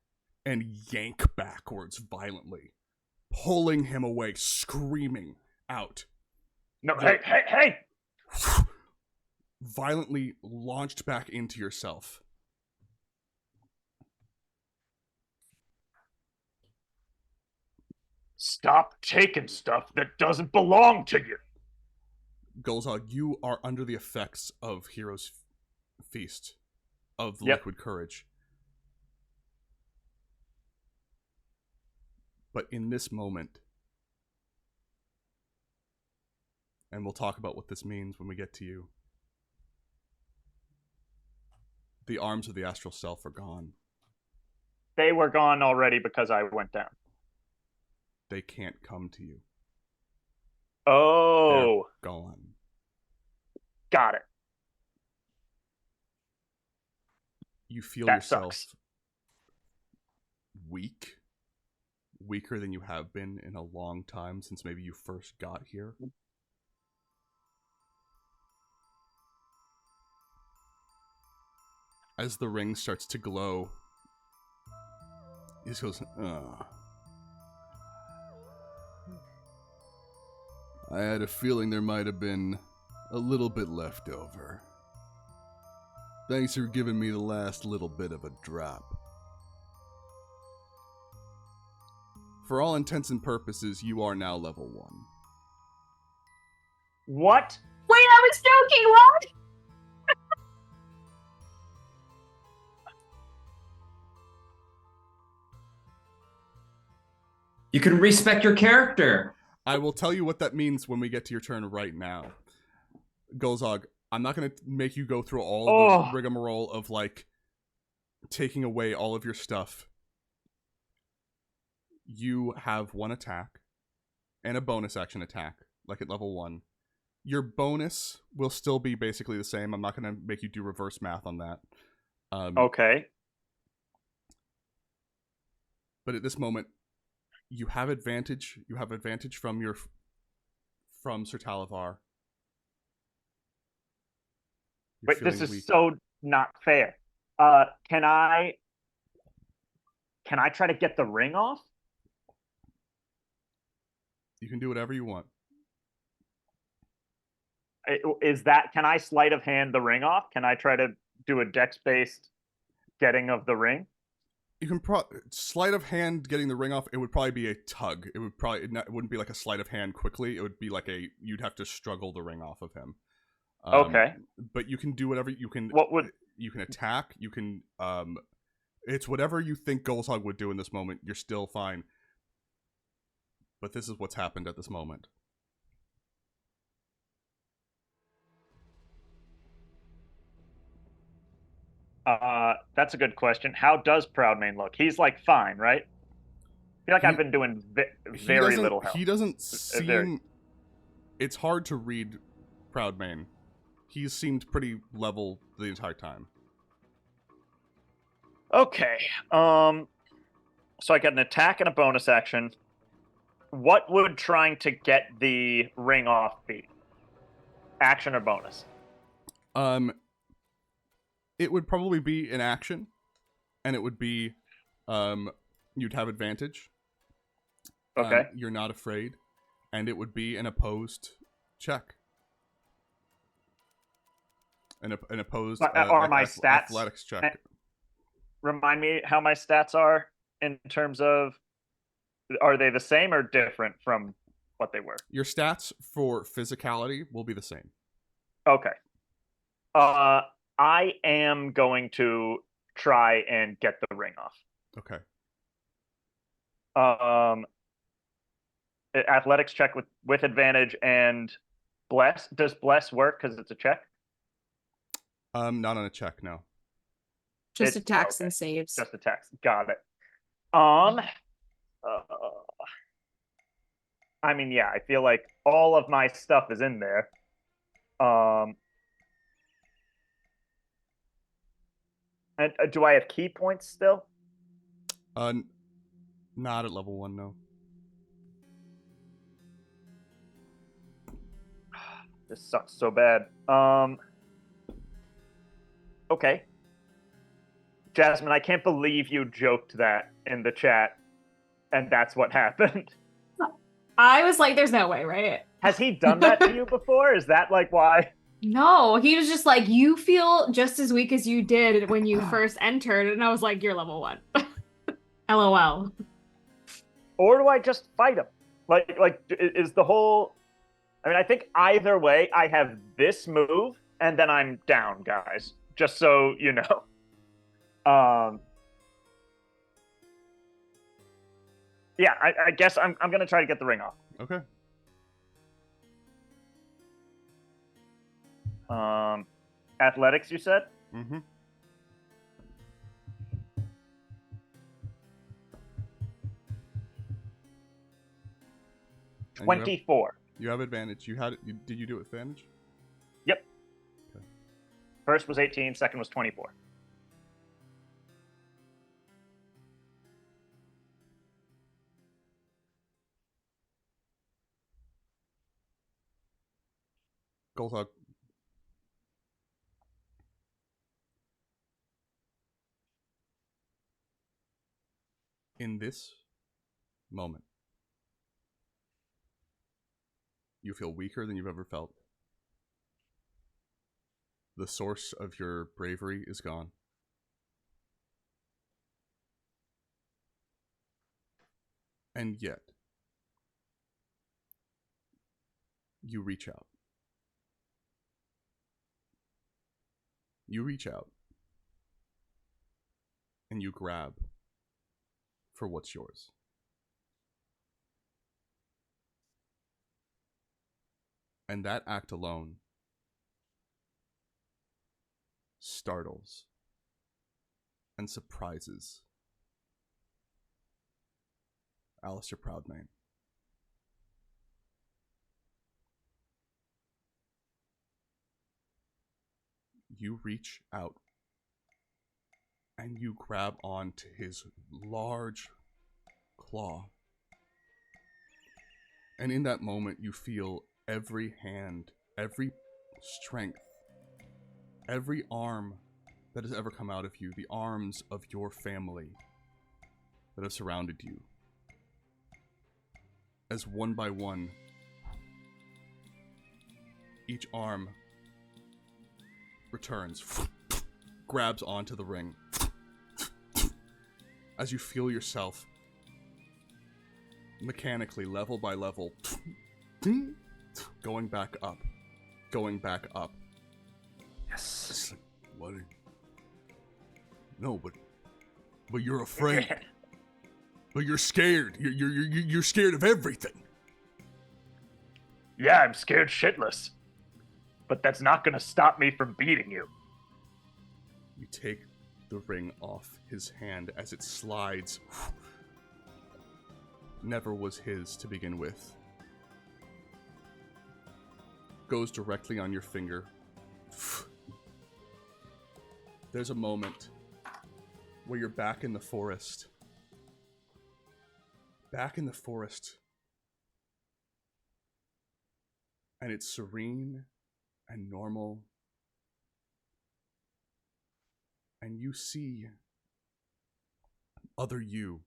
and yank backwards violently, pulling him away, screaming out. No, hey! Violently launched back into yourself. Stop taking stuff that doesn't belong to you. Golzog, you are under the effects of Hero's Feast, of the Yep. liquid courage. But in this moment, and we'll talk about what this means when we get to you, the arms of the astral self are gone. They were gone already because I went down. They can't come to you. Oh, They're gone. got it. You feel That yourself sucks. weaker than you have been in a long time since maybe you first got here. As the ring starts to glow, he just goes, "Ugh. I had a feeling there might have been a little bit left over. Thanks for giving me the last little bit of a drop. For all intents and purposes, you are now level 1. What? Wait, I was joking. What? You can respec your character. I will tell you what that means when we get to your turn right now. Golzog, I'm not going to make you go through all the rigmarole of, like, taking away all of your stuff. You have one attack and a bonus action attack, like at level 1. Your bonus will still be basically the same. I'm not going to make you do reverse math on that. Okay. But at this moment, you have advantage. You have advantage from Sir Talavar. But this is so not fair. Can I try to get the ring off? You can do whatever you want. Can I sleight of hand the ring off? Can I try to do a dex-based getting of the ring? You can sleight of hand getting the ring off. It would probably be a tug. It wouldn't be like a sleight of hand quickly. It would be like you'd have to struggle the ring off of him. Okay. But you can do whatever you can. You can attack? You can. It's whatever you think Golzog would do in this moment. You're still fine. But this is what's happened at this moment. That's a good question. How does Proudmane look? He's like fine, right? I feel like I've been doing very little help. He doesn't seem. It's hard to read Proudmane. He's seemed pretty level the entire time. Okay. So I get an attack and a bonus action. What would trying to get the ring off be? Action or bonus? It would probably be an action, and it would be, you'd have advantage. Okay. You're not afraid, and it would be an opposed check. An opposed are my stats athletics check. Remind me how my stats are in terms of, are they the same or different from what they were? Your stats for physicality will be the same. Okay. I am going to try and get the ring off. Okay. Athletics check with advantage and bless. Does bless work because it's a check? Not on a check, no. Just attacks and saves. Just attacks. Got it. I mean, yeah, I feel like all of my stuff is in there. And do I have key points still? Not at level 1, no. This sucks so bad. Okay. Jasmine, I can't believe you joked that in the chat, and that's what happened. I was like, there's no way, right? Has he done that to you before? Is that like why? No, he was just like, you feel just as weak as you did when you first entered, and I was like, you're level 1. LOL. Or do I just fight him? Like is the whole... I mean, I think either way, I have this move, and then I'm down, guys. Just so you know. Yeah, I guess I'm gonna try to get the ring off. Okay. Athletics, you said? Mm-hmm. 24. You have advantage. Did you do it with advantage? Yep. Okay. First was 18, second was 24. Golzog. In this moment, you feel weaker than you've ever felt. The source of your bravery is gone. And yet, you reach out. You reach out. And you grab for what's yours. And that act alone startles and surprises Alistair Proudmane. you reach out and you grab onto his large claw. And in that moment, you feel every hand, every strength, every arm that has ever come out of you, the arms of your family that have surrounded you, as one by one, each arm returns, grabs onto the ring, as you feel yourself mechanically, level by level, going back up, going back up. Yes. What? No, but you're afraid. But you're scared. You're scared of everything. Yeah, I'm scared shitless. But that's not gonna stop me from beating you. You take the ring off his hand as it slides. Never was his to begin with. Goes directly on your finger. There's a moment where you're back in the forest. Back in the forest. And it's serene and normal. And you see other you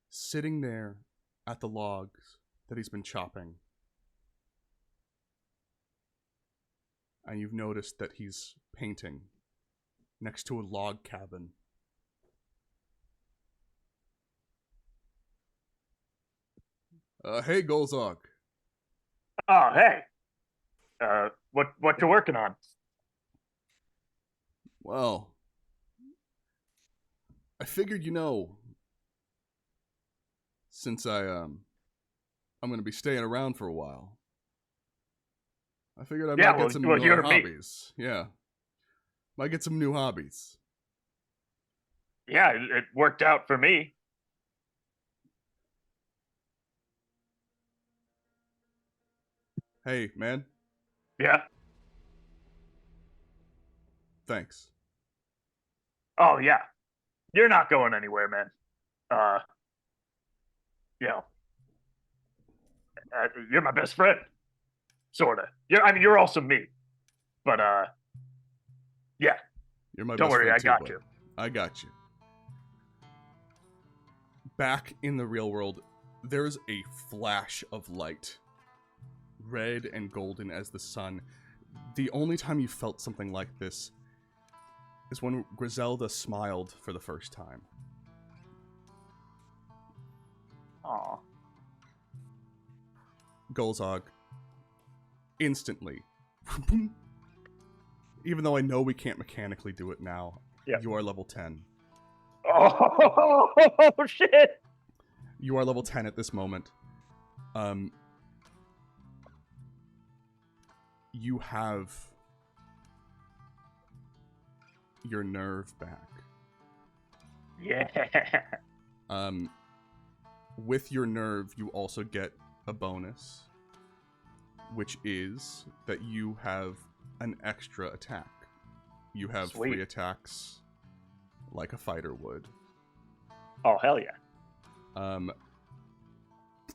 sitting there at the logs that he's been chopping. And you've noticed that he's painting next to a log cabin. Hey, Golzog. Oh, hey. What you working on? Well, I figured, since I'm gonna be staying around for a while, I figured I might get some new hobbies. Yeah. Might get some new hobbies. Yeah, it worked out for me. Hey, man. Yeah. Thanks. Oh, yeah. You're not going anywhere, man. You know, you're my best friend. Sorta. You're also me. But, yeah. You're my Don't best worry, friend I too, got bud. you. I got you. Back in the real world, there's a flash of light. Red and golden as the sun. The only time you felt something like this is when Griselda smiled for the first time. Aw. Golzog, instantly, even though I know we can't mechanically do it now, Yep. you are level 10. Oh, shit! You are level 10 at this moment. You have your nerve back. Yeah. With your nerve, you also get a bonus, which is that you have an extra attack. You have Sweet. 3 attacks, like a fighter would. Oh, hell yeah.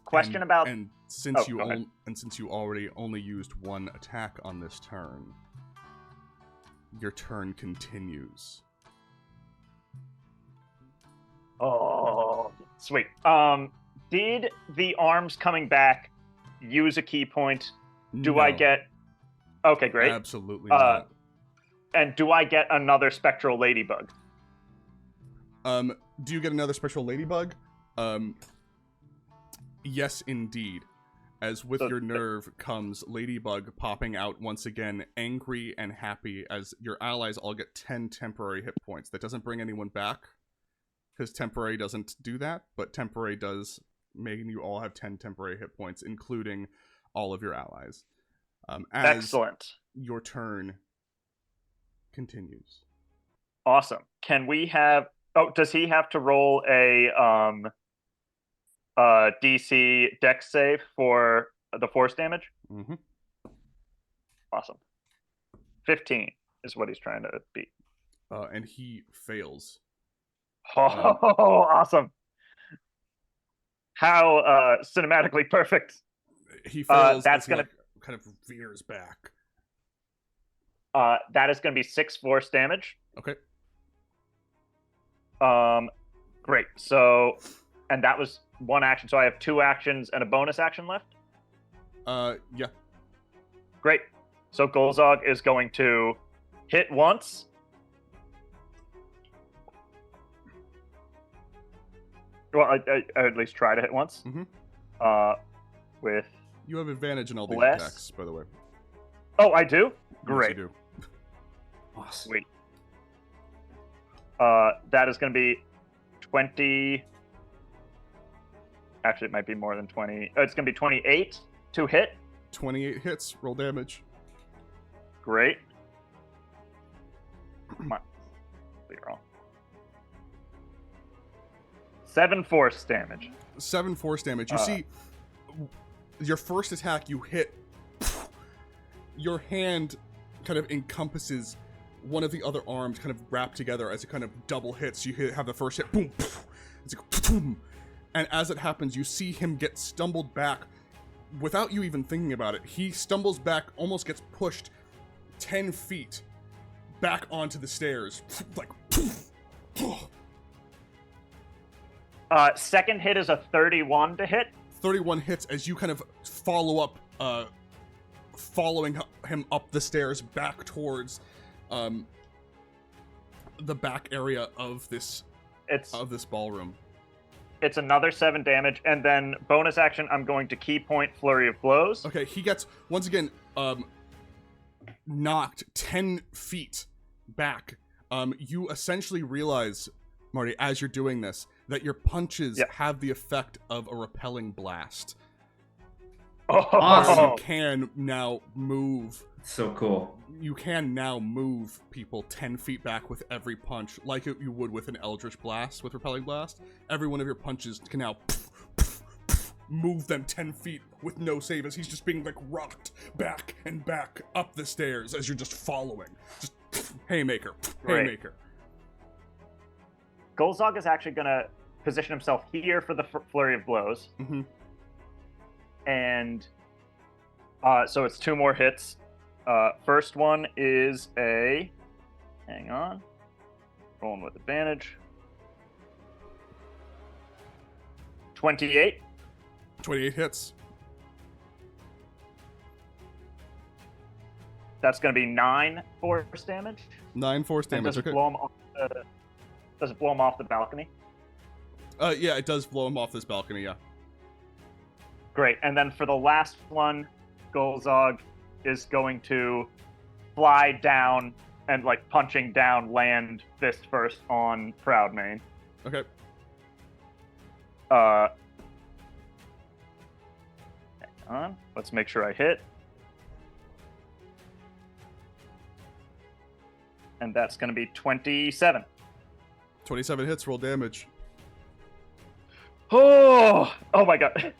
Question about... And since go ahead. since you already only used 1 attack on this turn, your turn continues. Oh, sweet. Did the arms coming back use a key point? Do I No, get... Okay, great. absolutely not. And do I get another spectral ladybug? Do you get another spectral ladybug? Yes, indeed. As with your nerve comes Ladybug popping out once again, angry and happy, as your allies all get 10 temporary hit points. That doesn't bring anyone back, because temporary doesn't do that, but temporary does make you all have 10 temporary hit points, including all of your allies. As Excellent. your turn continues. Awesome. Can we have... Oh, does he have to roll a DC Dex save for the force damage? Mm-hmm. Awesome. 15 is what he's trying to beat. And he fails. Oh, awesome. How cinematically perfect. He fails. That's as he, gonna- like, kind of veers back. That is going to be 6 force damage. Okay. Great. So, and that was 1 action. So I have 2 actions and a bonus action left. Yeah. Great. So Golzog is going to hit once. Well, I at least try to hit once. Mhm. With. You have advantage in all these Bless. attacks, by the way. Oh, I do? Yes, Great. you do. Awesome. Sweet. That is going to be 20. Actually, it might be more than 20. It's going to be 28 to hit. 28 hits. Roll damage. Great. Come on. Be wrong. 7 force damage. 7 force damage. You see, your first attack, you hit. Your hand kind of encompasses one of the other arms, kind of wrapped together as it kind of double hits. You have the first hit, boom, it's like, boom, and as it happens, you see him get stumbled back without you even thinking about it. He stumbles back, almost gets pushed 10 feet back onto the stairs, like. Second hit is a 31 to hit. 31 hits as you kind of follow up, following him up the stairs back towards the back area of this ballroom. It's another 7 damage, and then bonus action, I'm going to key point Flurry of Blows. Okay, he gets once again knocked 10 feet back. You essentially realize, Marty, as you're doing this, that your punches have the effect of a repelling blast. Oh, Awesome. You can now move. So cool. You can now move people 10 feet back with every punch, like you would with an Eldritch Blast, with Repelling Blast. Every one of your punches can now move them 10 feet with no save, as he's just being, like, rocked back and back up the stairs as you're just following. Just haymaker, haymaker. Golzog is actually going to position himself here for the Flurry of Blows. Mm-hmm. And so it's 2 more hits. First one is a... Hang on. Rolling with advantage. 28. 28 hits. That's going to be 9 force damage. 9 force And damage, does it okay. blow him off does it blow him off the balcony? Yeah, it does blow him off this balcony, yeah. Great. And then for the last one, Golzog is going to fly down and, like, punching down, land fist first on Proudmane. Okay. Hang on. Let's make sure I hit. And that's going to be 27. 27 hits, roll damage. Oh my god.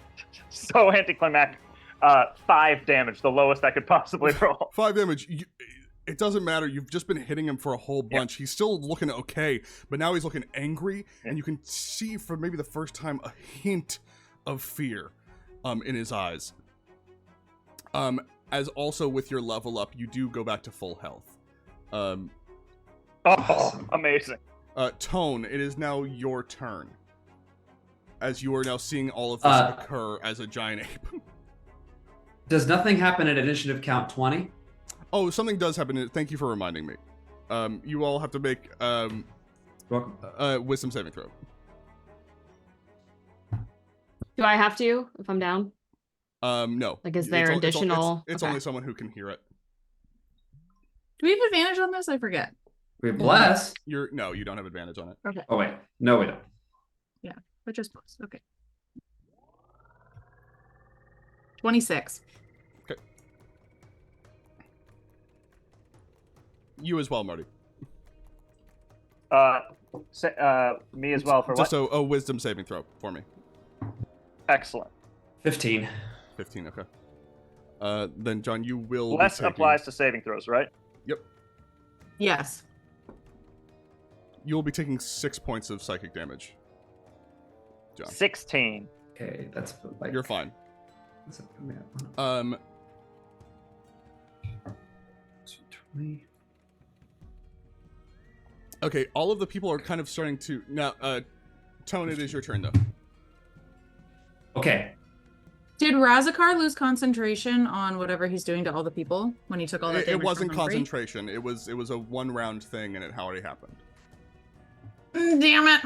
So anticlimactic. 5 damage, the lowest I could possibly roll. 5 damage. It doesn't matter. You've just been hitting him for a whole bunch. He's still looking okay, but now he's looking angry, and you can see for maybe the first time a hint of fear in his eyes. As also with your level up, you do go back to full health. Awesome. Amazing. Tone, it is now your turn. As you are now seeing all of this occur as a giant ape. Does nothing happen at initiative count 20? Oh, something does happen. Thank you for reminding me. You all have to make wisdom saving throw. Do I have to if I'm down? No. Like, is there additional? It's Okay. only someone who can hear it. Do we have advantage on this? I forget. We bless. No, you don't have advantage on it. Okay. Oh wait, no we don't. But just plus. Okay. 26. Okay. You as well, Marty. Me as well for Just what? a wisdom saving throw for me. Excellent. 15. 15, okay. Then, John, you will Less be taking... applies to saving throws, right? Yep. Yes. You'll be taking 6 points of psychic damage. John. 16. Okay, that's like You're fine. What's it coming up? 220. Okay, all of the people are kind of starting to now. Tone, it is your turn though. Okay. Did Razakar lose concentration on whatever he's doing to all the people when he took all that It damage wasn't from Humphrey? concentration. It was a 1-round thing, and it already happened. Damn it.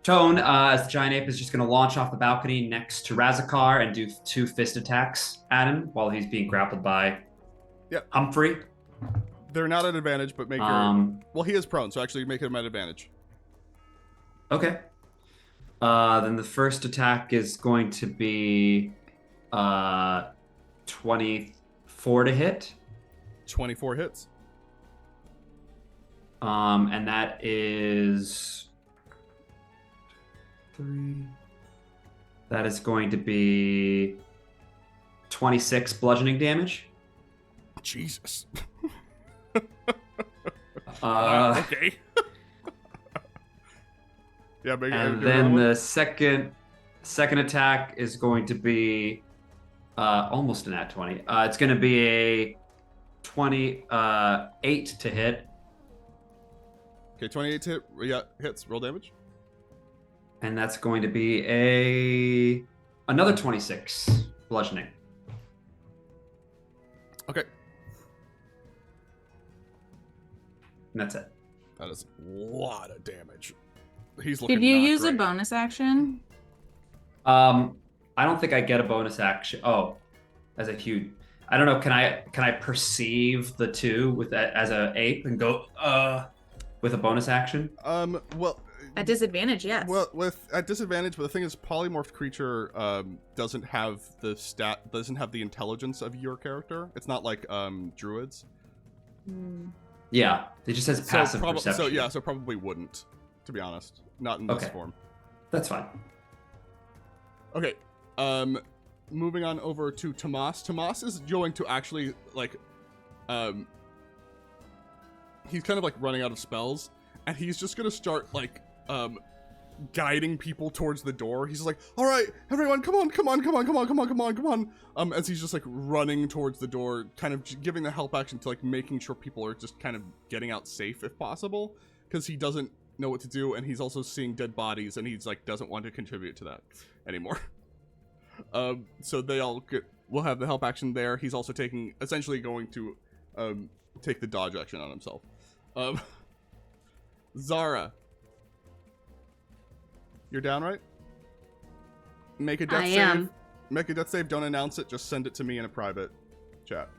Tone, as the giant ape, is just going to launch off the balcony next to Razakar and do 2 fist attacks at him while he's being grappled by Humphrey. They're not at advantage, but make your... Well, he is prone, so actually make him at advantage. Okay. Then the first attack is going to be 24 to hit. 24 hits. And that is 3. That is going to be 26 bludgeoning damage. Jesus. Okay. Yeah, make and then the second attack is going to be almost an at 20. It's going to be a 28 to hit. Okay, 28 to hit. Yeah, hits. Roll damage. And that's going to be another 26 bludgeoning. Okay. And that's it. That is a lot of damage. He's looking. Did you not use a great. bonus action? I don't think I get a bonus action. Oh, as a huge. I don't know. Can I perceive the 2 with that as a ape and go with a bonus action? Well. At disadvantage, yes. Well, at disadvantage, but the thing is, polymorphed creature doesn't have the intelligence of your character. It's not like druids. Yeah, it just has passive perception. So probably wouldn't, to be honest. Not in this form. That's fine. Okay. Moving on over to Tomas. Tomas is going to actually he's kind of like running out of spells, and he's just gonna start guiding people towards the door. He's like, all right, everyone, come on. As he's just running towards the door, kind of giving the help action to making sure people are just kind of getting out safe if possible, because he doesn't know what to do, and he's also seeing dead bodies, and he's doesn't want to contribute to that anymore. So they all will have the help action there. He's also essentially going to take the dodge action on himself. Zara. You're down, right? Make a death save. am. Make a death save. Don't announce it. Just send it to me in a private chat.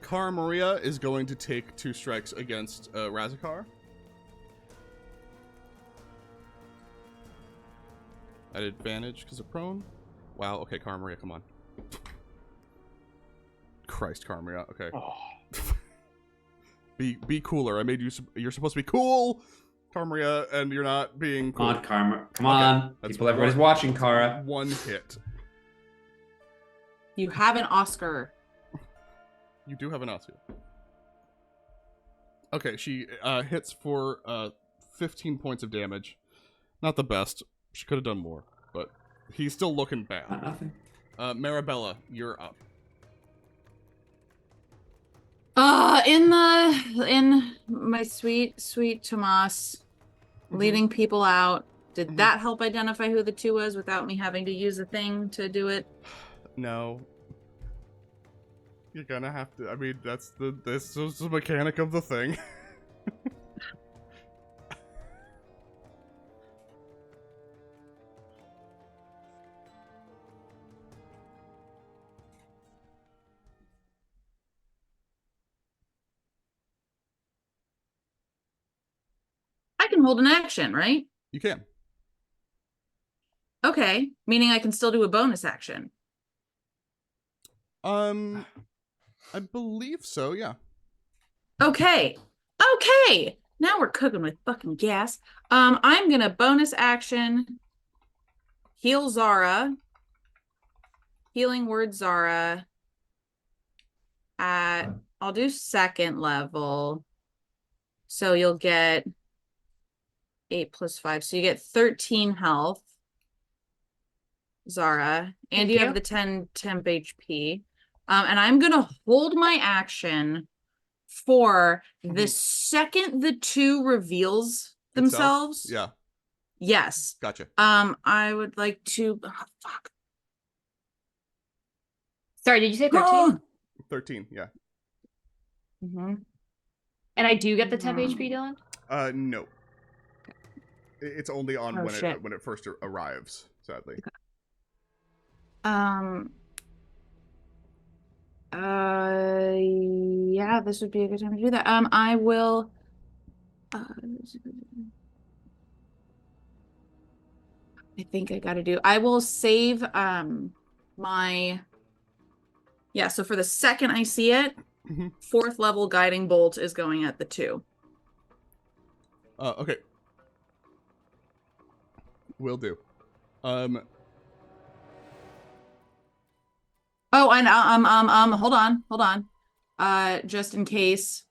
Cara Maria is going to take 2 strikes against Razakar. At advantage because of prone. Wow, okay, Cara Maria, come on. Christ, Cara Maria, okay. Oh. Be cooler. I made you. You're supposed to be cool, Cara Maria, and you're not being cool. Come on, Karma. Come on. Everybody's watching, Kara. 1 hit. You have an Oscar. You do have an Oscar. Okay, she hits for 15 points of damage. Not the best. She could have done more, but he's still looking bad. Nothing. Marabella, you're up. In my sweet Tomas, leading people out. Did that help identify who the 2 was without me having to use a thing to do it? No. You're gonna have to. I mean, this is the mechanic of the thing. I can hold an action, right? You can. Okay, meaning I can still do a bonus action. I believe so, yeah. Okay. Okay. Now we're cooking with fucking gas. I'm gonna bonus action heal Zara. Healing word Zara. I'll do second level. So you'll get 8 plus 5. So you get 13 health. Zara. And Thank you you. have the 10 temp HP. And I'm gonna hold my action for the second the two reveals themselves. Yeah, Yes. gotcha. I would like to fuck. Sorry, did you say 13? 13, yeah. Mm-hmm. And I do get the temp HP, Dylan? No. It's only on Oh, when shit. it first arrives, sadly. Yeah, this would be a good time to do that. I will I think I gotta do. I will save my so for the second I see it, Mhm. 4th level guiding bolt is going at the 2. Okay. Will do. Oh, and hold on. Just in case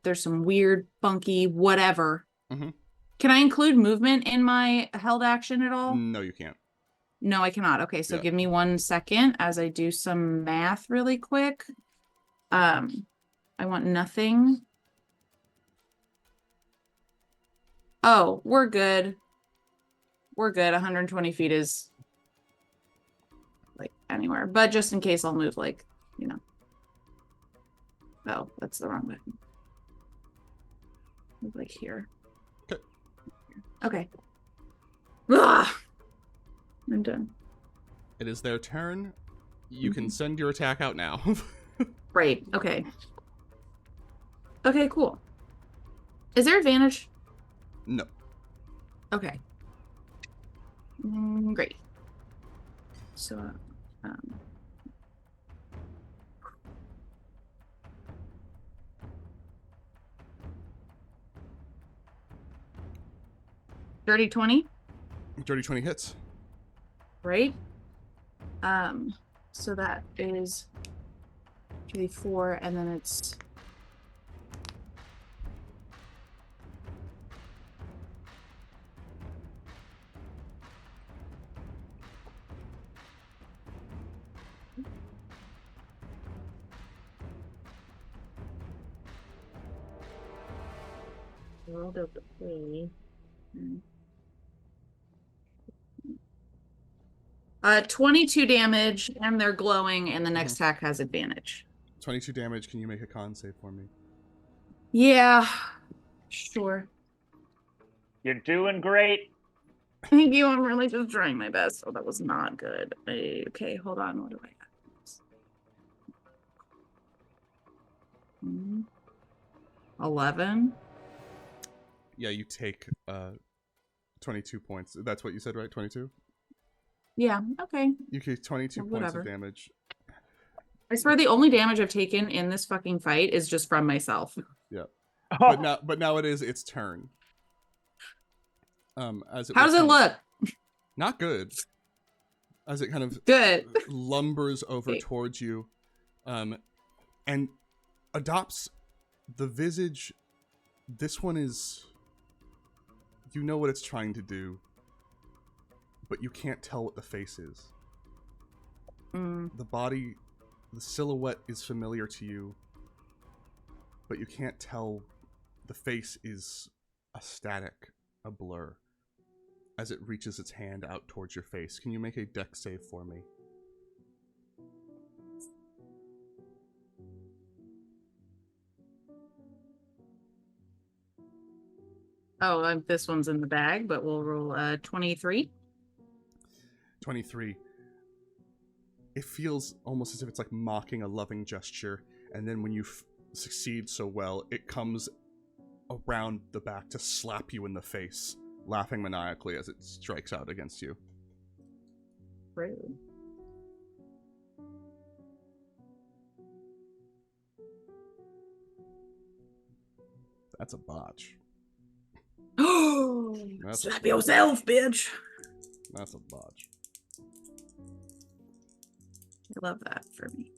there's some weird, funky, whatever. Mhm. Can I include movement in my held action at all? No, you can't. No, I cannot. Okay, so Yeah. give me 1 second as I do some math really quick. I want nothing. Oh, we're good. We're good. 120 feet is like anywhere, but just in case I'll move like, oh, that's the wrong button. Move like here. Okay. Ugh! I'm done. It is their turn. You can send your attack out now. Great. Okay. Okay, cool. Is there advantage? No. Okay. Great. So, 30-20, Dirty 20 hits. right? So that is 3, 4, and then it's rolled up the 3. 22 damage, and they're glowing, and the next attack has advantage. 22 damage. Can you make a con save for me? Yeah, sure. You're doing great. Thank you. I'm really just trying my best. Oh, that was not good. Okay, hold on. What do I have? 11. Yeah, you take 22 points. That's what you said, right? 22? Yeah, okay. You take 22 points Whatever. of damage. I swear the only damage I've taken in this fucking fight is just from myself. Yeah. Oh, But now it is its turn. How does it look? Not good. As it kind of Good. lumbers over Okay. towards you, and adopts the visage. This one is, you know what it's trying to do, but you can't tell what the face is. The body, the silhouette is familiar to you, but you can't tell. The face is a static, a blur, as it reaches its hand out towards your face. Can you make a dex save for me? Oh, this one's in the bag, but we'll roll 23. 23. It feels almost as if it's like mocking a loving gesture, and then when you succeed so well, it comes around the back to slap you in the face, laughing maniacally as it strikes out against you. Rude. That's a botch. That's Slap yourself, bitch. That's a botch. I love that for me.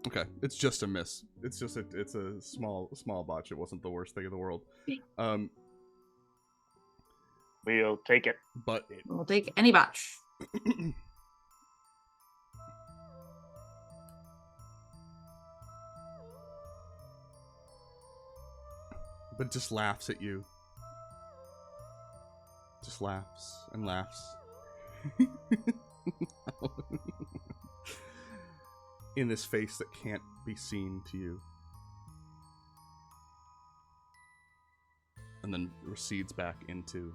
Okay, it's just a miss. It's just it's a small botch. It wasn't the worst thing in the world. We'll take it. But We'll take any botch. but just laughs at you. Just laughs and laughs. In this face that can't be seen to you. And then recedes back into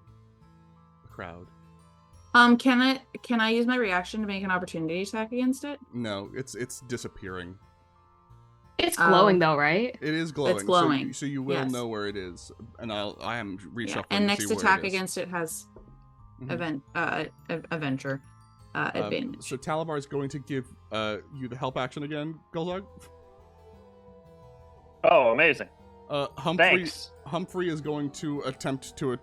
the crowd. Can I use my reaction to make an opportunity attack against it? No, it's disappearing. It's glowing though, right? It is glowing. It's glowing. So you will Yes. know where it is, and I am reshuffling. And to next see where attack it is. against it has Mhm. adventure advantage. So Talavar is going to give you the help action again, Golzog. Oh, amazing. Thanks. Humphrey is going to attempt to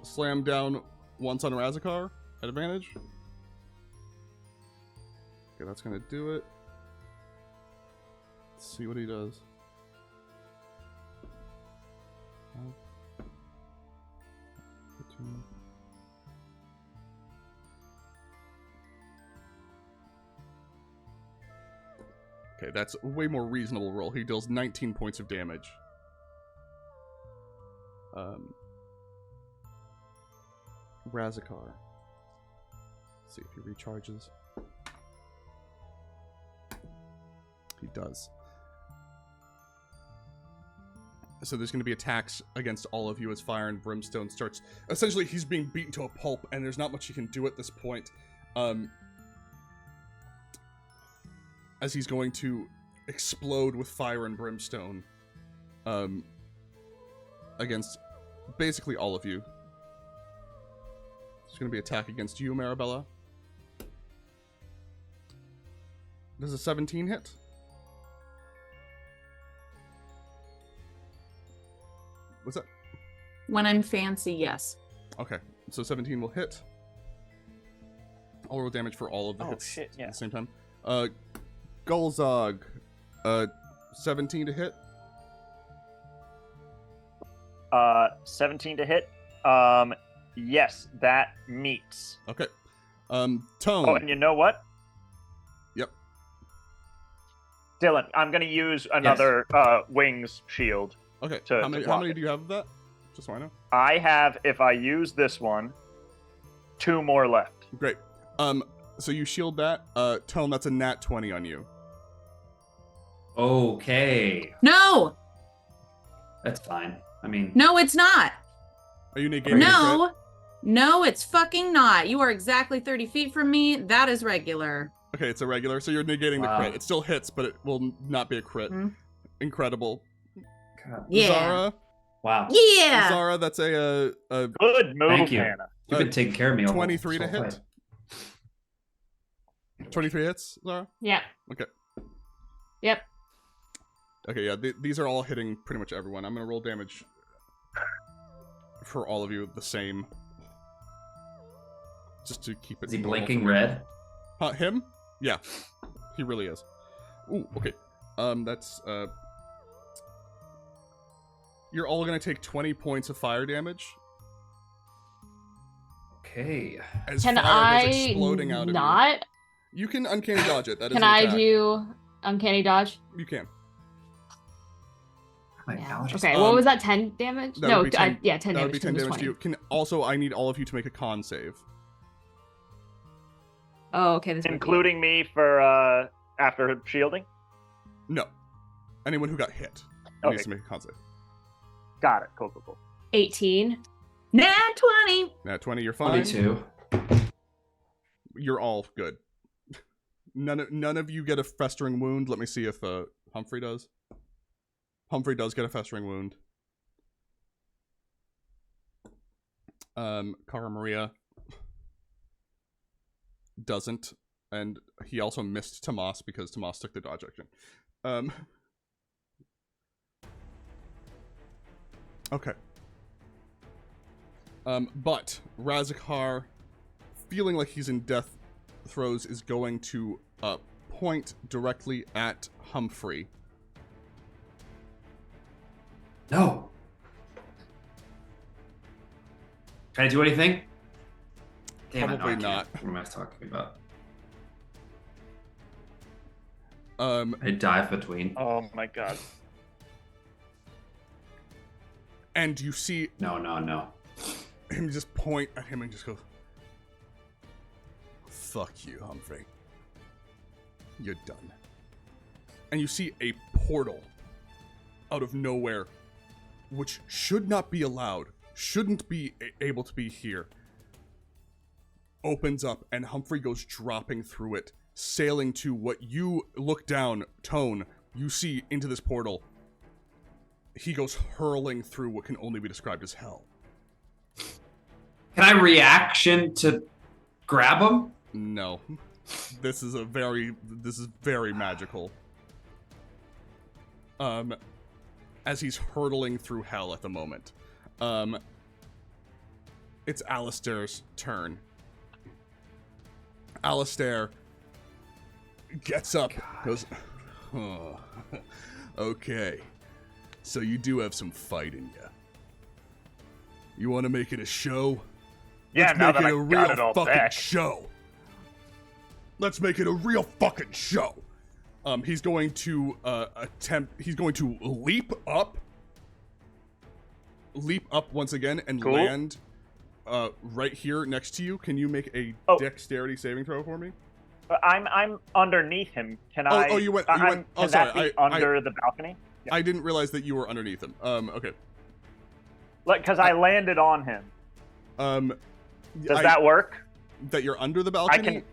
slam down once on Razakar at advantage. Okay, that's going to do it. Let's see what he does. Okay, that's a way more reasonable roll. He deals 19 points of damage. Razakar. Let's see if he recharges. He does. So there's going to be attacks against all of you as Fire and Brimstone starts. Essentially, he's being beaten to a pulp, and there's not much he can do at this point. As he's going to explode with Fire and Brimstone against basically all of you. It's going to be attack against you, Marabella. Does a 17 hit? What's that? When I'm fancy, yes. Okay, so 17 will hit. I'll roll damage for all of the Oh, hits shit, yeah. at the same time. Golzog, 17 to hit. 17 to hit. Yes, that meets. Okay. Tone. Oh, and you know what? Yep. Dylan, I'm gonna use another wings shield. Okay. to How many block it. do you have of that? Just so I know. I have, if I use this one, 2 more left. Great. So you shield that. Tone, that's a nat 20 on you. Okay. No, That's fine. I mean, no, it's not. Are you negating the crit? No, it's fucking not. You are exactly 30 feet from me. That is regular. Okay, it's a regular, so you're negating the Wow. crit. It still hits, but it will not be a crit. Mhm. Incredible. God. Yeah. Zara, Wow. Yeah. Zara, that's a Good move, Thank you. Hannah. You've been taking care of me. 23 to this whole hit. fight. 23 hits, Zara? Yeah. Okay. Yep. Okay, yeah, these are all hitting pretty much everyone. I'm gonna roll damage for all of you the same. Just to keep it Is he normal blinking for me. red? Him? Yeah. He really is. Ooh, okay. That's, you're all gonna take 20 points of fire damage Okay. as Can fire I goes exploding out of not? you. You can uncanny dodge it. That is Can an I attack. do uncanny dodge? You can. My Yeah. allergies. Okay. What was that? 10 damage? that No. would be 10 yeah, 10 That would damage. be 10 'cause it damage was to 20. you. Also, I need all of you to make a con save. Oh, okay. This might be- Including me for after shielding. No. Anyone who got hit Okay. needs to make a con save. Got it. Cool. 18. Nat 20. Nat 20, you're fine. 22. You're all good. None of you get a festering wound. Let me see if Humphrey does. Humphrey does get a festering wound. Cara Maria doesn't, and he also missed Tomas because Tomas took the dodge action. Okay. But Razakar, feeling like he's in death throes, is going to point directly at Humphrey. No. Can I do anything? Damn it, no, Probably I can't. not. What am I talking about? Um, I dive between. Oh my god. and you see No. him just point at him and just go, "Fuck you, Humphrey. You're done." And you see a portal out of nowhere, which should not be allowed, shouldn't be able to be here, opens up, and Humphrey goes dropping through it, sailing to what you look down, Tone, you see into this portal. He goes hurling through what can only be described as hell. Can I reaction to grab him? No. This is very magical. As he's hurtling through hell at the moment. It's Alistair's turn. Alistair gets up, goes, "Oh, okay. So you do have some fight in you. You want to make it a show? Yeah, Let's now make that it I a got real it all fucking back. show. Let's make it a real fucking show." He's going to leap up once again and Cool. land right here next to you. Can you make a Oh. dexterity saving throw for me? I'm underneath him. Can I? Oh, you went. Can Oh, that sorry. be under the balcony? I didn't realize that you were underneath him. Okay. Because I landed on him. Does that work? That you're under the balcony? I can.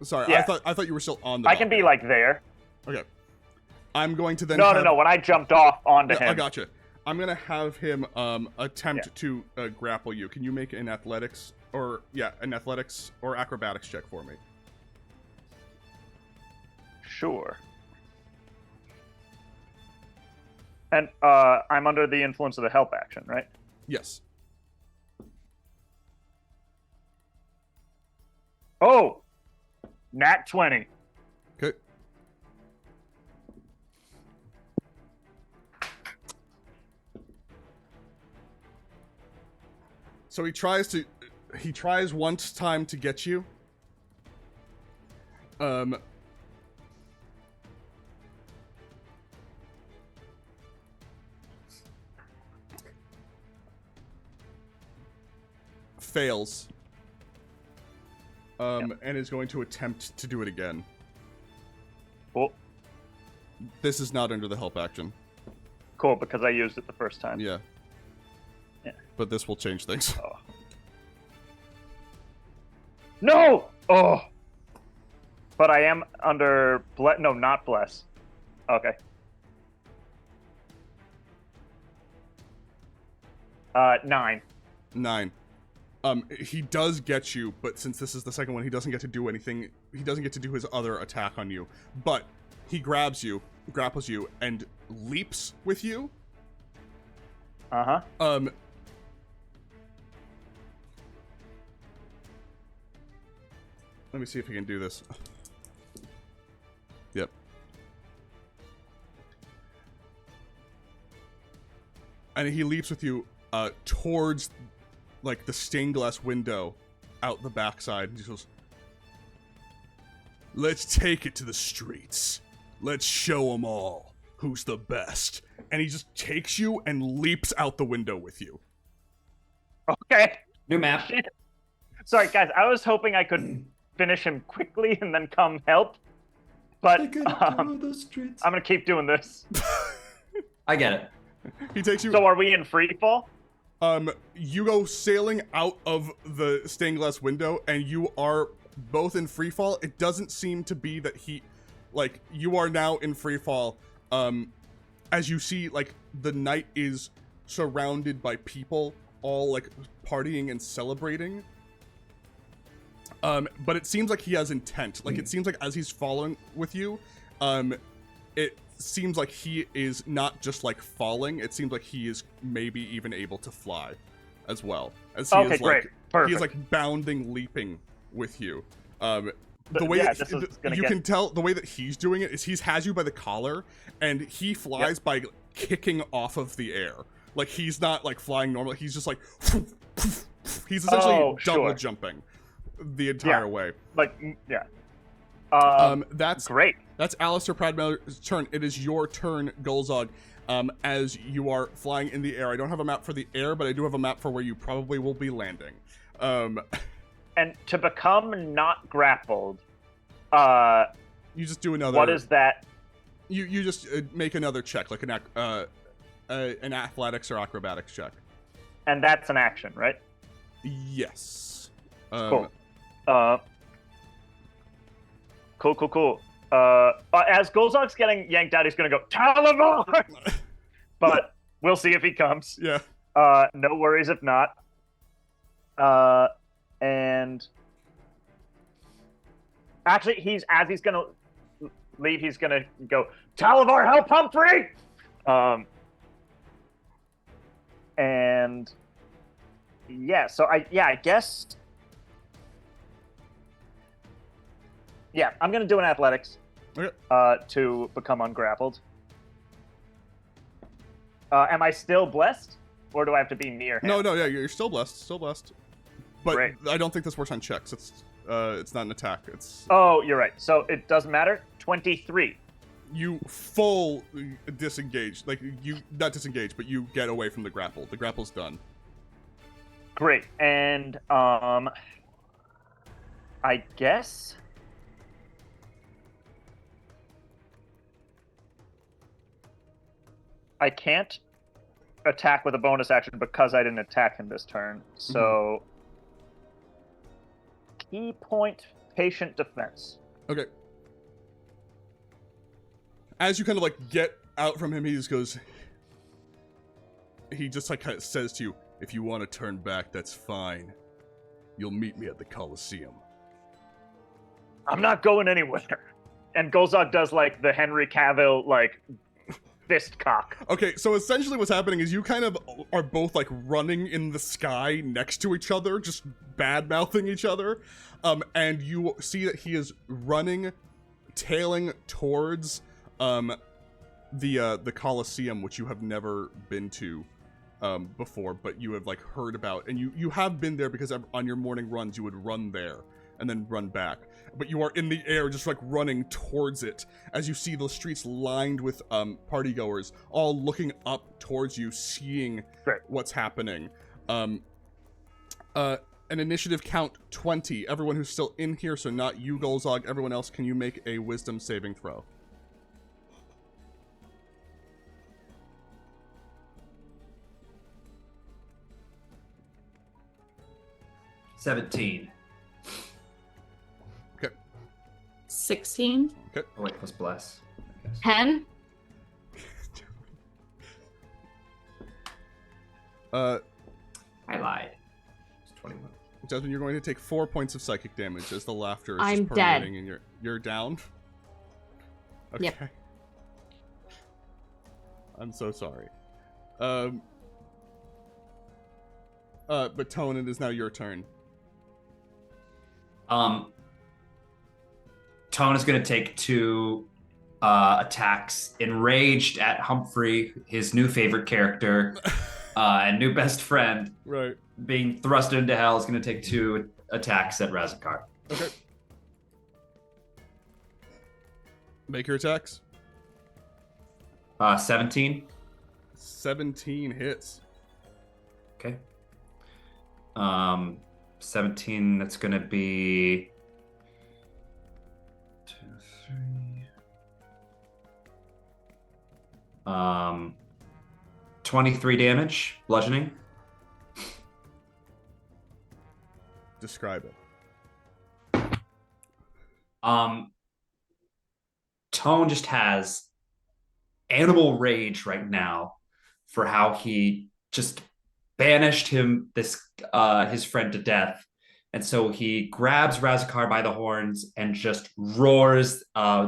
Sorry, Yeah. I thought you were still on the. I can be balcony. like there. Okay. I'm going to then. No. When I jumped off onto No, him. I gotcha. I'm gonna have him attempt to grapple you. Can you make an athletics or acrobatics check for me? Sure. And I'm under the influence of the help action, right? Yes. Oh, nat 20. Okay. So he tries once time to get you. Fails. And is going to attempt to do it again. Cool. This is not under the help action. Cool, because I used it the first time. Yeah. Yeah. But this will change things. Oh. No! Oh! But I am under... No, not bless. Okay. 9. 9. He does get you, but since this is the second one, he doesn't get to do anything. He doesn't get to do his other attack on you. But he grabs you, grapples you, and leaps with you. Uh-huh. Let me see if he can do this. Yep. And he leaps with you towards, like, the stained glass window out the backside. And he goes, "Let's take it to the streets. Let's show them all who's the best." And he just takes you and leaps out the window with you. Okay. New map. Sorry, guys. I was hoping I could finish him quickly and then come help. But I'm going to keep doing this. I get it. He takes you... So are we in free fall? You go sailing out of the stained glass window, and you are both in free fall. It doesn't seem to be that you are now in free fall. As you see, like, the night is surrounded by people, all, like, partying and celebrating. But it seems like he has intent. Like, it seems like as he's following with you, it seems like he is not just like falling. It seems like he is maybe even able to fly as well. As he is great. like Perfect. he is like bounding, leaping with you. The way you can tell the way that he's doing it is he has you by the collar and he flies by kicking off of the air. Like he's not like flying normally. He's just like he's essentially double jumping the entire way. Like That's great. That's Alistair Pradmeller's turn. It is your turn, Golzog. As you are flying in the air. I don't have a map for the air, but I do have a map for where you probably will be landing. And to become not grappled, you just do another. What is that? You just make another check, like an athletics or acrobatics check. And that's an action, right? Yes. Cool. Cool. As Golzog's getting yanked out, he's gonna go Talamar, but we'll see if he comes. Yeah. No worries if not. And actually, he's gonna leave. He's gonna go Talamar, help Humphrey. And yeah, so I guess. Yeah, I'm gonna do an athletics to become ungrappled. Am I still blessed, or do I have to be near him? No, yeah, you're still blessed, But Great. I don't think this works on checks. It's not an attack. It's. Oh, you're right. So it doesn't matter. 23. You full disengage, like you not disengage, but you get away from the grapple. The grapple's done. Great, and I guess. I can't attack with a bonus action because I didn't attack him this turn. So, key point, patient defense. Okay. As you kind of like get out from him, he just goes. He just like kind of says to you, "If you want to turn back, that's fine. You'll meet me at the Coliseum." I'm not going anywhere. And Golzog does like the Henry Cavill like fist cock. Okay, so essentially what's happening is you kind of are both like running in the sky next to each other, just bad-mouthing each other, and you see that he is running, tailing towards the Coliseum, which you have never been to before, but you have like heard about, and you have been there because on your morning runs you would run there and then run back. But you are in the air, just like running towards it, as you see the streets lined with partygoers, all looking up towards you, seeing what's happening. An initiative count 20. Everyone who's still in here, so not you, Golzog. Everyone else, can you make a wisdom saving throw? $17. 16. Okay. Oh, wait, plus bless. 10. I lied. It's 21. Jasmine, you're going to take 4 points of psychic damage as the laughter is I'm just dead. permeating and you're down? Okay. Yep. I'm so sorry. But Tone, it is now your turn. Tone is going to take 2 attacks, enraged at Humphrey, his new favorite character, and new best friend. Right. Being thrust into hell is going to take 2 attacks at Razakar. Okay. Make your attacks. 17. 17 hits. Okay. 17, that's going to be 2, 3. 23 damage, bludgeoning. Describe it. Tone just has animal rage right now for how he just banished his friend to death. And so he grabs Razakar by the horns and just roars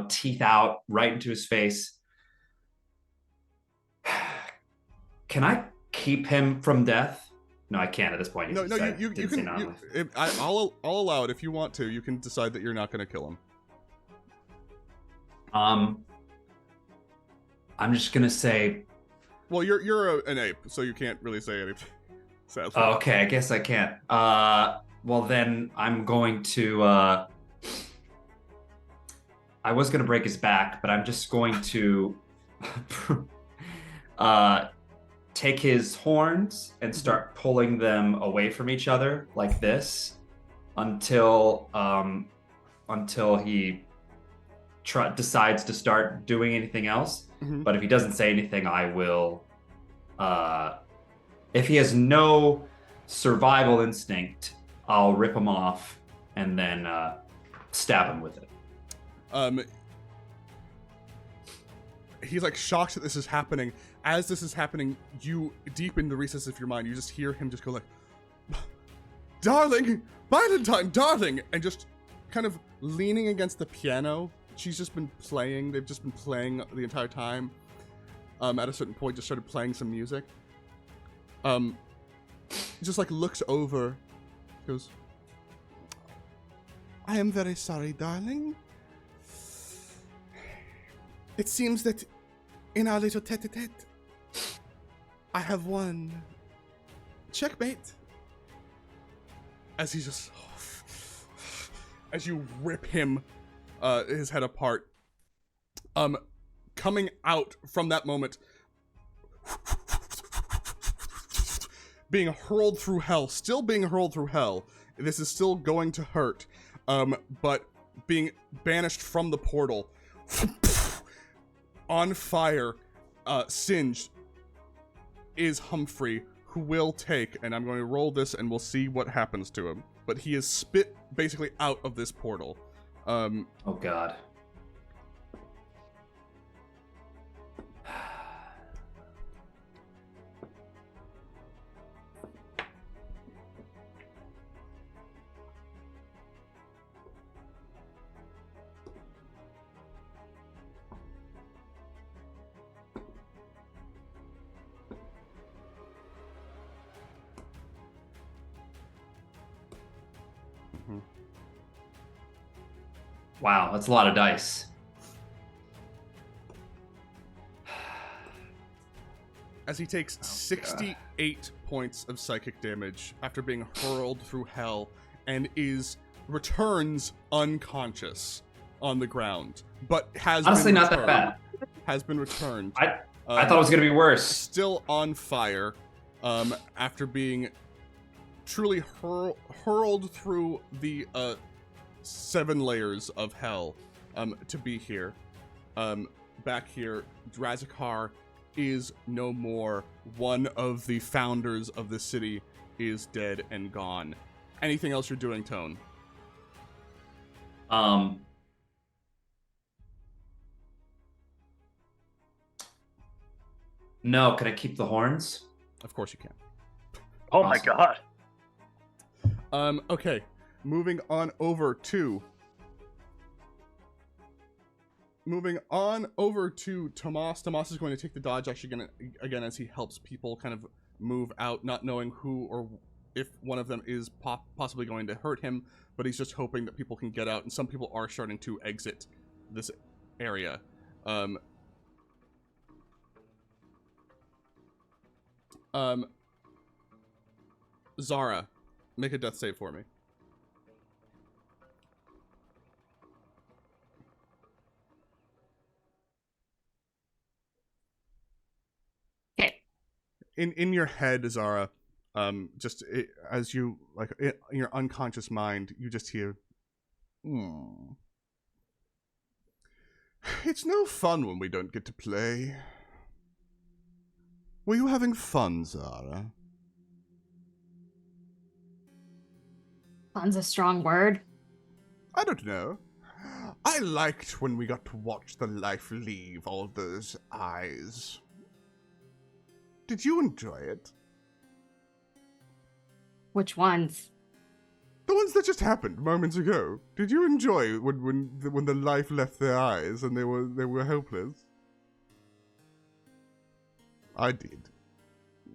teeth out right into his face. can I keep him from death? No, I can't at this point. No, you didn't say can. non-lethal. I'll allow it if you want to. You can decide that you're not going to kill him. I'm just gonna say. Well, you're an ape, so you can't really say anything. Sadly. Oh, okay, I guess I can't. Well then I'm going to. I was gonna break his back, but I'm just going to. Take his horns and start pulling them away from each other like this until he decides to start doing anything else. Mm-hmm. But if he doesn't say anything, I will. If he has no survival instinct, I'll rip him off and then stab him with it. He's like shocked that this is happening. As this is happening, you, deep in the recesses of your mind, you just hear him just go like, "Darling, Valentine, darling," and just kind of leaning against the piano. She's just been playing. They've just been playing the entire time. At a certain point, just started playing some music. Just like looks over, goes, "I am very sorry, darling. It seems that in our little tete-a-tete, I have won. Checkmate." As he just, as you rip him, his head apart, coming out from that moment, being hurled through hell, still being hurled through hell. This is still going to hurt, but being banished from the portal, on fire, singed, is Humphrey, who will take, and I'm going to roll this and we'll see what happens to him. But he is spit basically out of this portal. Oh god. Wow, that's a lot of dice. As he takes 68 points of psychic damage after being hurled through hell and returns unconscious on the ground, but has honestly been not that bad. Has been returned. I thought it was gonna be worse. Still on fire, after being truly hurled through the 7 layers of hell, to be here. Back here, Drazikar is no more. One of the founders of the city is dead and gone. Anything else you're doing, Tone? No, can I keep the horns? Of course you can. Oh my god. Okay. Moving on over to Tomas. Tomas is going to take the dodge action again as he helps people kind of move out, not knowing who or if one of them is possibly going to hurt him, but he's just hoping that people can get out, and some people are starting to exit this area. Zara, make a death save for me. In your head, Zara, as you in your unconscious mind, you just hear, "It's no fun when we don't get to play. Were you having fun, Zara?" Fun's a strong word. I don't know. I liked when we got to watch the life leave all those eyes. Did you enjoy it? Which ones? The ones that just happened moments ago. Did you enjoy when the life left their eyes and they were helpless? I did.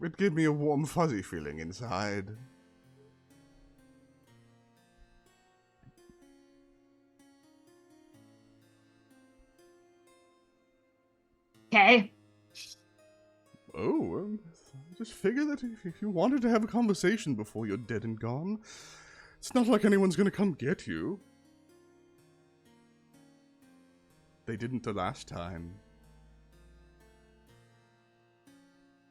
It gave me a warm, fuzzy feeling inside. Okay. Oh, just figure that if you wanted to have a conversation before you're dead and gone, it's not like anyone's gonna come get you. They didn't the last time.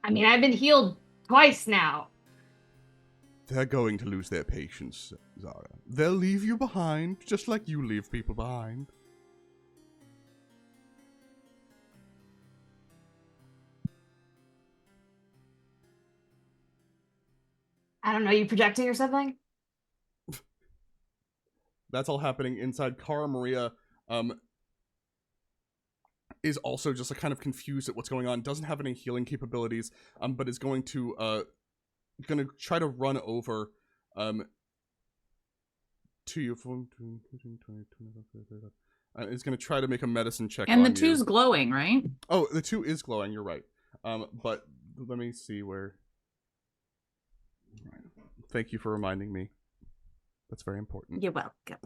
I mean, I've been healed twice now. They're going to lose their patience, Zara. They'll leave you behind, just like you leave people behind. I don't know, you projecting or something? That's all happening inside. Cara Maria is also just kind of confused at what's going on. Doesn't have any healing capabilities, but is going to try to run over to you. Is going to try to make a medicine check. And the on two's you. glowing, right? Oh, the 2 is glowing. You're right. But let me see where. Thank you for reminding me. That's very important. You're welcome.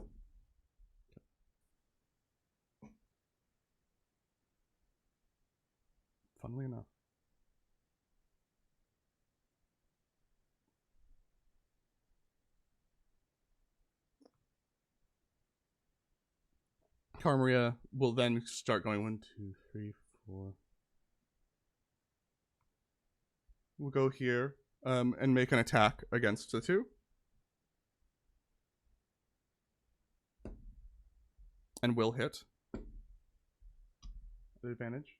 Funnily enough. Carmaria will then start going 1, 2, 3, 4. We'll go here and make an attack against the 2. And will hit. The advantage.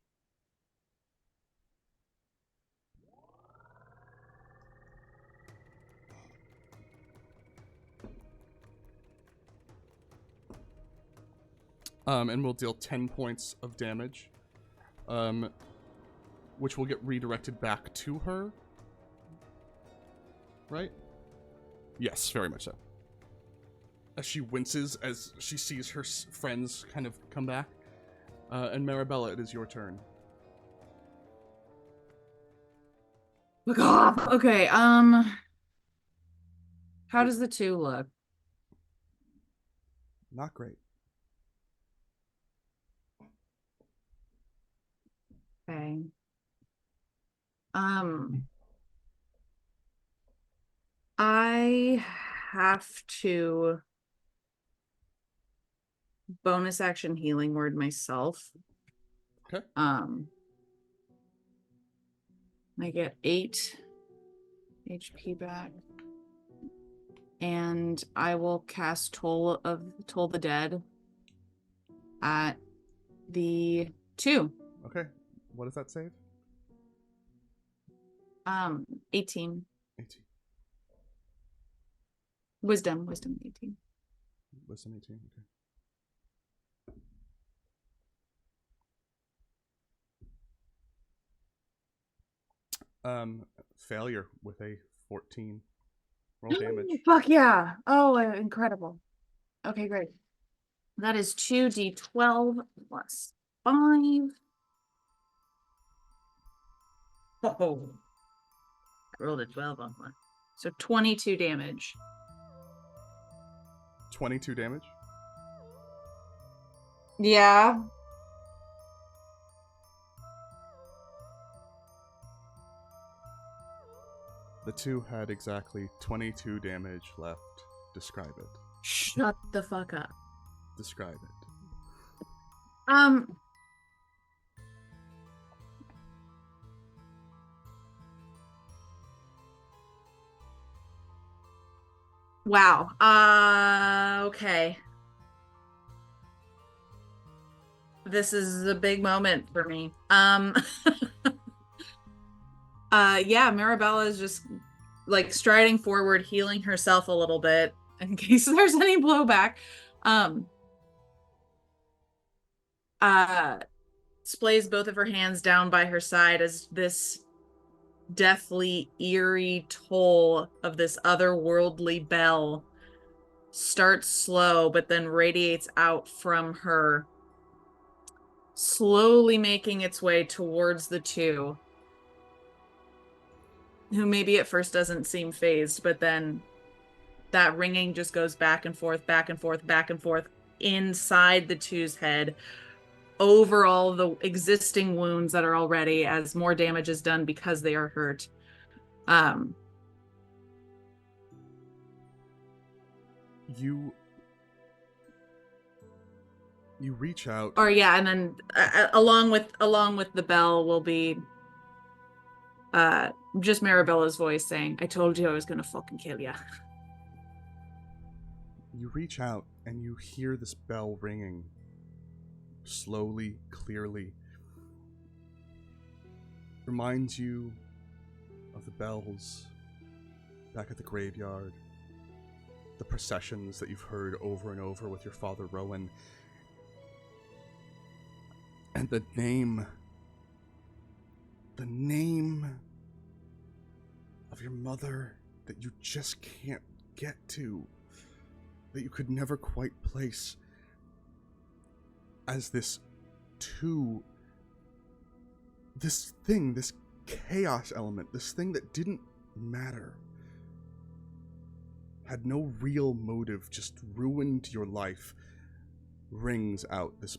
And we'll deal 10 points of damage, which will get redirected back to her. Right? Yes, very much so. As she winces as she sees her friends kind of come back. And Marabella, it is your turn. Look off. Okay, how does the 2 look? Not great. Okay. I have to bonus action healing word myself. Okay. I get 8 HP back. And I will cast Toll the Dead at the 2. Okay. What does that save? 18. 18. Wisdom 18. Wisdom 18, okay. Failure with a 14. Roll damage. Fuck yeah. Oh, incredible. Okay, great. That is 2d12 plus 5. Oh. Rolled a 12 on one. So 22 damage. 22 damage? Yeah. The 2 had exactly 22 damage left. Describe it. Shut the fuck up. Describe it. Wow. Okay. This is a big moment for me. Yeah, Marabella is just like striding forward, healing herself a little bit in case there's any blowback. Splays both of her hands down by her side as this deathly eerie toll of this otherworldly bell starts slow but then radiates out from her, slowly making its way towards the 2. who maybe at first doesn't seem phased, but then that ringing just goes back and forth, back and forth, back and forth inside the two's head, over all the existing wounds that are already, as more damage is done because they are hurt. You reach out. Or yeah, and then along with the bell will be just Marabella's voice saying, "I told you I was gonna fucking kill ya." You reach out and you hear this bell ringing slowly, clearly. Reminds you of the bells back at the graveyard, the processions that you've heard over and over with your father Rowan, and the name of your mother that you just can't get to, that you could never quite place as this thing, this chaos element, this thing that didn't matter, had no real motive, just ruined your life, rings out this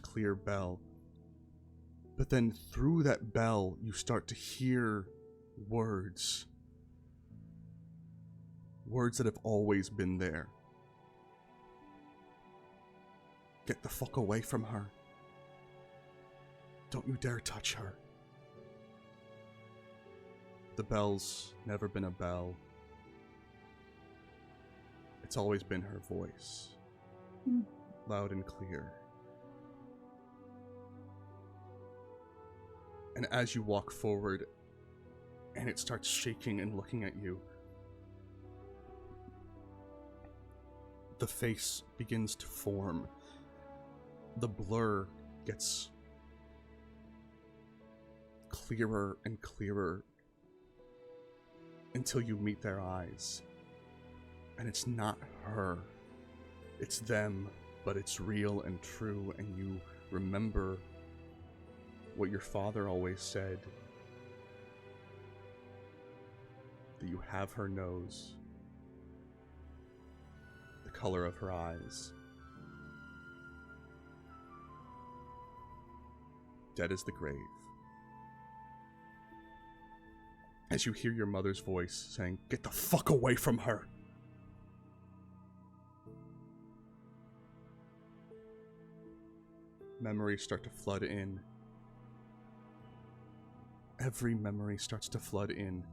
clear bell. But then through that bell, you start to hear words that have always been there. Get the fuck away from her. Don't you dare touch her. The bell's never been a bell. It's always been her voice. Loud and clear. And as you walk forward, and it starts shaking and looking at you, the face begins to form. The blur gets clearer and clearer until you meet their eyes. And it's not her. It's them, but it's real and true, and you remember what your father always said. That you have her nose, the color of her eyes. Dead as the grave. As you hear your mother's voice saying, "Get the fuck away from her!" Memories start to flood in. Every memory starts to flood in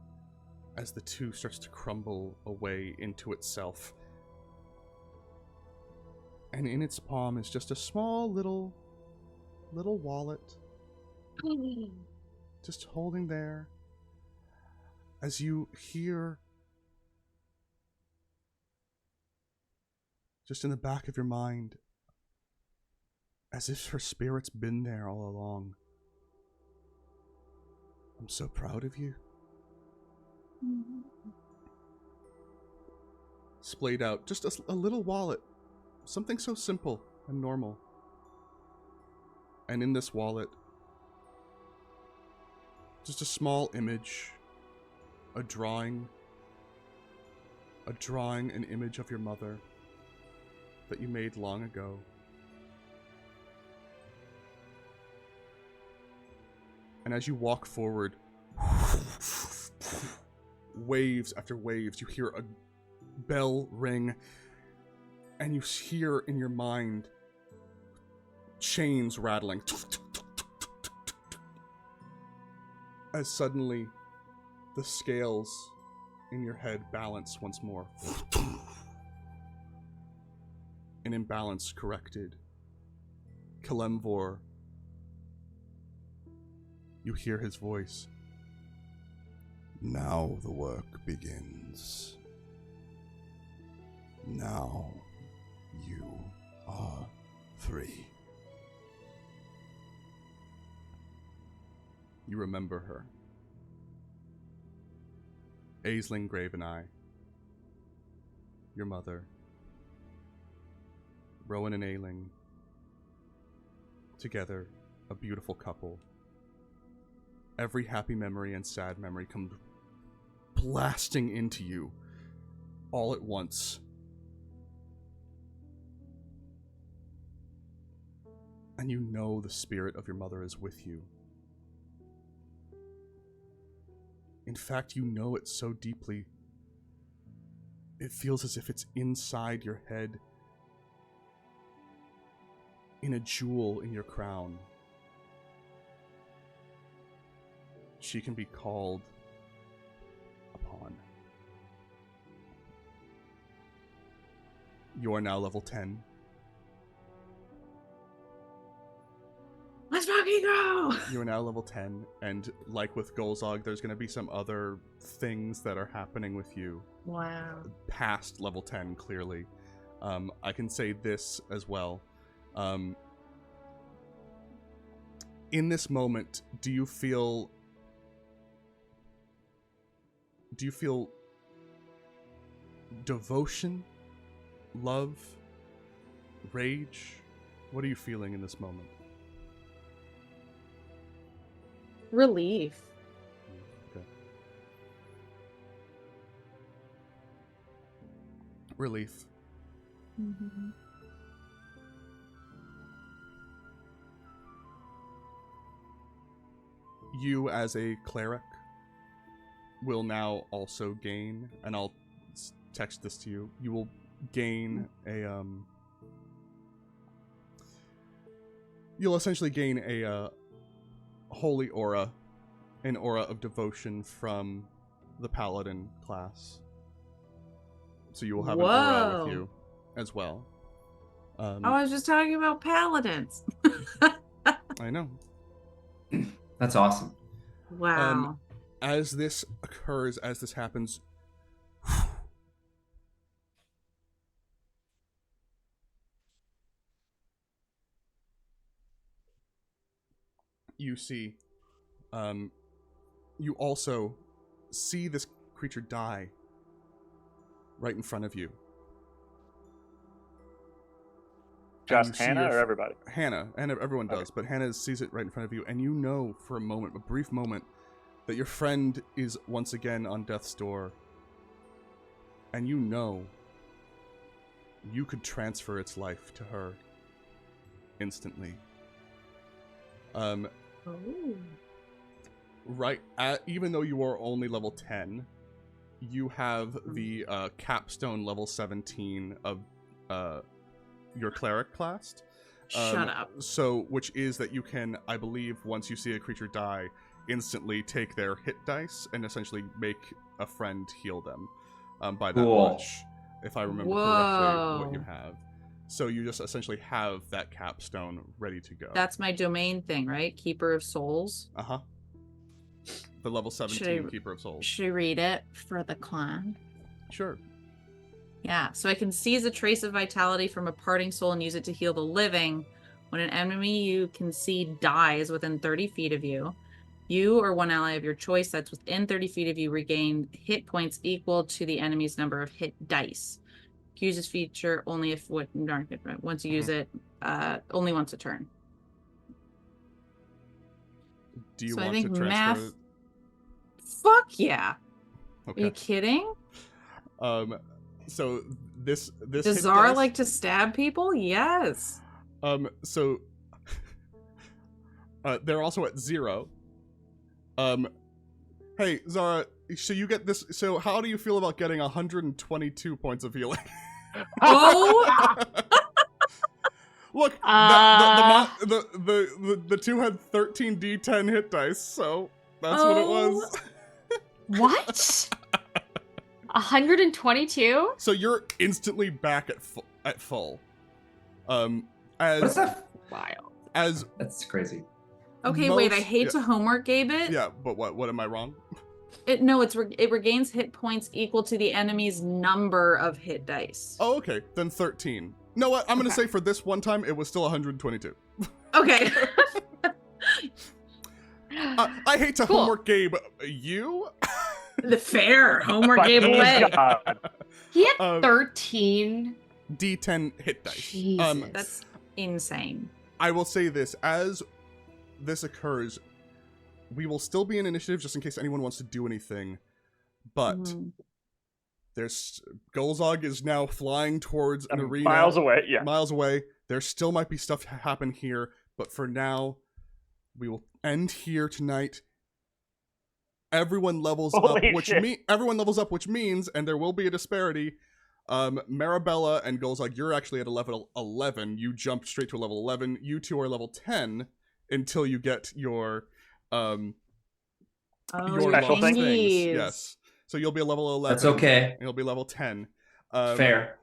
as the two starts to crumble away into itself. And in its palm is just a small little wallet. Just holding there. As you hear, just in the back of your mind, as if her spirit's been there all along. I'm so proud of you. Splayed out, just a little wallet. Something so simple and normal. And in this wallet, just a small image, a drawing, an image of your mother that you made long ago. And as you walk forward, waves after waves, you hear a bell ring, and you hear in your mind chains rattling. As suddenly, the scales in your head balance once more. An imbalance corrected. Kalemvor, you hear his voice. Now the work begins. Now you are free. You remember her. Aisling Graveneye, your mother, Rowan and Ailing, together, a beautiful couple. every happy memory and sad memory come blasting into you all at once. And you know the spirit of your mother is with you. In fact, you know it so deeply, it feels as if it's inside your head, in a jewel in your crown. She can be called upon. You are now level 10. Let's fucking go! You are now level 10, and like with Golzog, there's going to be some other things that are happening with you. Wow. Past level 10, clearly. I can say this as well. In this moment, do you feel devotion, love, rage? What are you feeling in this moment? Relief. Okay. Relief. Mm-hmm. You, as a cleric, will now also gain, and I'll text this to you. You will gain a You'll essentially gain a holy aura, an aura of devotion from the paladin class. So you will have an aura with you as well. I was just talking about paladins. I know. That's awesome. Wow. As this occurs, as this happens, you see, you also see this creature die right in front of you. Just Hannah or everybody? Hannah, and everyone does, but Hannah sees it right in front of you, and you know for a moment, a brief moment, that your friend is once again on death's door, and you know you could transfer its life to her instantly. Right, even though you are only level 10, you have the capstone level 17 of your cleric class. Shut up. So, which is that you can, I believe, once you see a creature die, instantly take their hit dice and essentially make a friend heal them by that much, if I remember correctly what you have. So you just essentially have that capstone ready to go. That's my domain thing, right? Keeper of Souls. Uh-huh. The level 17 Keeper of Souls. Should I read it for the clan? Sure. Yeah, so I can seize a trace of vitality from a parting soul and use it to heal the living. When an enemy you can see dies within 30 feet of you, you or one ally of your choice that's within 30 feet of you regain hit points equal to the enemy's number of hit dice. Use this feature only if once you use it, only once a turn. Do you so want I think to transfer? math. Fuck yeah! Okay. Are you kidding? So this Does Zara like to stab people? Yes. So they're also at 0. Hey Zara, so you get this. So how do you feel about getting 122 points of healing? Oh. Look, the two had 13 d10 hit dice, so that's what it was. What? 122? So you're instantly back at full. What's that? Wild. That's crazy. Okay, wait. I hate to homework Gabe it. Yeah, but what am I wrong? It regains hit points equal to the enemy's number of hit dice. Oh, okay. Then 13. You know what? I'm gonna say for this one time, it was still 122. Okay. I hate to homework Gabe you. The fair homework Gabe away. He had 13 d10 hit dice. Jesus. That's insane. I will say this: as this occurs, we will still be in initiative just in case anyone wants to do anything. But there's Golzog is now flying towards an arena. Miles away, yeah. Miles away. There still might be stuff to happen here, but for now, we will end here tonight. Everyone levels up, which means, and there will be a disparity. Marabella and Golzog, you're actually at a level 11. You jumped straight to a level 11. You two are level 10 until you get your special things. things. Yes. So you'll be a level 11. That's okay. And you'll be level 10. Fair.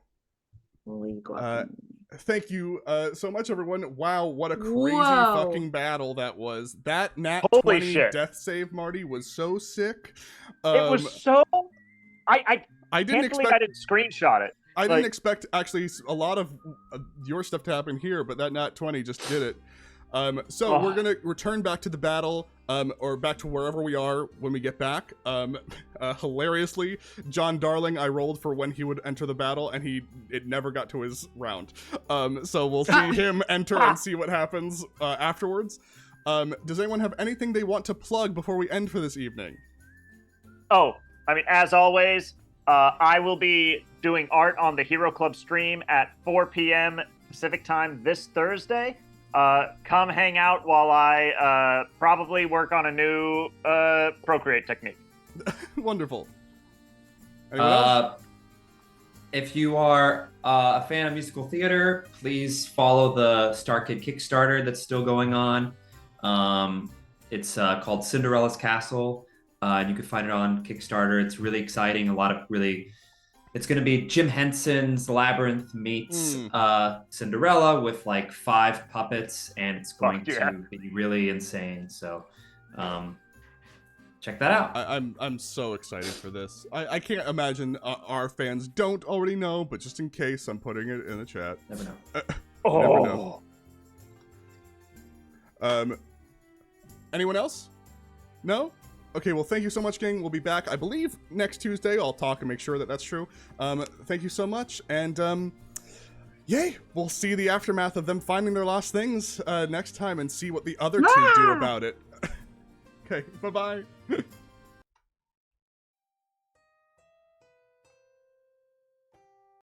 Thank you so much, everyone. Wow, what a crazy fucking battle that was. That nat Holy 20 shit. death save, Marty, was so sick. It was so... I didn't can't believe I didn't screenshot it. I didn't expect, actually, a lot of your stuff to happen here, but that nat 20 just did it. So we're going to return back to the battle, or back to wherever we are when we get back. Hilariously, John Darling, I rolled for when he would enter the battle, and it never got to his round. So we'll see him enter and see what happens afterwards. Does anyone have anything they want to plug before we end for this evening? Oh, I mean, as always, I will be doing art on the Hero Club stream at 4 p.m. Pacific time this Thursday. Come hang out while I probably work on a new Procreate technique. Wonderful. Anyone else? If you are a fan of musical theater, please follow the Star Kid Kickstarter that's still going on. It's called Cinderella's Castle. And you can find it on Kickstarter. It's really exciting. It's going to be Jim Henson's Labyrinth meets Cinderella with like 5 puppets, and it's going to be really insane. So, check that out. I'm so excited for this. I can't imagine our fans don't already know, but just in case, I'm putting it in the chat. Never know. Never know. Anyone else? No? Okay, well, thank you so much, gang. We'll be back, I believe, next Tuesday. I'll talk and make sure that that's true. Thank you so much, and yay! We'll see the aftermath of them finding their lost things next time and see what the other two do about it. Okay, bye-bye.